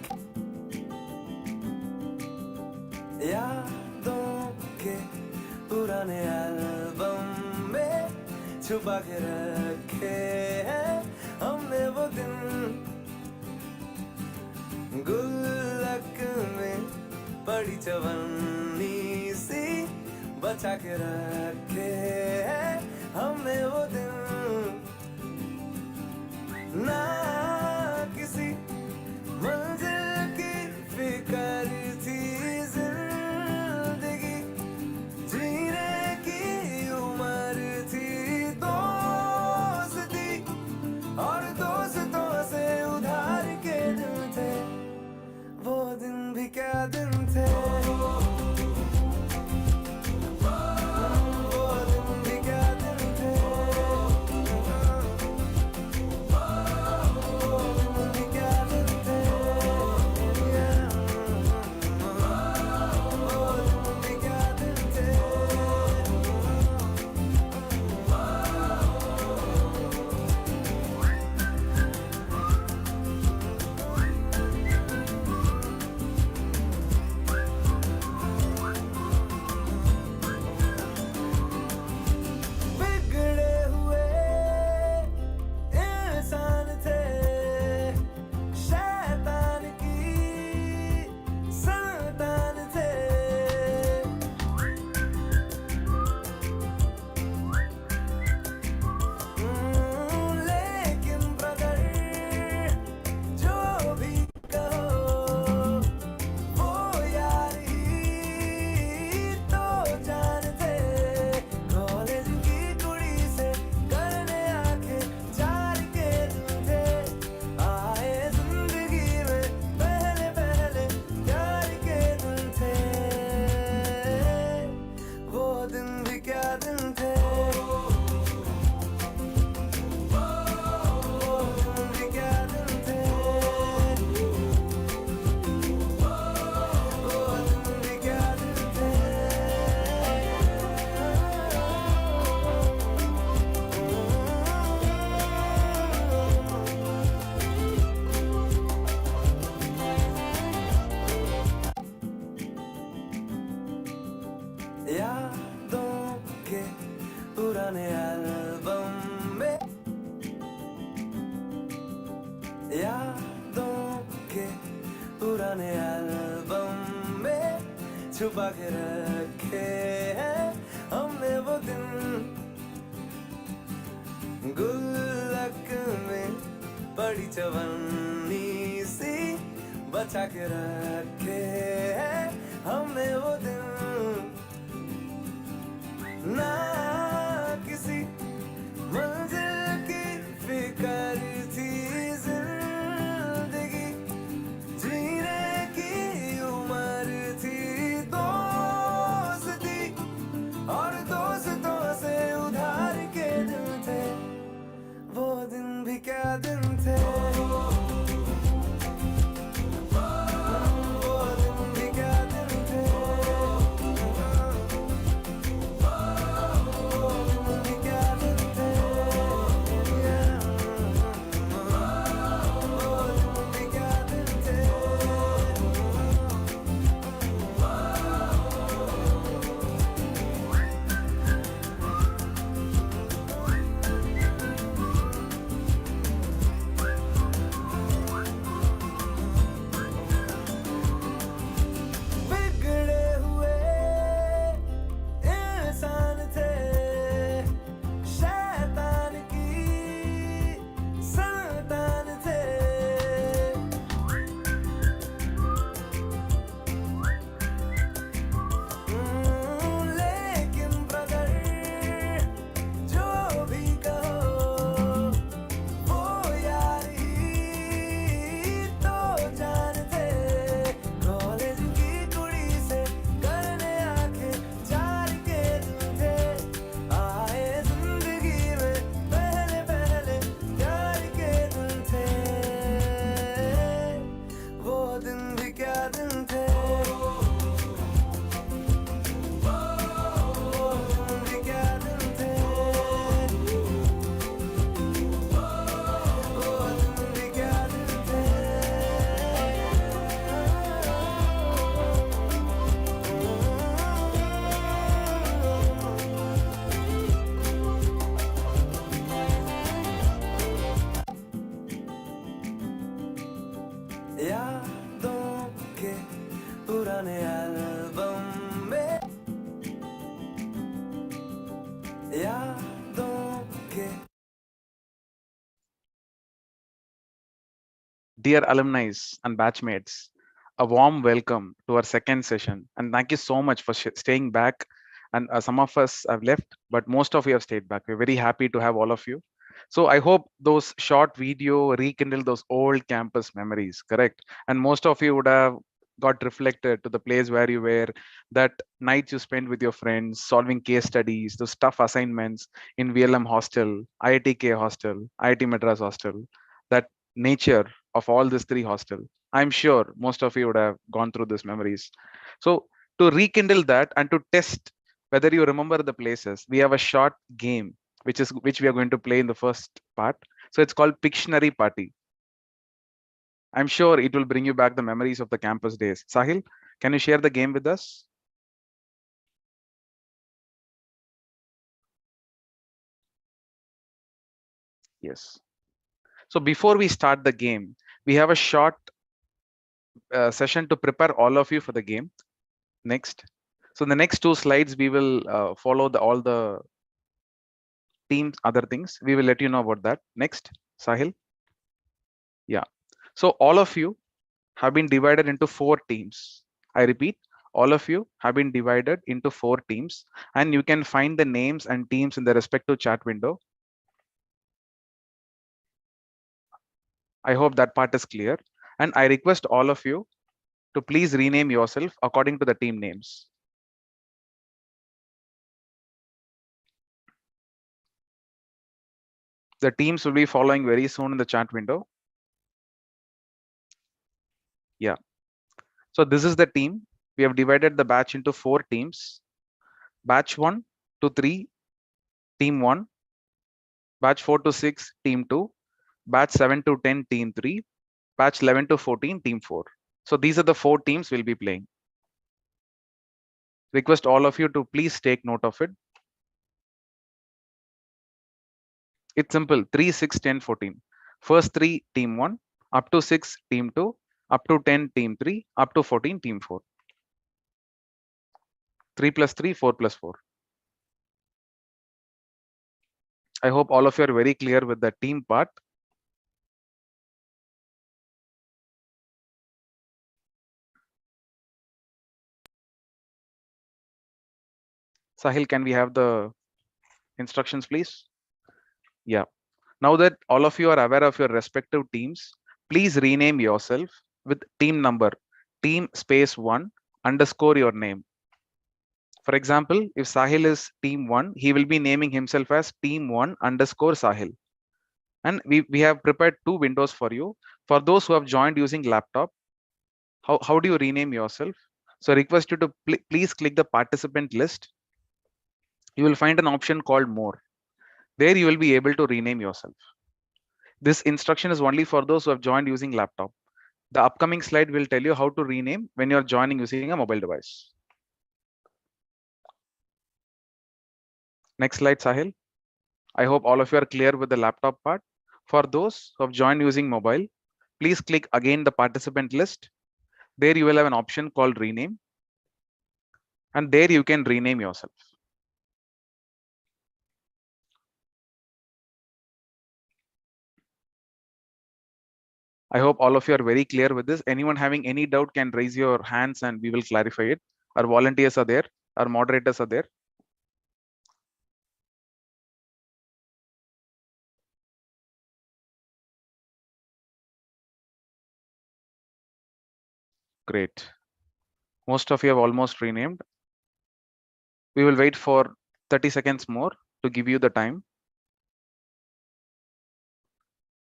यादों के पुराने एल्बम में छुपा के रखे हैं हमने वो दिन, गुल्लक में बड़ी चवन्नी सी बचा के रखे हैं हमने वो दिन, ना किसी मंजिल की फिकर थी जिंदगी, जीने की उम्र थी, दोस्ती और दोस्तों से उधार के दिन थे, वो दिन भी क्या दिन थे, वो दिन भी क्या दिन थे, वो दिन भी क्या दिन थे, वो दिन भी क्या दिन थे। बिगड़े हुए इंसान थे, शैतान की संतान थे, लेकिन ब्रदर जो भी कहो वो यार ही तो जान थे, कॉलेज की कुड़ी से करने आके चार के दिन थे, आए जिंदगी में पहले पहले प्यार के दिन थे, वो दिन भी क्या दिन थे, वो दिन भी क्या दिन थे, वो दिन भी क्या दिन थे। यादों के पुराने एल्बम में, यादों के पुराने एल्बम में छुपा के रखे हैं हमने वो दिन, गुल्लक में बड़ी चवन्नी सी बचा के रखे हैं हमने वो दिन, ना किसी मंजिल की फिकर थी जिंदगी, जीने की उम्र थी, दोस्ती और दोस्तों से उधार के दिन थे, वो दिन भी क्या दिन थे, वो दिन भी क्या दिन थे, वो दिन भी क्या दिन थे, वो दिन भी क्या दिन थे। यादों के Dear alumni and batchmates, a warm welcome to our second session. And thank you so much for staying back. And some of us have left, but most of you have stayed back. We're very happy to have all of you. So I hope those short video rekindle those old campus memories, correct? And most of you would have got reflected to the place where you were, that nights you spent with your friends, solving case studies, those tough assignments in VLM hostel, IITK hostel, IIT Madras hostel, that nature of all these three hostels. I'm sure most of you would have gone through these memories. So to rekindle that and to test whether you remember the places, we have a short game which we are going to play in the first part. So it's called Pictionary Party. I'm sure it will bring you back the memories of the campus days. Sahil, can you share the game with us? Yes. So before we start the game, we have a short session to prepare all of you for the game. Next. So the next two slides, we will follow all the teams, other things. We will let you know about that. Next, Sahil. Yeah. So all of you have been divided into 4 teams. I repeat, all of you have been divided into 4 teams, and you can find the names and teams in the respective chat window. I hope that part is clear. And I request all of you to please rename yourself according to the team names. The teams will be following very soon in the chat window. Yeah. So this is the team. We have divided the batch into 4 teams. Batch 1 to 3, team 1. Batch 4 to 6, team 2. Batch 7 to 10, team 3. Batch 11 to 14, team 4. So these are the 4 teams we'll be playing. Request all of you to please take note of it. It's simple, 3, 6, 10, 14. First 3, team 1. Up to 6, team 2. Up to 10, team 3. Up to 14, team 4. 3 plus 3, 4 plus 4. I hope all of you are very clear with the team part. Sahil, can we have the instructions, please? Yeah. Now that all of you are aware of your respective teams, please rename yourself with team number, team space 1 underscore your name. For example, if Sahil is team 1, he will be naming himself as team 1 underscore Sahil. And we have prepared 2 windows for you. For those who have joined using laptop, how do you rename yourself? So I request you to please click the participant list. You will find an option called more. There you will be able to rename yourself. This instruction is only for those who have joined using laptop. The upcoming slide will tell you how to rename when you're joining using a mobile device. Next slide, Sahil. I hope all of you are clear with the laptop part. For those who have joined using mobile, please click again the participant list. There you will have an option called rename. And there you can rename yourself. I hope all of you are very clear with this. Anyone having any doubt can raise your hands and we will clarify it. Our volunteers are there. Our moderators are there. Great. Most of you have almost renamed. We will wait for 30 seconds more to give you the time.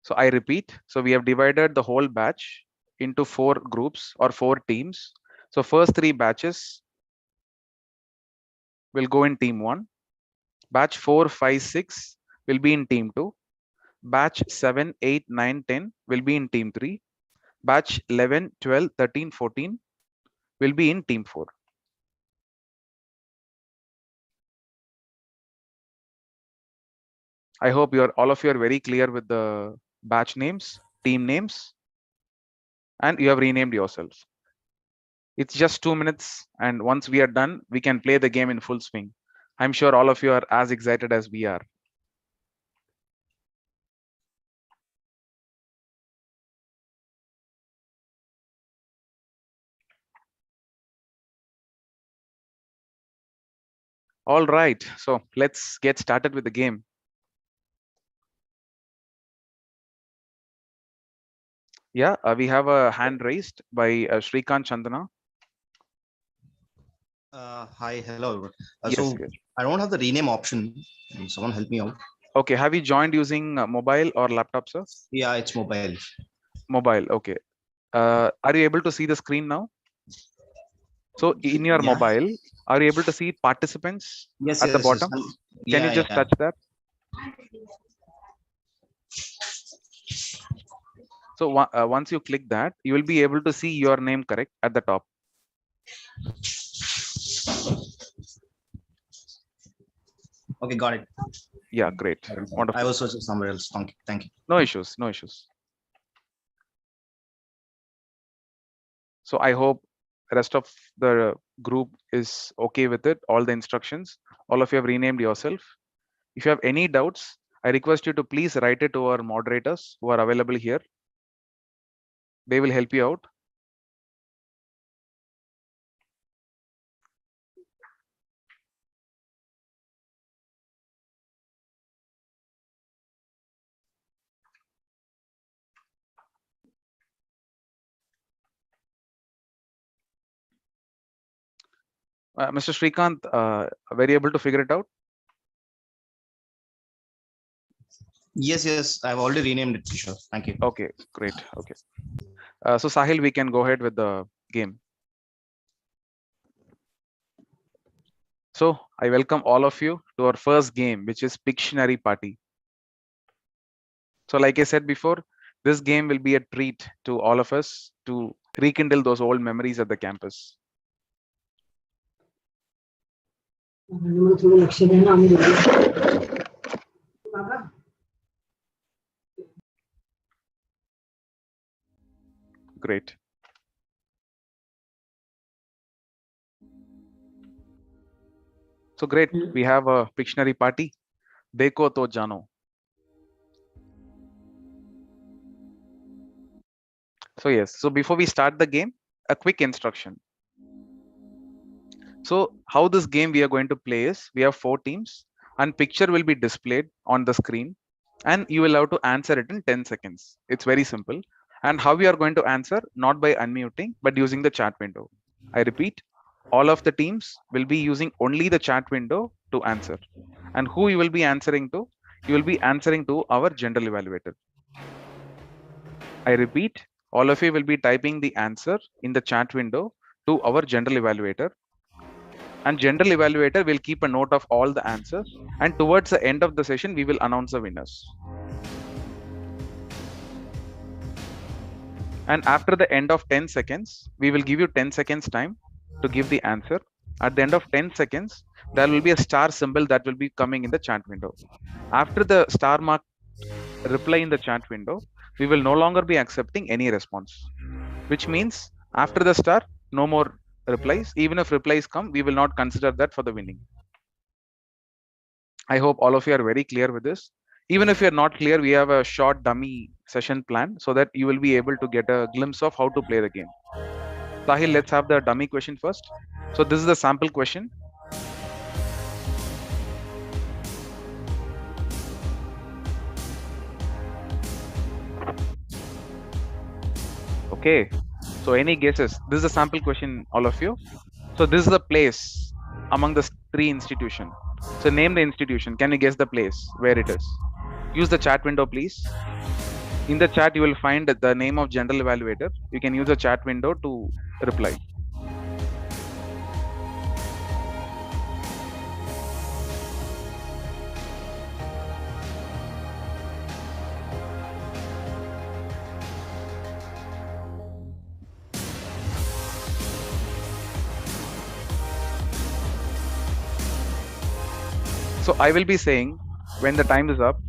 So I repeat, so we have divided the whole batch into 4 groups or 4 teams. So first 3 batches will go in team 1. Batch 4, 5, 6 will be in team 2. Batch 7, 8, 9, 10 will be in team 3. Batch 11, 12, 13, 14 will be in team 4. I hope all of you are very clear with the batch names, team names, and you have renamed yourselves. It's just 2 minutes, and once we are done, we can play the game in full swing. I'm sure all of you are as excited as we are. All right, so let's get started with the game. Yeah, we have a hand raised by Shrikant Chandana. Hi, hello everyone. Yes, So yes. I don't have the rename option. Someone help me out. Okay, have you joined using mobile or laptop, sir? Yeah, it's mobile. Mobile, okay. Are you able to see the screen now? So in your Yeah. mobile, are you able to see participants Yes, at the yes, bottom? yes. Can Yeah, you just yeah. touch that? So once you click that, you will be able to see your name correct at the top. Okay, got it. Yeah, great. Wonderful. I was searching somewhere else. Thank you. Thank you. No issues, no issues. So I hope the rest of the group is okay with it. All the instructions, all of you have renamed yourself. If you have any doubts, I request you to please write it to our moderators who are available here. They will help you out. Mr. Srikanth, were you able to figure it out? Yes, yes. I've already renamed it, Kishore. Thank you. Okay, great. Okay. So Sahil, we can go ahead with the game. So I welcome all of you to our first game, which is Pictionary Party. So like I said before, this game will be a treat to all of us to rekindle those old memories at the campus. Great. So great. We have a Pictionary Party. Dekho to jano. So yes, so before we start the game, a quick instruction. So how this game we are going to play is, we have 4 teams and picture will be displayed on the screen and you will have to answer it in 10 seconds. It's very simple. And how we are going to answer, not by unmuting, but using the chat window. I repeat, all of the teams will be using only the chat window to answer. And who you will be answering to? You will be answering to our general evaluator. I repeat, all of you will be typing the answer in the chat window to our general evaluator. And general evaluator will keep a note of all the answers. And towards the end of the session, we will announce the winners. And after the end of 10 seconds, we will give you 10 seconds time to give the answer. At the end of 10 seconds, there will be a star symbol that will be coming in the chat window. After the star mark reply in the chat window, we will no longer be accepting any response, which means after the star, no more replies. Even if replies come, we will not consider that for the winning. I hope all of you are very clear with this. Even if you're not clear, we have a short dummy session plan so that you will be able to get a glimpse of how to play the game. Sahil, let's have the dummy question first. So this is the sample question. Okay, so any guesses? This is a sample question, all of you. So this is the place among the 3 institutions. So name the institution. Can you guess the place where it is? Use the chat window, please. In the chat, you will find the name of general evaluator. You can use the chat window to reply. So I will be saying when the time is up,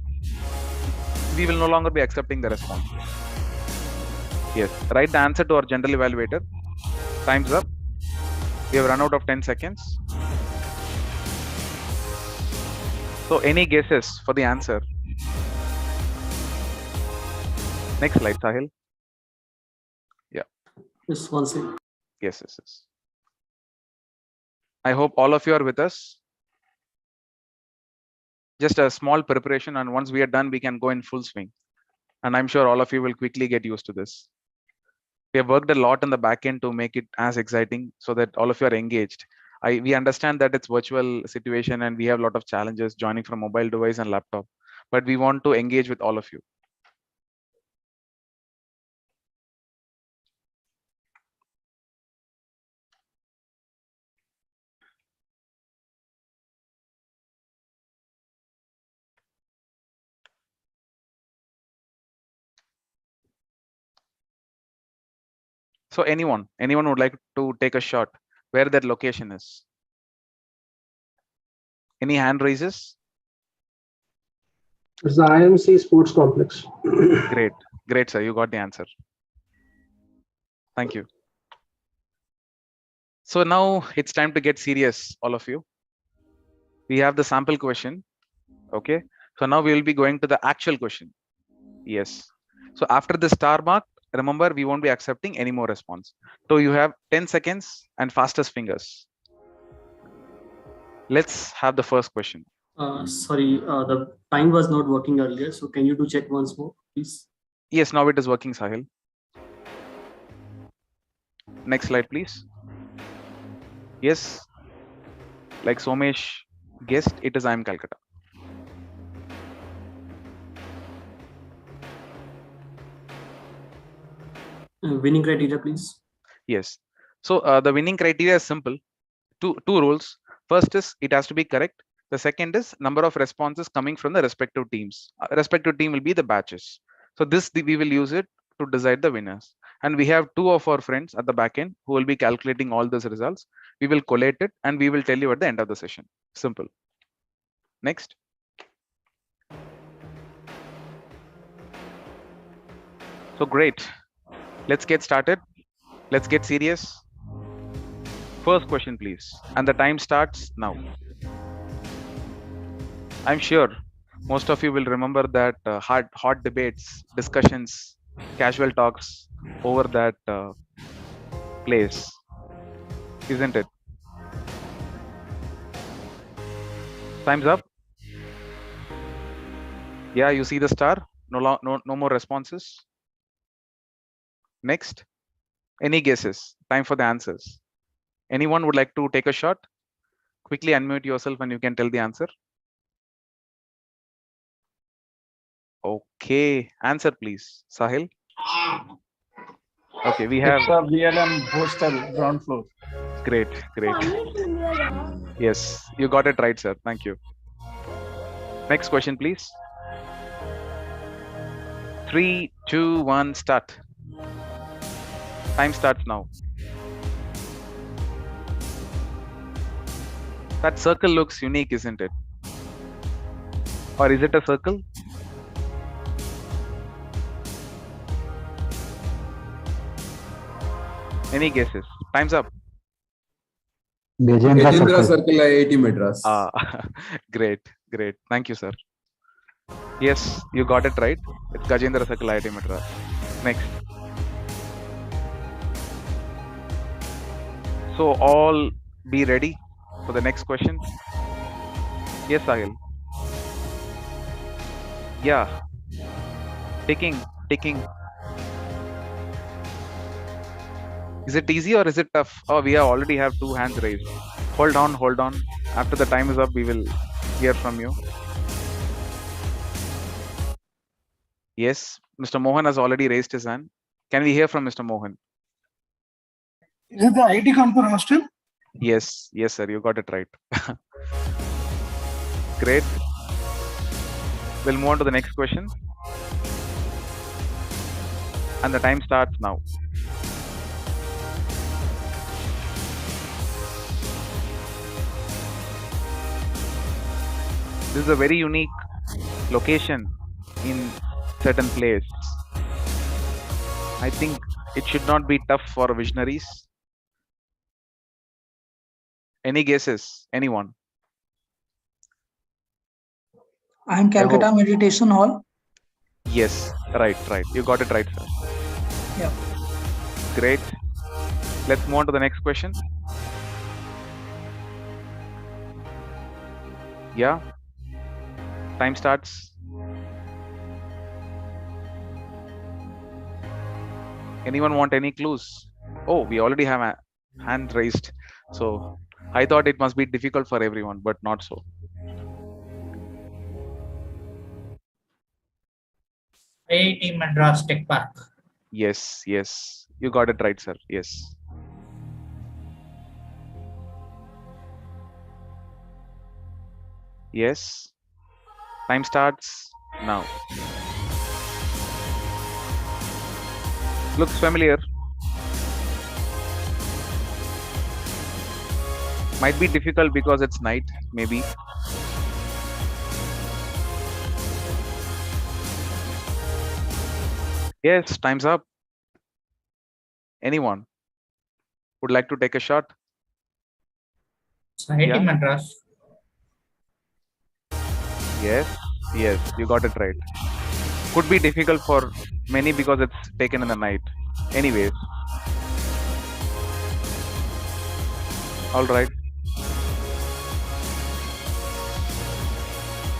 we will no longer be accepting the response. Yes, write the answer to our general evaluator. Time's up. We have run out of 10 seconds. So any guesses for the answer? Next slide, Sahil. Yeah. Just one second. Yes, yes, yes. I hope all of you are with us. Just a small preparation, and once we are done, we can go in full swing. And I'm sure all of you will quickly get used to this. We have worked a lot in the back end to make it as exciting so that all of you are engaged. We understand that it's virtual situation and we have a lot of challenges joining from mobile device and laptop, but we want to engage with all of you. So anyone would like to take a shot where that location is? Any hand raises? It's the IIMC Sports Complex. Great, sir. You got the answer. Thank you. So now it's time to get serious, all of you. We have the sample question. Okay. So now we will be going to the actual question. Yes. So after the star mark, remember, we won't be accepting any more response. So you have 10 seconds and fastest fingers. Let's have the first question. Sorry, the time was not working earlier. So can you do check once more, please? Yes, now it is working, Sahil. Next slide, please. Yes. Like Somesh guessed, it is IIM Calcutta. Winning criteria, please. Yes. So the winning criteria is simple. Two rules. First is it has to be correct. The second is number of responses coming from the respective teams. Respective team will be the batches. So we will use it to decide the winners. And we have two of our friends at the back end who will be calculating all those results. We will collate it and we will tell you at the end of the session. Simple. Next. So great. Let's get started. Let's get serious. First question, please. And the time starts now. I'm sure most of you will remember that hot debates, discussions, casual talks over that place, isn't it? Time's up. Yeah, you see the star. No more responses. Next. Any guesses? Time for the answers. Anyone would like to take a shot? Quickly unmute yourself and you can tell the answer. Okay, answer please, Sahil. Okay, we have VLM hostel ground floor. Great. Yes, you got it right, sir. Thank you. Next question, please. 3, 2, 1, start. Time starts now. That circle looks unique, isn't it? Or is it a circle? Any guesses? Time's up. Gajendra Circle, IIT Madras. Great. Thank you, sir. Yes, you got it right. It's Gajendra Circle, IIT Madras. Next. So all be ready for the next question. Yes, Sahil. Yeah. Ticking. Is it easy or is it tough? Oh, we already have 2 hands raised. Hold on. After the time is up, we will hear from you. Yes, Mr. Mohan has already raised his hand. Can we hear from Mr. Mohan? Is it the IIT Kanpur hostel? Yes, sir, you got it right. Great. We'll move on to the next question. And the time starts now. This is a very unique location in certain place. I think it should not be tough for visionaries. Any guesses? Anyone? I'm Calcutta Meditation Hall. Yes, right. You got it right, sir. Yeah. Great. Let's move on to the next question. Yeah. Time starts. Anyone want any clues? Oh, we already have a hand raised. So I thought it must be difficult for everyone, but not so. IIT Madras Tech Park. Yes. You got it right, sir. Yes. Yes. Time starts now. Looks familiar. Might be difficult because it's night, maybe. Yes, time's up. Anyone would like to take a shot? IIT Madras. Yes, you got it right. Could be difficult for many because it's taken in the night. Anyways. All right.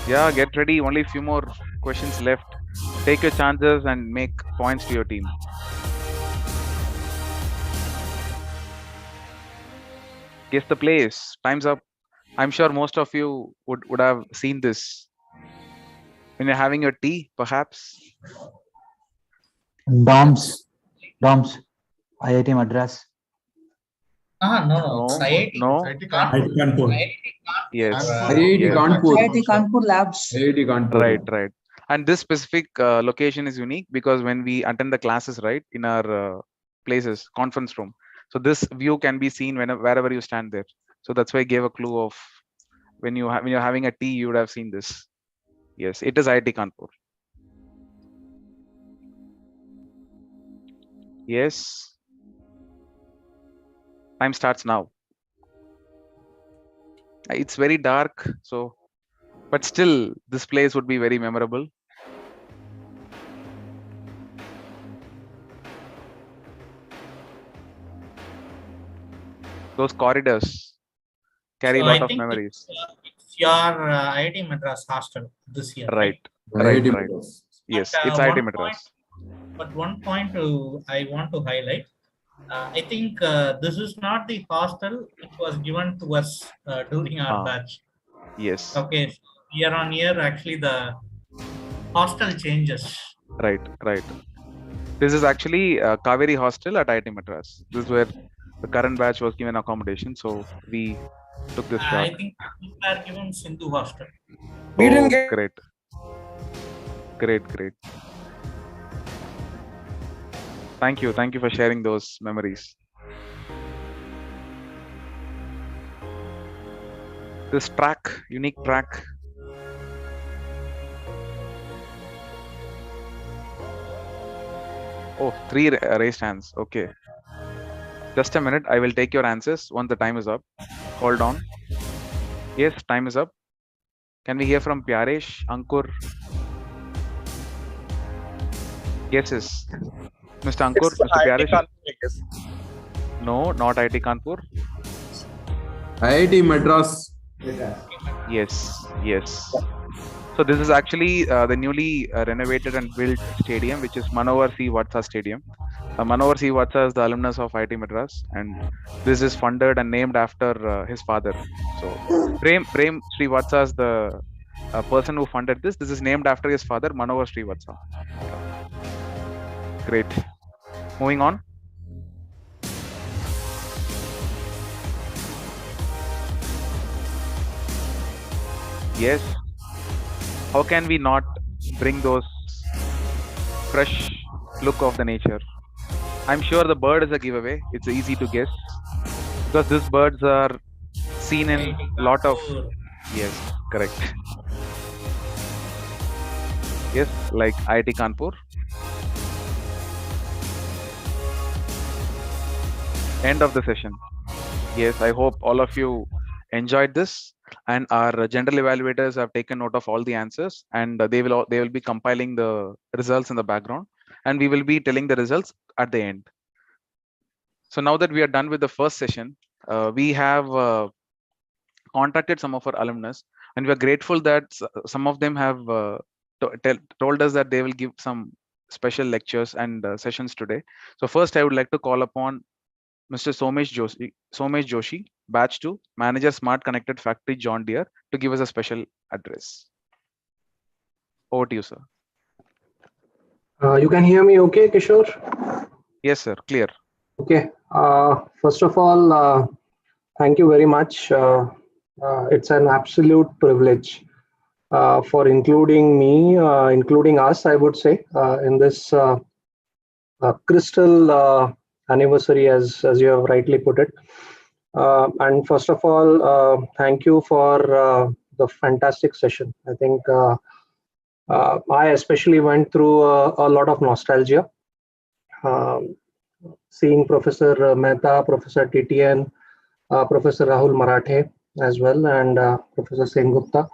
Yeah, get ready. Only a few more questions left. Take your chances and make points to your team. Guess the place. Time's up. I'm sure most of you would have seen this when you're having your tea, perhaps. DOMS, IIT Madras. No. It's IIT. No. IIT Kanpur. Yes. IIT Kanpur. IIT Kanpur Labs. IIT Kanpur. Right. And this specific location is unique because when we attend the classes, right, in our places, conference room, so this view can be seen wherever you stand there. So that's why I gave a clue of when you're having a tea, you would have seen this. Yes, it is IIT Kanpur. Yes. Time starts now. It's very dark, so but still this place would be very memorable. Those corridors carry a lot of memories. It's your IIT Madras hostel this year. Right. Yes, it's IIT Madras. But one point I want to highlight. I think this is not the hostel. It was given to us during our batch. Yes. Okay. Year on year, actually, the hostel changes. Right. This is actually Kaveri Hostel at IIT Madras. This is where the current batch was given accommodation. So we took this shot. I think we were given Sindhu Hostel. We didn't get. Great. Thank you for sharing those memories. This track, unique track. Oh, 3 raised hands. Okay. Just a minute. I will take your answers once the time is up. Hold on. Yes, time is up. Can we hear from Pyaresh, Ankur? Guesses. Mr. Ankur, Mr. Pyaresh? No, not IIT Kanpur. IIT Madras. Yes. So this is actually the newly renovated and built stadium, which is Manohar C. Vatsa Stadium. Manohar C. Vatsa is the alumnus of IIT Madras, and this is funded and named after his father. So Prem Sri Vatsa is the person who funded this. This is named after his father, Manohar Sri Vatsa. Great. Moving on. Yes. How can we not bring those fresh look of the nature? I'm sure the bird is a giveaway. It's easy to guess because these birds are seen in a lot of. Yes, correct. Yes, like IIT Kanpur. End of the session. Yes, I hope all of you enjoyed this. and our general evaluators have taken note of all the answers, and they will be compiling the results in the background, and we will be telling the results at the end. So now that we are done with the first session, we have contacted some of our alumnus, and we are grateful that some of them have told us that they will give some special lectures and sessions today. So first, I would like to call upon Mr. Somesh Joshi, Batch 2, Manager Smart Connected Factory, John Deere, to give us a special address. Over to you, sir. You can hear me okay, Kishore? Yes, sir. Clear. Okay. First of all, thank you very much. It's an absolute privilege for including me, including us, I would say, in this crystal anniversary, as you have rightly put it. And first of all, thank you for the fantastic session. I think I especially went through a lot of nostalgia. Seeing Professor Mehta, Professor TTN, Professor Rahul Marathe as well, and Professor Sengupta,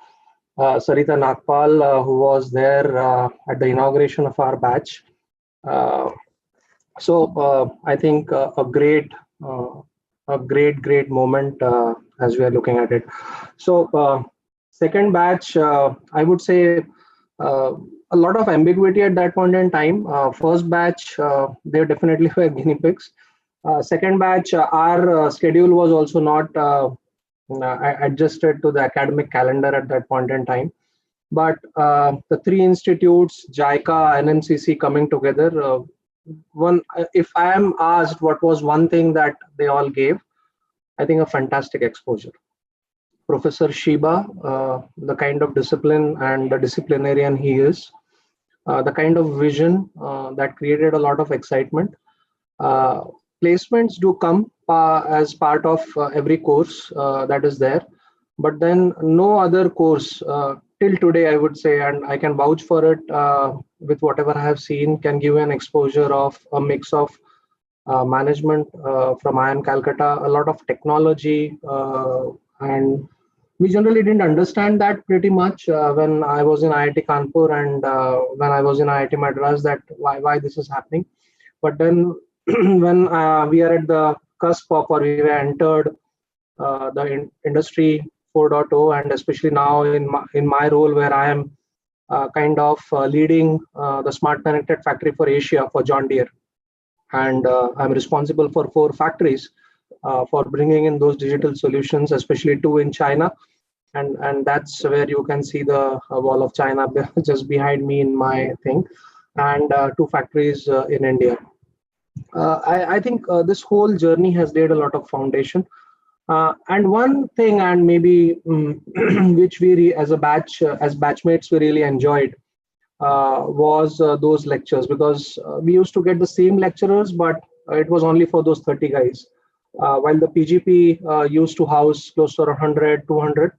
Sarita Nagpal, who was there at the inauguration of our batch. So I think a great moment as we are looking at it. So second batch, I would say a lot of ambiguity at that point in time. First batch, they definitely were guinea pigs. Second batch, our schedule was also not adjusted to the academic calendar at that point in time. But the three institutes, JICA, NMCC coming together, if I am asked what was one thing that they all gave, I think a fantastic exposure. Professor Shiba, the kind of discipline and the disciplinarian he is, the kind of vision that created a lot of excitement. Placements do come as part of every course that is there, but then no other course till today, I would say, and I can vouch for it with whatever I have seen, can give an exposure of a mix of management from IIM Calcutta, a lot of technology, and we generally didn't understand that pretty much when I was in IIT Kanpur and when I was in IIT Madras, that why this is happening. But then when we are at the cusp of, or we were entered the industry 4.0, and especially now in my role where I am kind of leading the Smart Connected Factory for Asia for John Deere, and I'm responsible for 4 factories for bringing in those digital solutions, especially 2 in China, and that's where you can see the wall of China just behind me in my thing, and 2 factories in India. I think this whole journey has laid a lot of foundation. And one thing, and maybe which we as a batch, as batchmates, we really enjoyed was those lectures, because we used to get the same lecturers, but it was only for those 30 guys. While the PGP used to house close to 100, 200.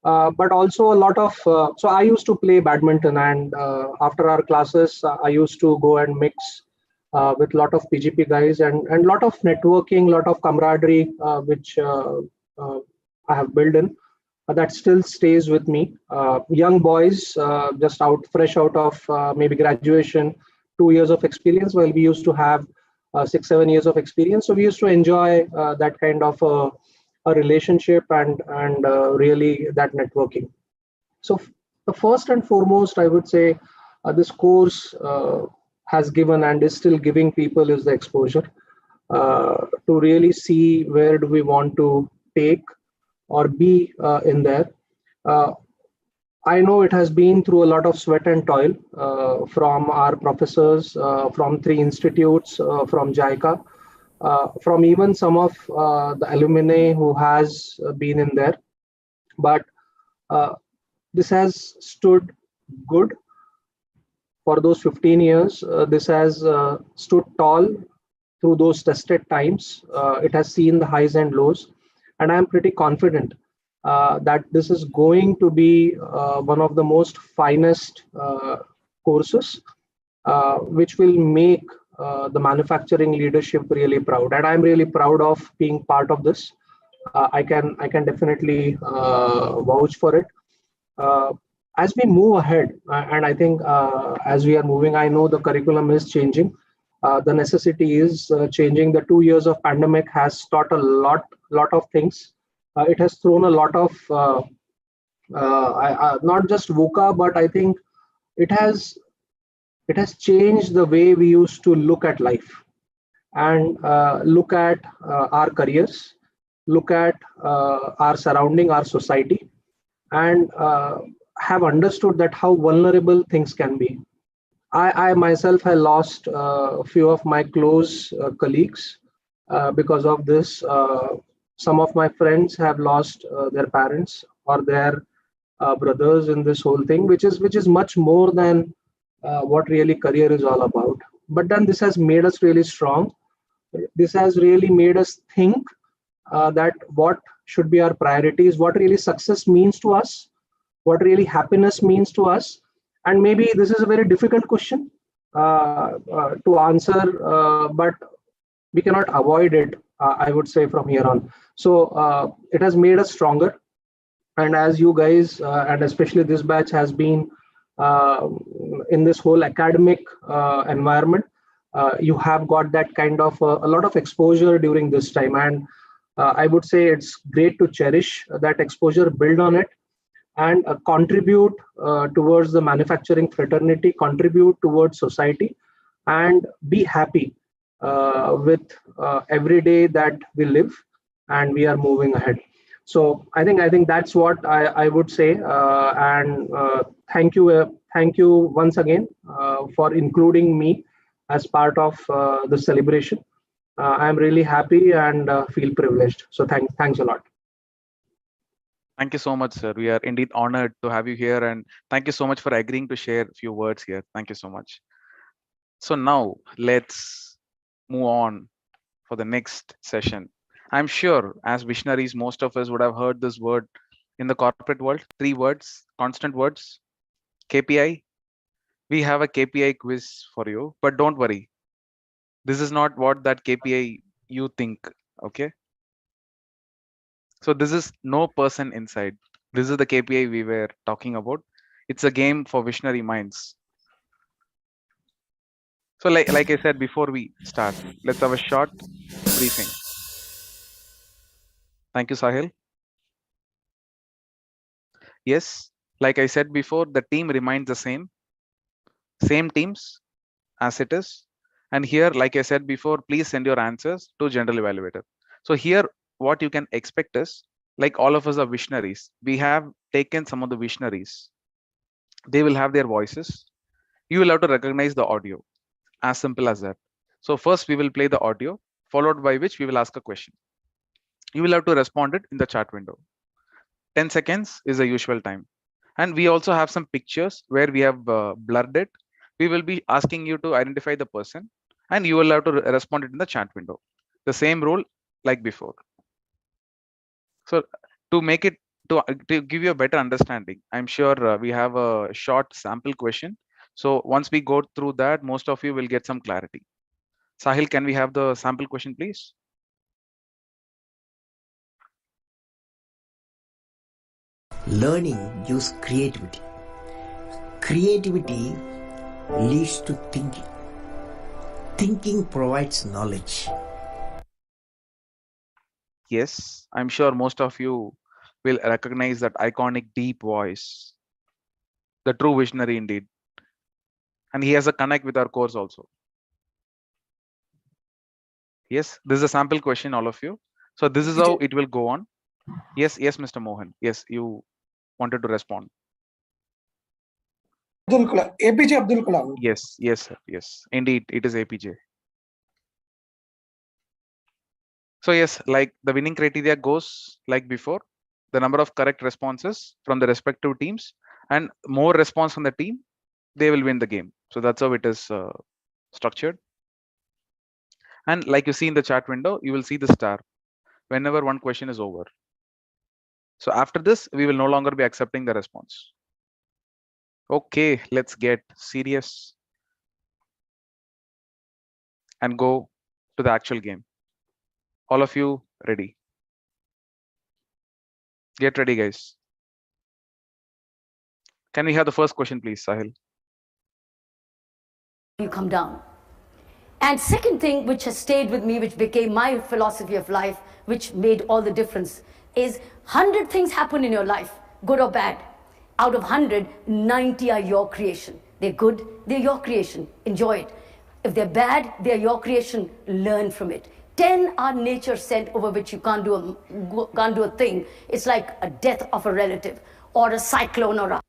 But also a lot of, so I used to play badminton, and after our classes, I used to go and mix with a lot of PGP guys, and a lot of networking, lot of camaraderie, which I have built in, that still stays with me. Young boys, just fresh out of maybe graduation, 2 years of experience, while we used to have 6, 7 years of experience. So we used to enjoy that kind of a relationship and really that networking. So the first and foremost, I would say this course has given and is still giving people is the exposure to really see where do we want to take or be in there. I know it has been through a lot of sweat and toil from our professors, from 3 institutes, from JICA, from even some of the alumni who has been in there. But this has stood good for those 15 years. This has stood tall through those tested times. It has seen the highs and lows. And I'm pretty confident that this is going to be one of the most finest courses, which will make the manufacturing leadership really proud. And I'm really proud of being part of this. I can definitely vouch for it. As we move ahead, and I think as we are moving, I know the curriculum is changing. The necessity is changing. The 2 years of pandemic has taught a lot of things. It has thrown a lot of not just VUCA, but I think it has changed the way we used to look at life and look at our careers, look at our surrounding, our society, and have understood that how vulnerable things can be. I myself have lost a few of my close colleagues because of this. Some of my friends have lost their parents or their brothers in this whole thing, which is much more than what really career is all about. But then this has made us really strong. This has really made us think that what should be our priorities, what really success means to us, what really happiness means to us. And maybe this is a very difficult question to answer, but we cannot avoid it, I would say, from here on. So it has made us stronger. And as you guys, and especially this batch has been in this whole academic environment, you have got that kind of a lot of exposure during this time. And I would say it's great to cherish that exposure, build on it, and contribute towards the manufacturing fraternity, contribute towards society, and be happy with every day that we live and we are moving ahead. So I think that's what I would say. And thank you once again for including me as part of the celebration. I'm really happy and feel privileged. So thanks a lot. Thank you so much, sir. We are indeed honored to have you here, and thank you so much for agreeing to share a few words here. Thank you so much. So now let's move on for the next session. I'm sure as visionaries, most of us would have heard this word in the corporate world. 3 words, constant words, KPI. We have a KPI quiz for you, but don't worry. This is not what that KPI you think, okay? So this is no person inside. This is the KPI we were talking about. It's a game for visionary minds. So like I said before we start, let's have a short briefing. Thank you, Sahil. Yes, like I said before, the team remains the same teams as it is. And here, like I said before, please send your answers to general evaluator. So here, what you can expect is, like all of us are visionaries. We have taken some of the visionaries. They will have their voices. You will have to recognize the audio. As simple as that. So first we will play the audio, followed by which we will ask a question. You will have to respond it in the chat window. 10 seconds is the usual time. And we also have some pictures where we have blurred it. We will be asking you to identify the person, and you will have to respond it in the chat window. The same rule like before. So to make it, to give you a better understanding, I'm sure we have a short sample question. So once we go through that, most of you will get some clarity. Sahil, can we have the sample question, please? Learning use creativity. Creativity leads to thinking. Thinking provides knowledge. Yes, I'm sure most of you will recognize that iconic deep voice. The true visionary indeed. And he has a connect with our course also. Yes, this is a sample question, all of you. So this is how it will go on. Yes, Mr. Mohan. Yes, you wanted to respond. APJ Abdul Kalam. Yes, sir. Yes, indeed, it is APJ. So yes, like the winning criteria goes like before, the number of correct responses from the respective teams, and more response from the team, they will win the game. So that's how it is structured. And like you see in the chat window, you will see the star whenever one question is over. So after this, we will no longer be accepting the response. Okay, let's get serious and go to the actual game. All of you ready? Get ready, guys. Can we have the first question, please, Sahil? You come down. And second thing which has stayed with me, which became my philosophy of life, which made all the difference, is 100 things happen in your life, good or bad. Out of 100, 90 are your creation. They're good, they're your creation. Enjoy it. If they're bad, they're your creation. Learn from it. 10 are nature sent, over which you can't do a thing. It's like a death of a relative or a cyclone or a...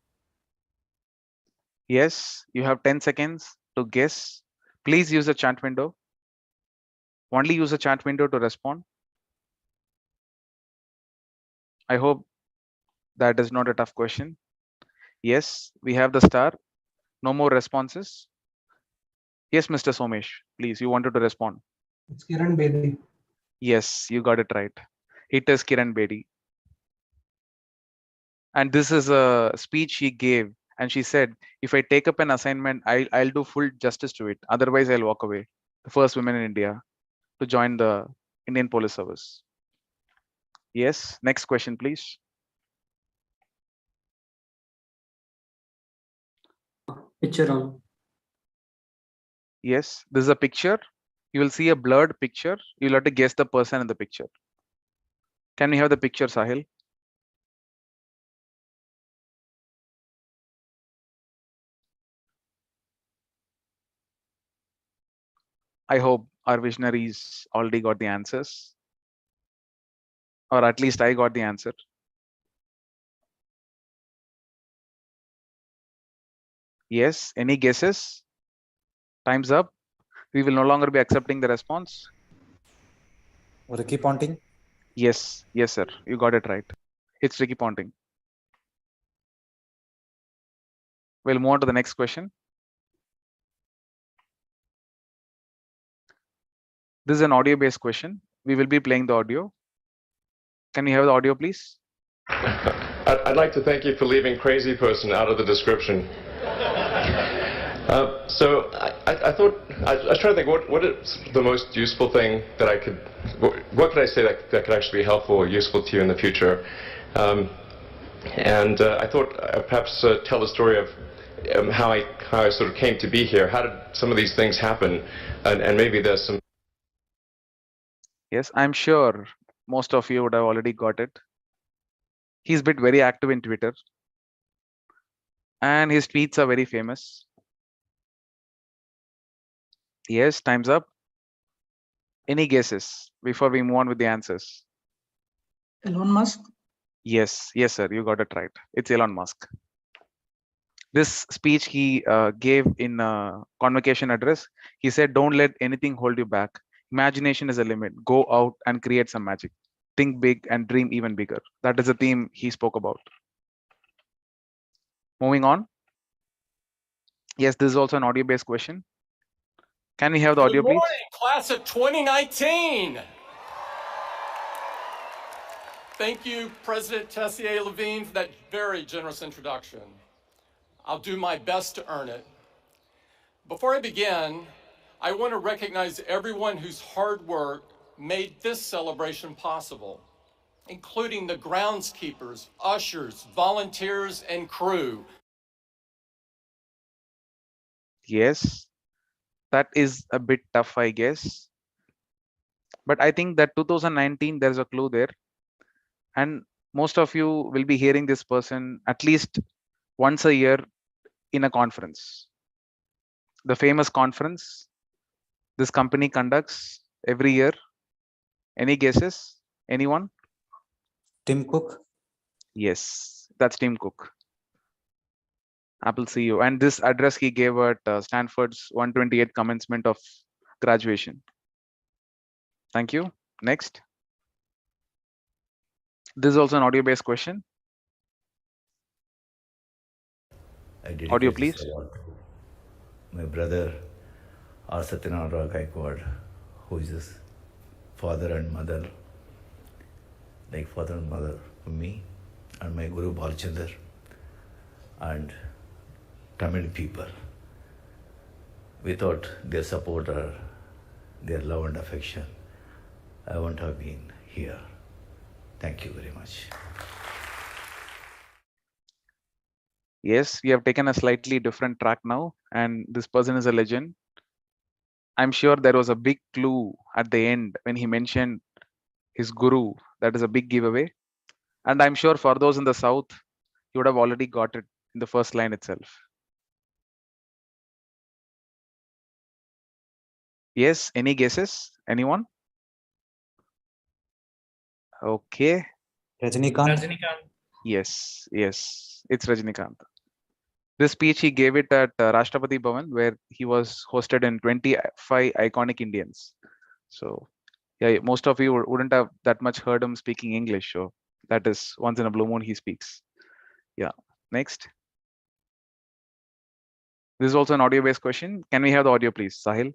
Yes, you have 10 seconds to guess. Please use the chat window. Only use the chat window to respond. I hope that is not a tough question. Yes, we have the star. No more responses. Yes, Mr. Somesh, please, you wanted to respond. It's Kiran Bedi. Yes, you got it right. It is Kiran Bedi. And this is a speech she gave. And she said, if I take up an assignment, I'll do full justice to it. Otherwise, I'll walk away. The first woman in India to join the Indian Police Service. Yes, next question, please. Picture on. Yes, this is a picture. You will see a blurred picture. You'll have to guess the person in the picture. Can we have the picture, Sahil? I hope our visionaries already got the answers. Or at least I got the answer. Yes, any guesses? Time's up. We will no longer be accepting the response. Ricky Ponting? Yes, yes, sir. You got it right. It's Ricky Ponting. We'll move on to the next question. This is an audio-based question. We will be playing the audio. Can we have the audio, please? I'd like to thank you for leaving crazy person out of the description. So I thought, I was trying to think, what is the most useful thing that I could, what could I say that could actually be helpful or useful to you in the future? I thought perhaps tell the story of how I sort of came to be here. How did some of these things happen? And maybe there's some... Yes, I'm sure most of you would have already got it. He's been very active in Twitter. And his tweets are very famous. Yes, time's up. Any guesses before we move on with the answers? Elon Musk? Yes, yes, sir. You got it right. It's Elon Musk. This speech he gave in a convocation address, he said, don't let anything hold you back. Imagination is a limit. Go out and create some magic. Think big and dream even bigger. That is the theme he spoke about. Moving on. Yes, this is also an audio-based question. Can we have the audio, Good please? morning, class of 2019. Thank you, President Tessier Levine, for that very generous introduction. I'll do my best to earn it. Before I begin, I want to recognize everyone whose hard work made this celebration possible, including the groundskeepers, ushers, volunteers, and crew. Yes, that is a bit tough, I guess. But I think that 2019, there's a clue there. And most of you will be hearing this person at least once a year in a conference. The famous conference this company conducts every year. Any guesses? Anyone? Tim Cook? Yes, that's Tim Cook. Apple CEO. And this address he gave at Stanford's 128th commencement of graduation. Thank you. Next. This is also an audio-based question. Audio, please. My brother, R. Satyanarayana Gaikwad, who is his father and mother, like father and mother for me, and my Guru Balchandar, and Tamil people. Without their support or their love and affection, I wouldn't have been here. Thank you very much. Yes, we have taken a slightly different track now, and this person is a legend. I'm sure there was a big clue at the end when he mentioned his guru. That is a big giveaway. And I'm sure for those in the south, you would have already got it in the first line itself. Yes, any guesses? Anyone? Okay. Rajinikanth. Yes, it's Rajinikanth. This speech he gave it at Rashtrapati Bhavan, where he was hosted in 25 iconic Indians. So, yeah, most of you wouldn't have that much heard him speaking English. So that is once in a blue moon he speaks. Yeah. Next. This is also an audio-based question. Can we have the audio, please, Sahil?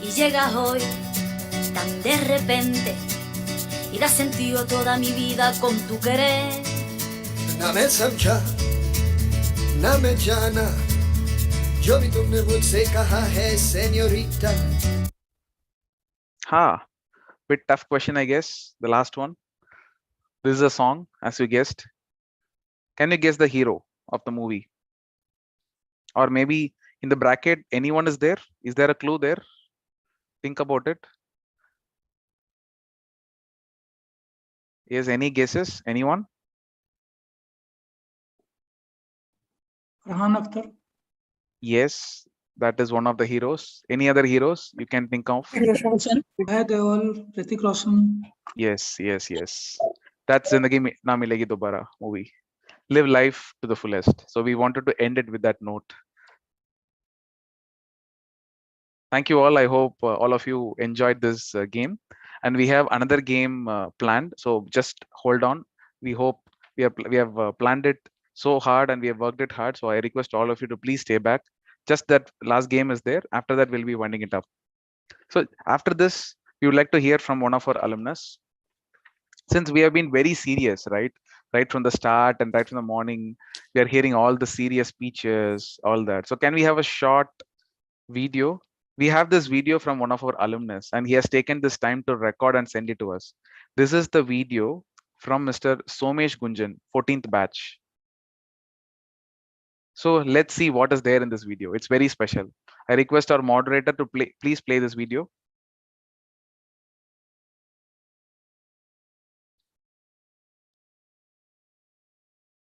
Y llegas hoy tan de repente y das sentido toda mi vida con tu querer. ना मैं समझा ना मैं जाना जो भी तुमने मुझसे कहा है señorita. Bit tough question, I guess. The last one. This is a song, as you guessed. Can you guess the hero of the movie? Or maybe in the bracket, anyone is there? Is there a clue there? Think about it. Yes, any guesses? Anyone? Farhan Akhtar. Yes, that is one of the heroes. Any other heroes you can think of? Vibhay Deol, Hrithik Roshan. Yes. That's Zindagi Na Milegi Dobara movie. Live life to the fullest. So we wanted to end it with that note. Thank you all. I hope all of you enjoyed this game. And we have another game planned. So just hold on. We hope we have planned it so hard and we have worked it hard. So I request all of you to please stay back. Just that last game is there. After that, we'll be winding it up. So after this, we would like to hear from one of our alumnus. Since we have been very serious, right from the start and right from the morning, we are hearing all the serious speeches, all that. So can we have a short video? We have this video from one of our alumnus, and he has taken this time to record and send it to us. This is the video from Mr. Somesh Gunjan, 14th batch. So let's see what is there in this video. It's very special. I request our moderator to please play this video.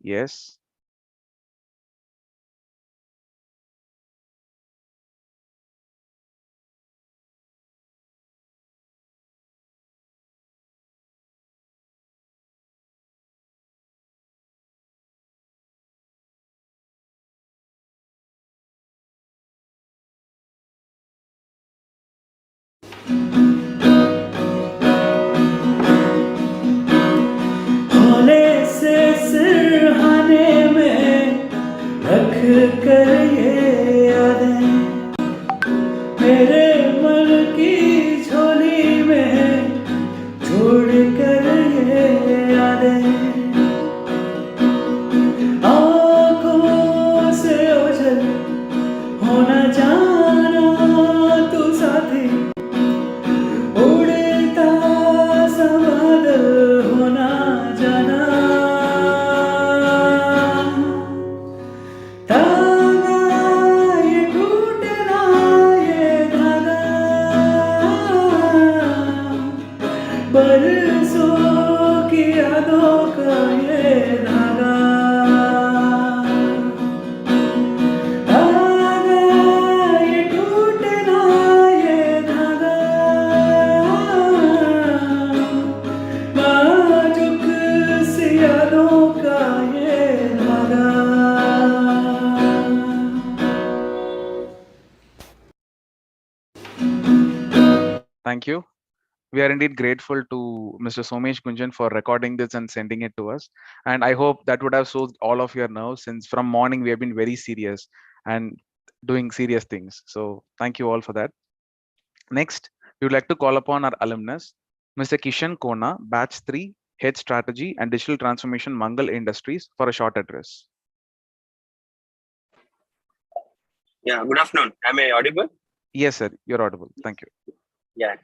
Yes. भोले से सिरहाने में रख कर ये यादें मेरे मन की झोली में छोड़ कर ये यादें आँखों से ओझल होना जाना तू साथी उड़ता सा बादल होना जाना धागा ये टूटना ये धागा बरसों की यादों का ये धागा धागा ये टूटना ये धागा नाजुक सी यादों का ये धागा. Thank you. We are indeed grateful to Mr. Somesh Gunjan for recording this and sending it to us. And I hope that would have soothed all of your nerves, since from morning we have been very serious and doing serious things. So thank you all for that. Next, we would like to call upon our alumnus, Mr. Kishan Kona, Batch 3, Head Strategy and Digital Transformation, Mangal Industries, for a short address. Yeah, good afternoon. Am I audible? Yes, sir, you're audible. Thank you. Yeah.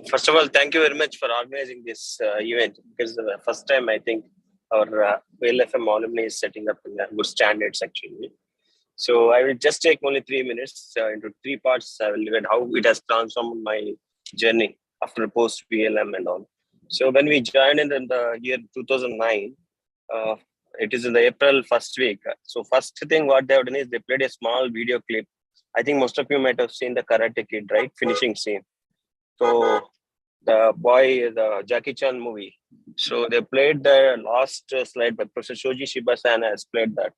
First of all, thank you very much for organizing this event, because the first time I think our VLFM alumni is setting up in good standards actually. So I will just take only 3 minutes into 3 parts. I will look at how it has transformed my journey after post VLM and all. So when we joined in the year 2009, it is in the April first week. So first thing what they have done is they played a small video clip. I think most of you might have seen the Karate Kid, right? Finishing scene. So the boy, the Jackie Chan movie. So they played the last slide, but Professor Shoji Shiba-san has played that.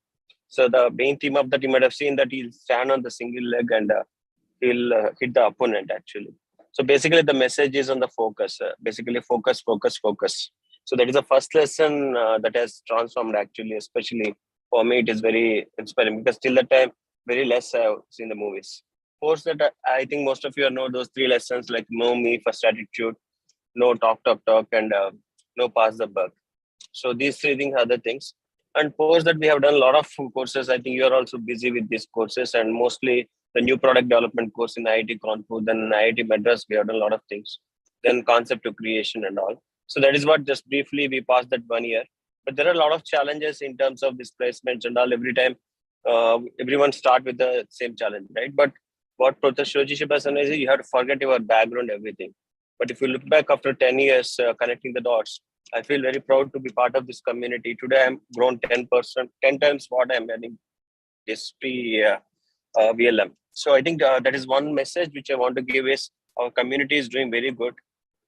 So the main theme of that, you might have seen that he'll stand on the single leg and he'll hit the opponent actually. So basically the message is on the focus, basically focus, focus, focus. So that is the first lesson that has transformed actually, especially for me, it is very inspiring because till that time, very less I have seen the movies. Post that, I think most of you know those 3 lessons like know me, first attitude, no talk, and no pass the buck. So these 3 things are the things. And post that we have done a lot of courses. I think you are also busy with these courses and mostly the new product development course in IIT Kanpur, then IIT Madras, we have done a lot of things. Then concept to creation and all. So that is what just briefly we passed that 1 year. But there are a lot of challenges in terms of displacements and all. Every time everyone start with the same challenge, right? But what Professor Shoji Shiba-san is, you have to forget your background, everything. But if you look back after 10 years connecting the dots, I feel very proud to be part of this community. Today, I'm grown 10%, 10 times what I'm earning this VLM. So I think that is one message which I want to give is our community is doing very good.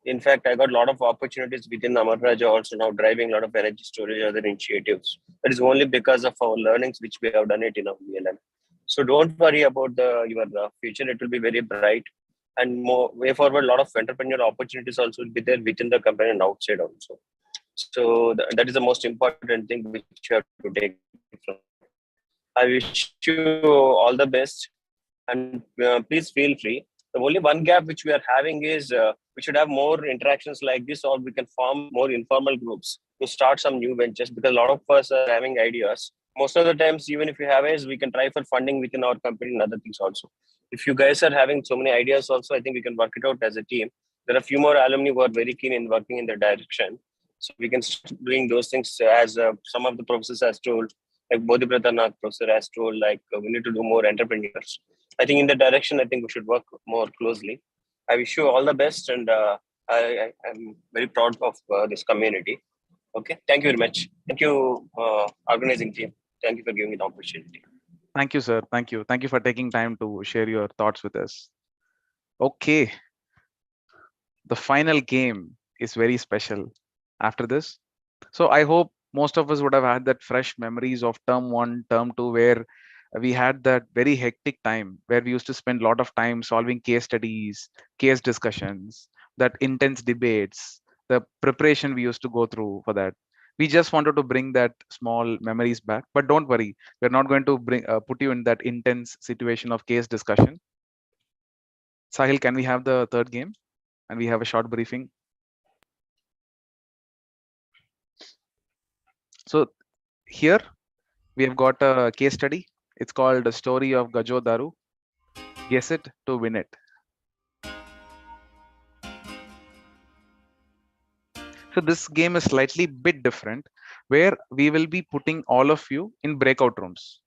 In fact, I got a lot of opportunities within Amar Raja also now driving a lot of energy storage other initiatives. That is only because of our learnings which we have done it in our VLM. So don't worry about your future. It will be very bright. And more way forward, a lot of entrepreneurial opportunities also will be there within the company and outside also. So that is the most important thing which you have to take from. I wish you all the best and please feel free. The only one gap which we are having is we should have more interactions like this, or we can form more informal groups to start some new ventures because a lot of us are having ideas. Most of the times, even if you have it, we can try for funding within our company and other things also. If you guys are having so many ideas also, I think we can work it out as a team. There are a few more alumni who are very keen in working in the direction. So we can start doing those things as some of the professors has told, like Bodhibrata Nath professor has told, like we need to do more entrepreneurs. I think in the direction, I think we should work more closely. I wish you all the best and I am very proud of this community. Okay, thank you very much. Thank you, organizing team. Thank you for giving me the opportunity. Thank you, sir. Thank you. Thank you for taking time to share your thoughts with us. Okay. The final game is very special after this. So I hope most of us would have had that fresh memories of term 1, term 2, where we had that very hectic time where we used to spend a lot of time solving case studies, case discussions, that intense debates, the preparation we used to go through for that. We just wanted to bring that small memories back, but don't worry, we're not going to bring put you in that intense situation of case discussion. Sahil, can we have the third game and we have a short briefing? So here we have got a case study. It's called The Story of Gajo Daru. Guess it to win it. So this game is slightly bit different, where we will be putting all of you in breakout rooms.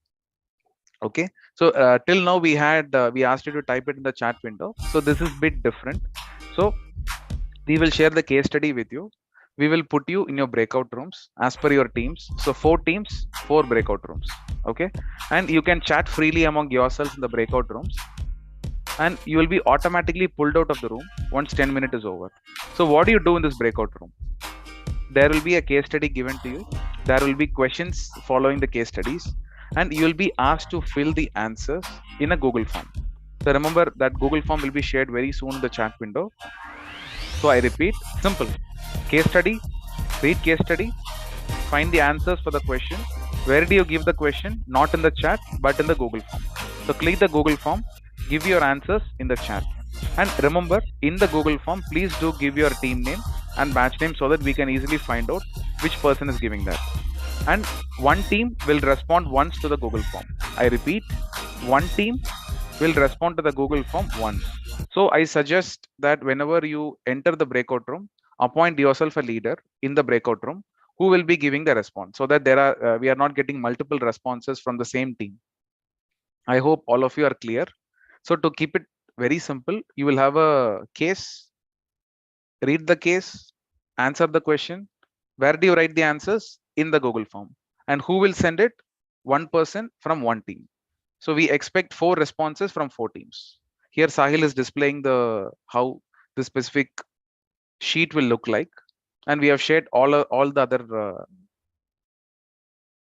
Okay, so till now we had we asked you to type it in the chat window. So this is bit different. So we will share the case study with you. We will put you in your breakout rooms as per your teams. So 4 teams, 4 breakout rooms. Okay, and you can chat freely among yourselves in the breakout rooms. And you will be automatically pulled out of the room once 10 minutes is over. So what do you do in this breakout room? There will be a case study given to you. There will be questions following the case studies, and you will be asked to fill the answers in a Google form. So remember that Google form will be shared very soon in the chat window. So I repeat, simple. Case study, read case study, find the answers for the question. Where do you give the question? Not in the chat, but in the Google form. So click the Google form, give your answers in the chat. And remember, in the Google form, please do give your team name and batch name so that we can easily find out which person is giving that. And one team will respond once to the Google form. I repeat, one team will respond to the Google form once. So I suggest that whenever you enter the breakout room, appoint yourself a leader in the breakout room. who will be giving the response, so that there are we are not getting multiple responses from the same team. I hope all of you are clear. So to keep it very simple, you will have a case, read the case, answer the question. Where do you write the answers? In the Google form. And who will send it? One person from one team. So we expect 4 responses from 4 teams. Here Sahil is displaying the how the specific sheet will look like, and we have shared all the other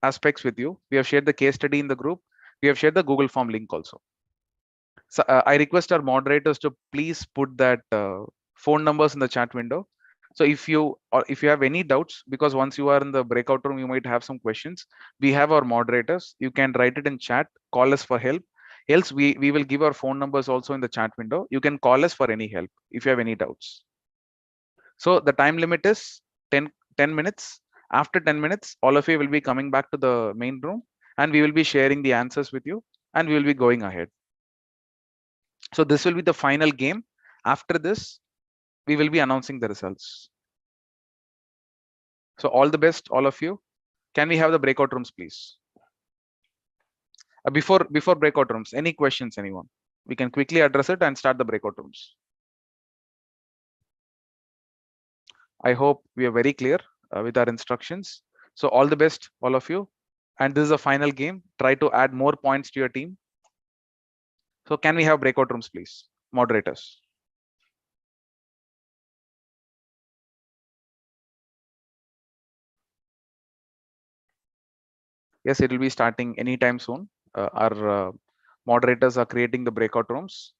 aspects with you. We have shared the case study in the group. We have shared the Google form link also. So I request our moderators to please put that phone numbers in the chat window. So if you have any doubts, because once you are in the breakout room, you might have some questions. We have our moderators. You can write it in chat, call us for help. Else we will give our phone numbers also in the chat window. You can call us for any help if you have any doubts. So the time limit is 10 minutes. After 10 minutes, all of you will be coming back to the main room, and we will be sharing the answers with you, and we will be going ahead. So this will be the final game. After this, we will be announcing the results. So all the best, all of you. Can we have the breakout rooms, please? Before breakout rooms, any questions, anyone? We can quickly address it and start the breakout rooms. I hope we are very clear with our instructions. So all the best, all of you. And this is a final game. Try to add more points to your team. So can we have breakout rooms, please? Moderators. Yes, it will be starting anytime soon. Our moderators are creating the breakout rooms.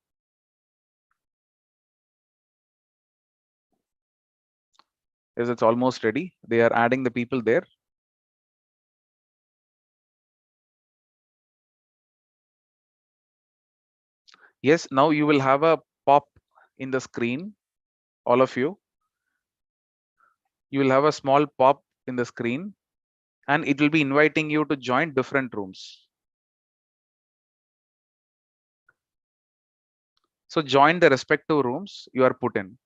Yes, it's almost ready. They are adding the people there. Yes, now you will have a pop in the screen, all of you. You will have a small pop in the screen, and it will be inviting you to join different rooms. So join the respective rooms you are put in.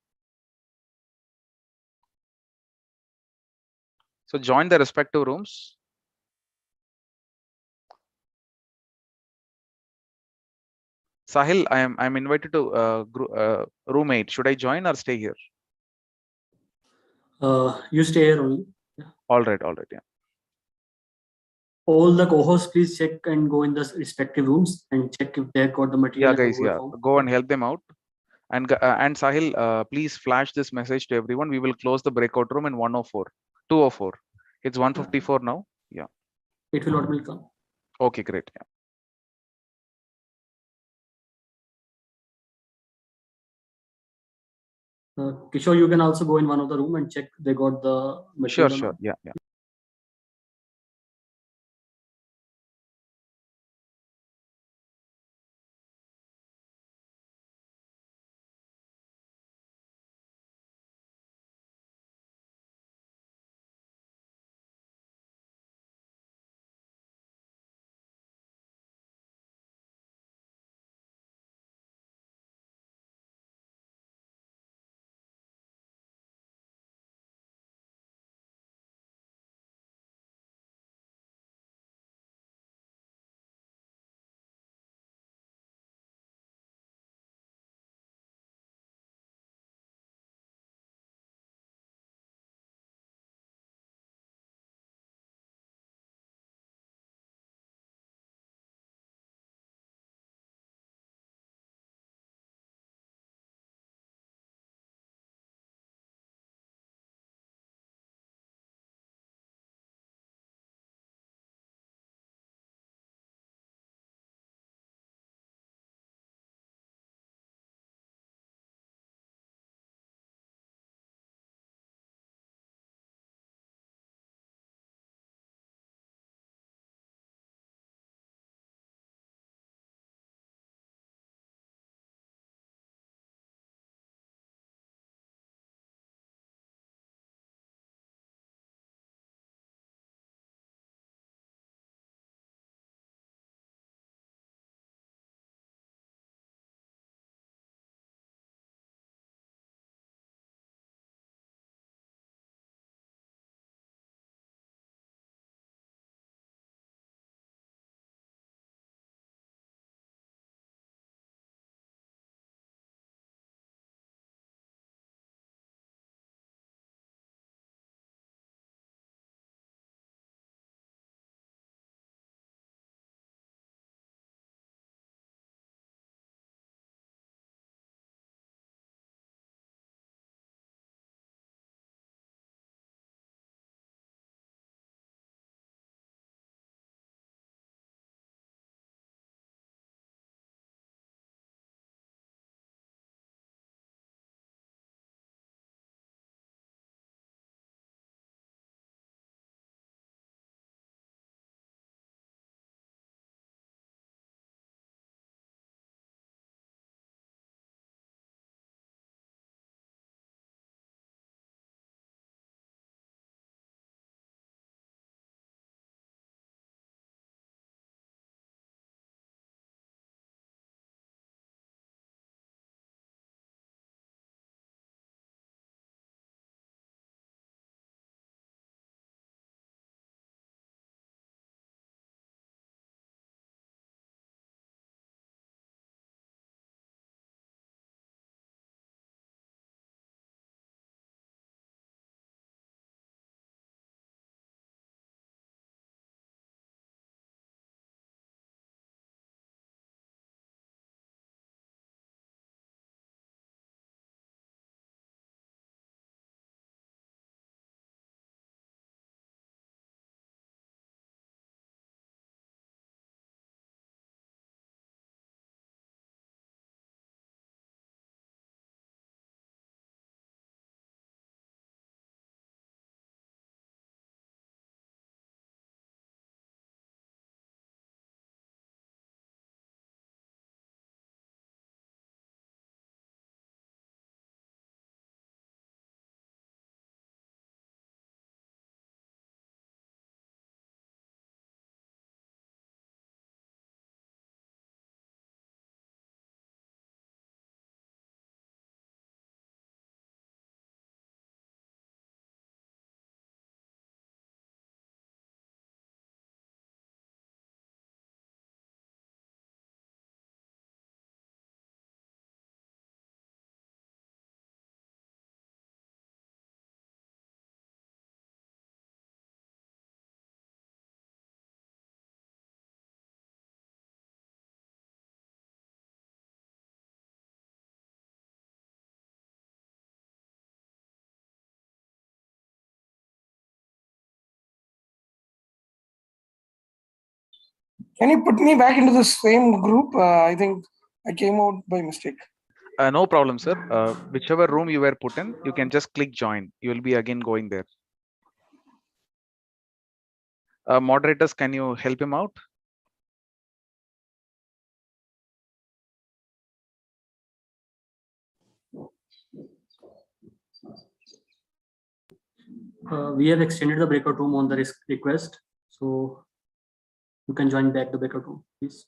So join the respective rooms. Sahil, I'm invited to room 8. Should I join or stay here? You stay here only. Yeah. All right, yeah. All the co-hosts, please check and go in the respective rooms and check if they got the material. Yeah, guys, yeah. Go and help them out. And Sahil, please flash this message to everyone. We will close the breakout room in 104, 204. It's 154 now. Yeah. It will automatically come. Okay, great. Yeah. Kishore, you can also go in one of the room and check they got the material. Sure. Yeah. Can you put me back into the same group? I think I came out by mistake. No problem, sir. Whichever room you were put in, you can just click join. You will be again going there. Moderators, can you help him out? We have extended the breakout room on the request. So you can join back the breakout room, please.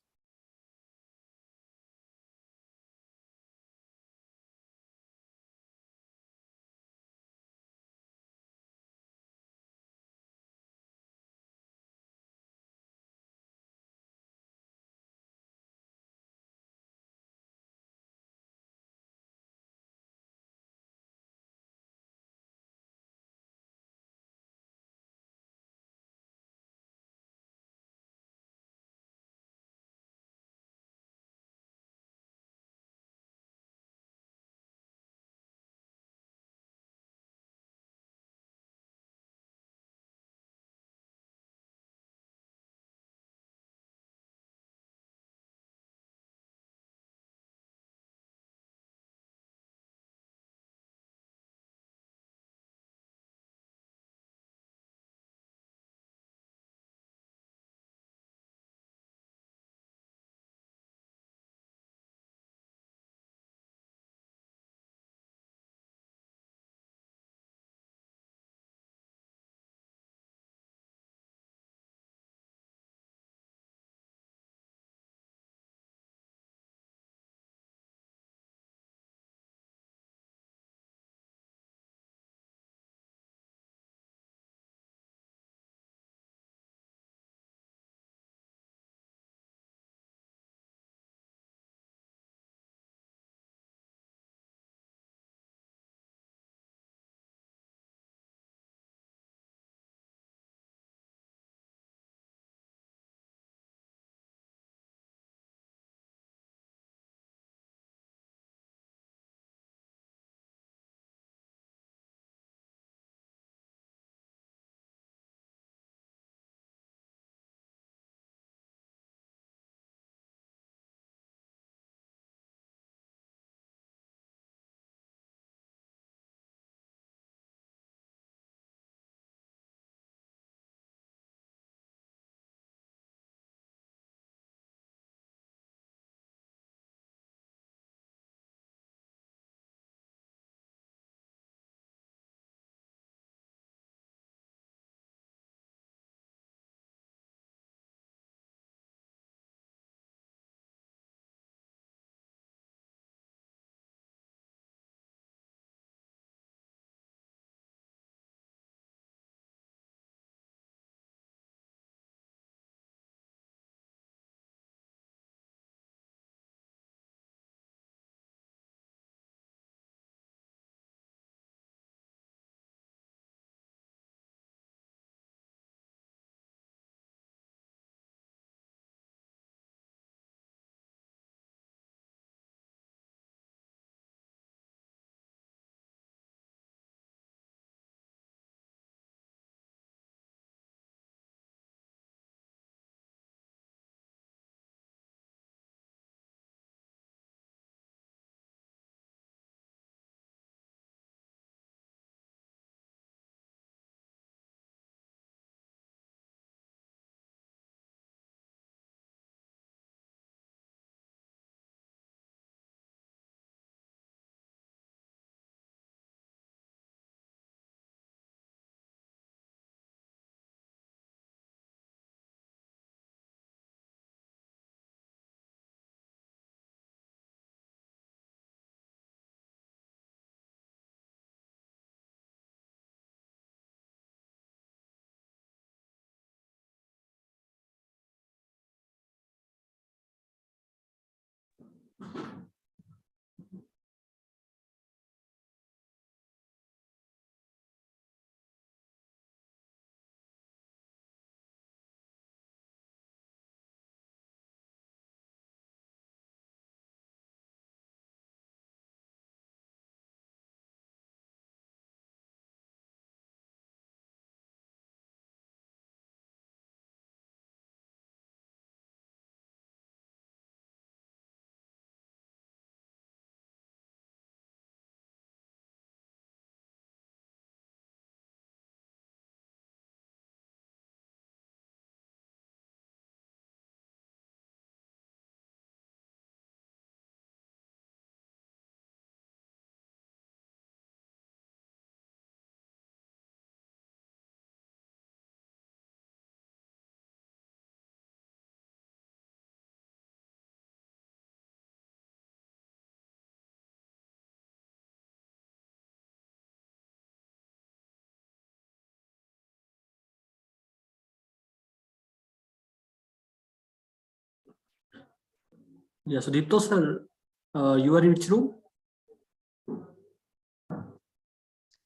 Yeah, so Deepto sir, you are in which room?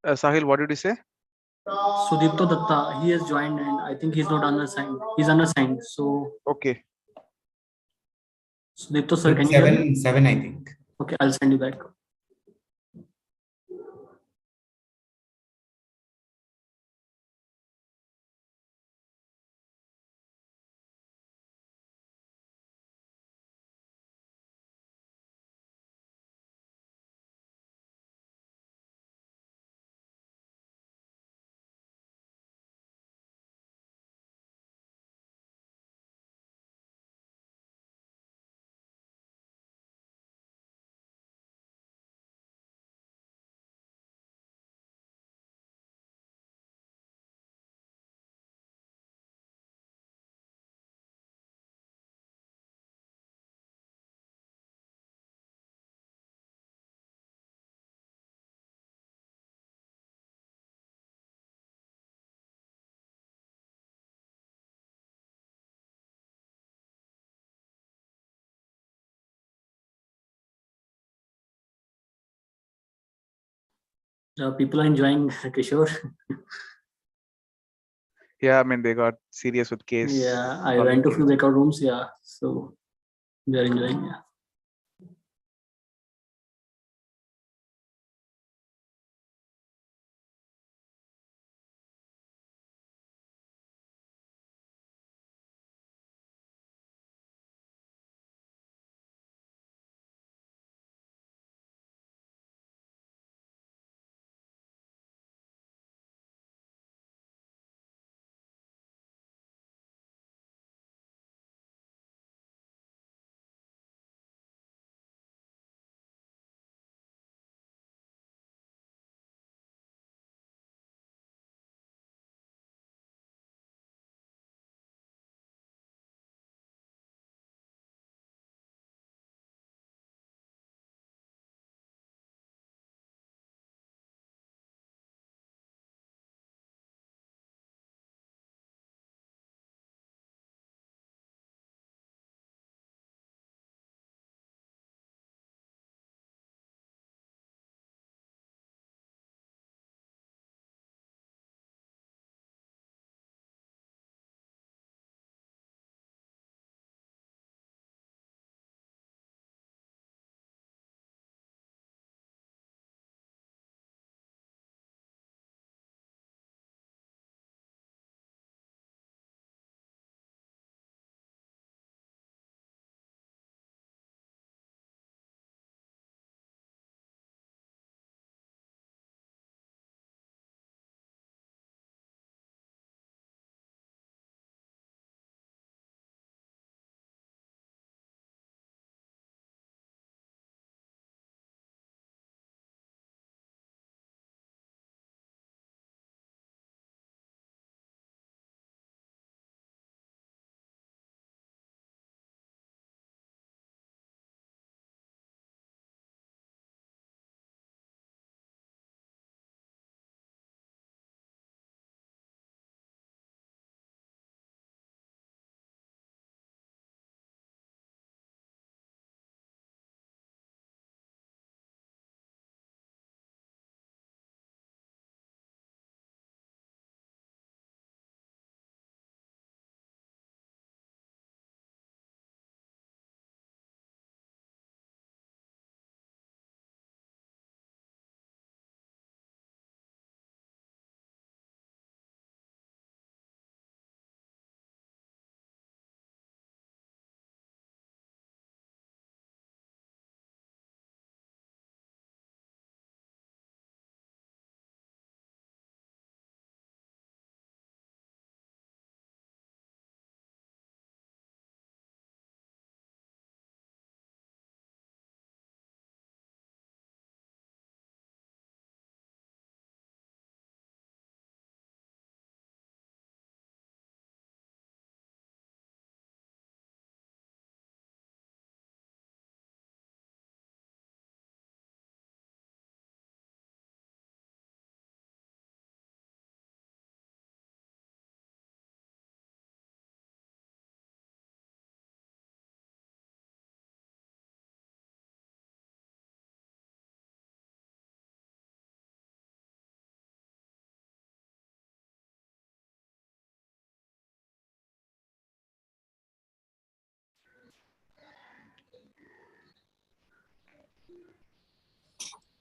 Sahil, what did you say? Sudipto Datta, he has joined and I think he's not unassigned. He's unassigned. So okay. Sudipto sir, can you hear me? Seven, I think. Okay, I'll send you back. People are enjoying Kishore. Yeah, I mean they got serious with case. Yeah, I went to a few breakout rooms. Yeah, so they're enjoying. Yeah.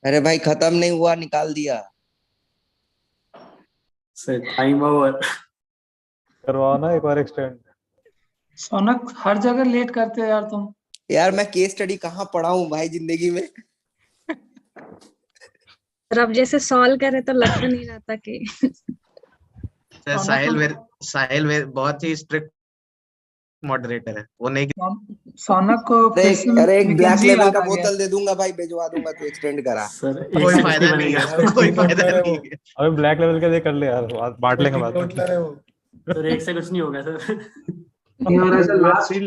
अरे भाई खत्म नहीं हुआ, निकाल दिया। Time over. करवाओ ना एक बार एक्सटेंड। सोनक हर जगह लेट करते हो यार तुम। यार मैं केस स्टडी कहाँ पढ़ा हूँ भाई जिंदगी में। सर अब जैसे सॉल्व करे तो लग तो नहीं रहा था कि सर साहिल बहुत ही स्ट्रिक्ट मॉडरेटर है, वो नहीं। सोनक को अरे एक ब्लैक लेवल का बोतल दे दूंगा भाई, भिजवा दूंगा, तो एक्सटेंड करा। कोई फायदा नहीं है, कोई फायदा नहीं है। अबे ब्लैक लेवल का दे कर ले यार, बांट लेंगे बाद में। सर एक से कुछ नहीं होगा सर। और ऐसे लास्ट 1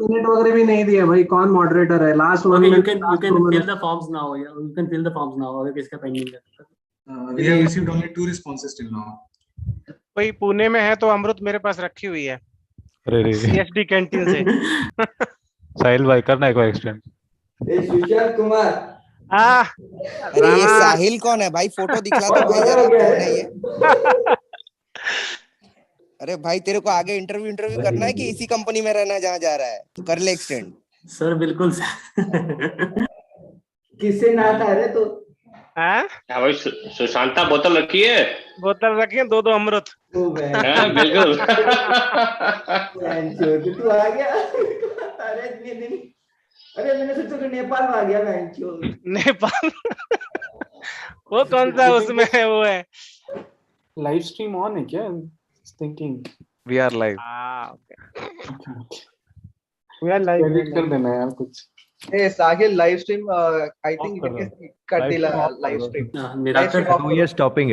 मिनट वगैरह भी नहीं दिया भाई, कौन मॉडरेटर है? Last 1 you minute. can fill the forms now. Yeah, you can fill the forms now. अगर किसका पेंडिंग है। We have received only 2 responses till now. कोई पुणे में है तो अमृत मेरे पास रखी हुई है CSD कैंटीन से। साहिल भाई करना एक बार एक्सटेंड। सुशांत कुमार। अरे ये साहिल कौन है भाई? फोटो दिखला तो भाई जरा, कौन है ये? अरे भाई तेरे को आगे इंटरव्यू करना है कि इसी कंपनी में रहना जहाँ जा रहा है? तो कर ले एक्सटेंड। सर बिल्कुल सर। किससे नाता है रे तू? हाँ भाई सुशांता बोतल रखी है, दो अमृत। बिल्कुल। तू आ गया? अरे मैंने सोचा कि नेपाल में आ गया। नेपाल वो कौन सा उसमें है? वो है लाइव स्ट्रीम ऑन है क्या? Thinking We are live. We are live. Edit कर देना यार कुछ। ए साहिल लाइव स्ट्रीम आई थिंक कर दिला live stream. Who is stopping it?